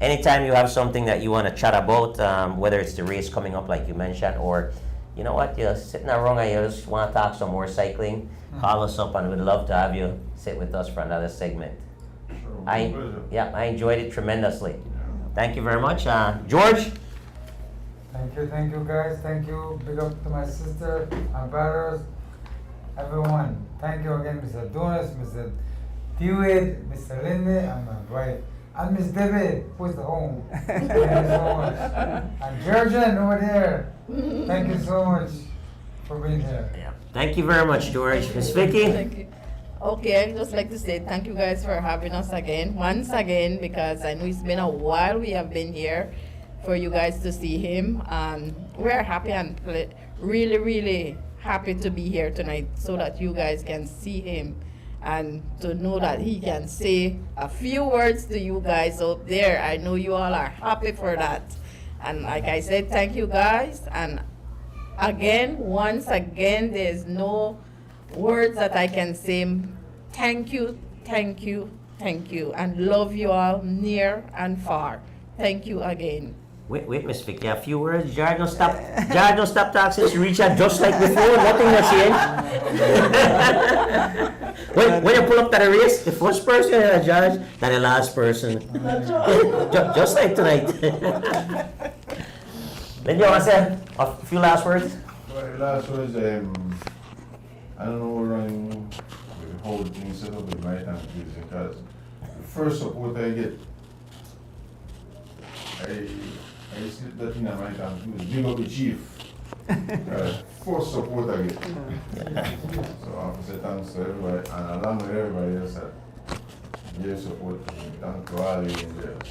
Anytime you have something that you want to chat about, whether it's the race coming up like you mentioned, or you know what, you're sitting around and you just want to talk some more cycling, call us up and we'd love to have you sit with us for another segment. Sure, I enjoyed it tremendously. Thank you very much. George? Thank you guys, thank you, big up to my sister, my brothers, everyone. Thank you again, Mr. Donis, Mr. Dewitt, Mr. Lindy, and my wife. And Miss David, who's the home. Thank you so much. And Georgian over there, thank you so much for being here. Yeah. Thank you very much, George. Miss Vicky? Thank you. Okay, I'd just like to say thank you guys for having us again, once again, because I know it's been a while we have been here for you guys to see him. We're happy and really, really happy to be here tonight so that you guys can see him and to know that he can say a few words to you guys out there. I know you all are happy for that. And like I said, thank you guys. And again, once again, there's no words that I can say. Thank you, thank you, thank you. And love you all near and far. Thank you again. Wait, Miss Vicky, a few words. Jared, don't stop. Jared, don't stop talking since you reach out just like before. Nothing has changed. When you pull up to the race, the first person is Jared, then the last person. Just like tonight. Then you want to say a few last words? Well, the last was, I don't know around the whole thing set up with my time because the first support I get, I slip that in my time to big up the chief. First support I get. So I have to say thanks to everybody and along with everybody else that gave support. Thanks to all the angels.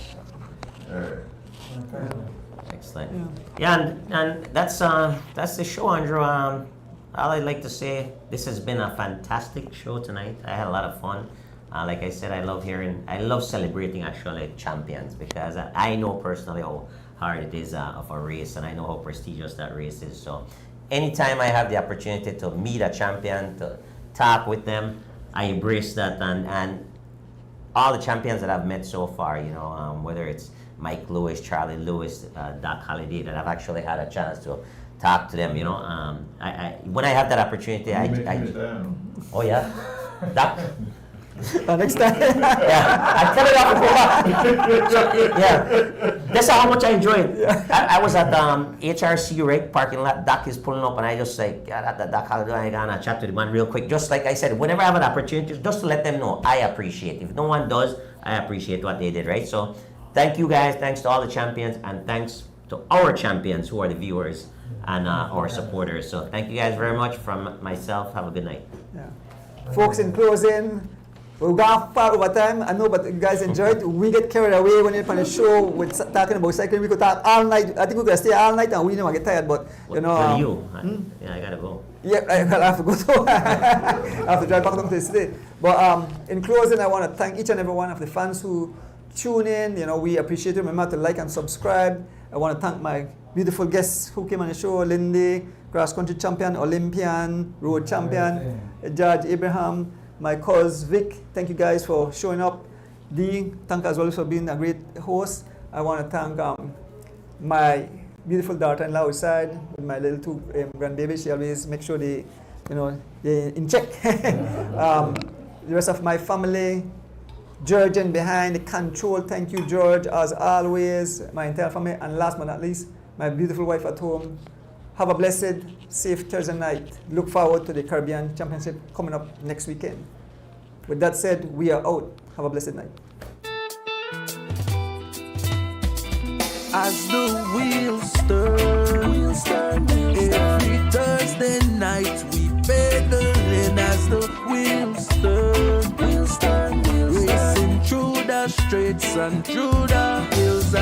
Excellent. Yeah, and that's the show, Andrew. All I'd like to say, this has been a fantastic show tonight. I had a lot of fun. Like I said, I love celebrating actually champions because I know personally how hard it is of a race, and I know how prestigious that race is. So anytime I have the opportunity to meet a champion, to talk with them, I embrace that. And all the champions that I've met so far, whether it's Mike Lewis, Charlie Lewis, Doc Holliday, that I've actually had a chance to talk to them, when I have that opportunity, oh yeah, Doc. Next time. Yeah, I tell it off and go back. Yeah, that's how much I enjoyed. I was at HRC Reg parking lot. Doc is pulling up, and I just like, Doc Holliday, I gotta chat to the man real quick. Just like I said, whenever I have an opportunity, just to let them know, I appreciate. If no one does, I appreciate what they did, right? So, thank you guys. Thanks to all the champions, and thanks to our champions who are the viewers and our supporters. So, thank you guys very much from myself. Have a good night. Yeah. Folks, in closing, we're going far over time. I know, but you guys enjoyed. We get carried away when you're on the show with talking about cycling. We could talk all night. I think we could stay all night and we never get tired. But I gotta go. Yeah, I have to go too. I have to drive back down to the city. But in closing, I want to thank each and every one of the fans who tune in. We appreciate it. Remember to like and subscribe. I want to thank my beautiful guests who came on the show: Lindy, cross country champion, Olympian, road champion, Judge Abraham. My cuz Vic, thank you guys for showing up. Dee, thank as well for being a great host. I want to thank my beautiful daughter-in-law outside with my little two grandbaby. She always makes sure they're in check. The rest of my family, George in behind the control. Thank you, George, as always. My entire family, and last but not least, my beautiful wife at home. Have a blessed, safe Thursday night. Look forward to the Caribbean Championship coming up next weekend. With that said, we are out. Have a blessed night. As the wheels turn, every Thursday night we pedaling. As the wheels turn, racing through the streets and through the hills.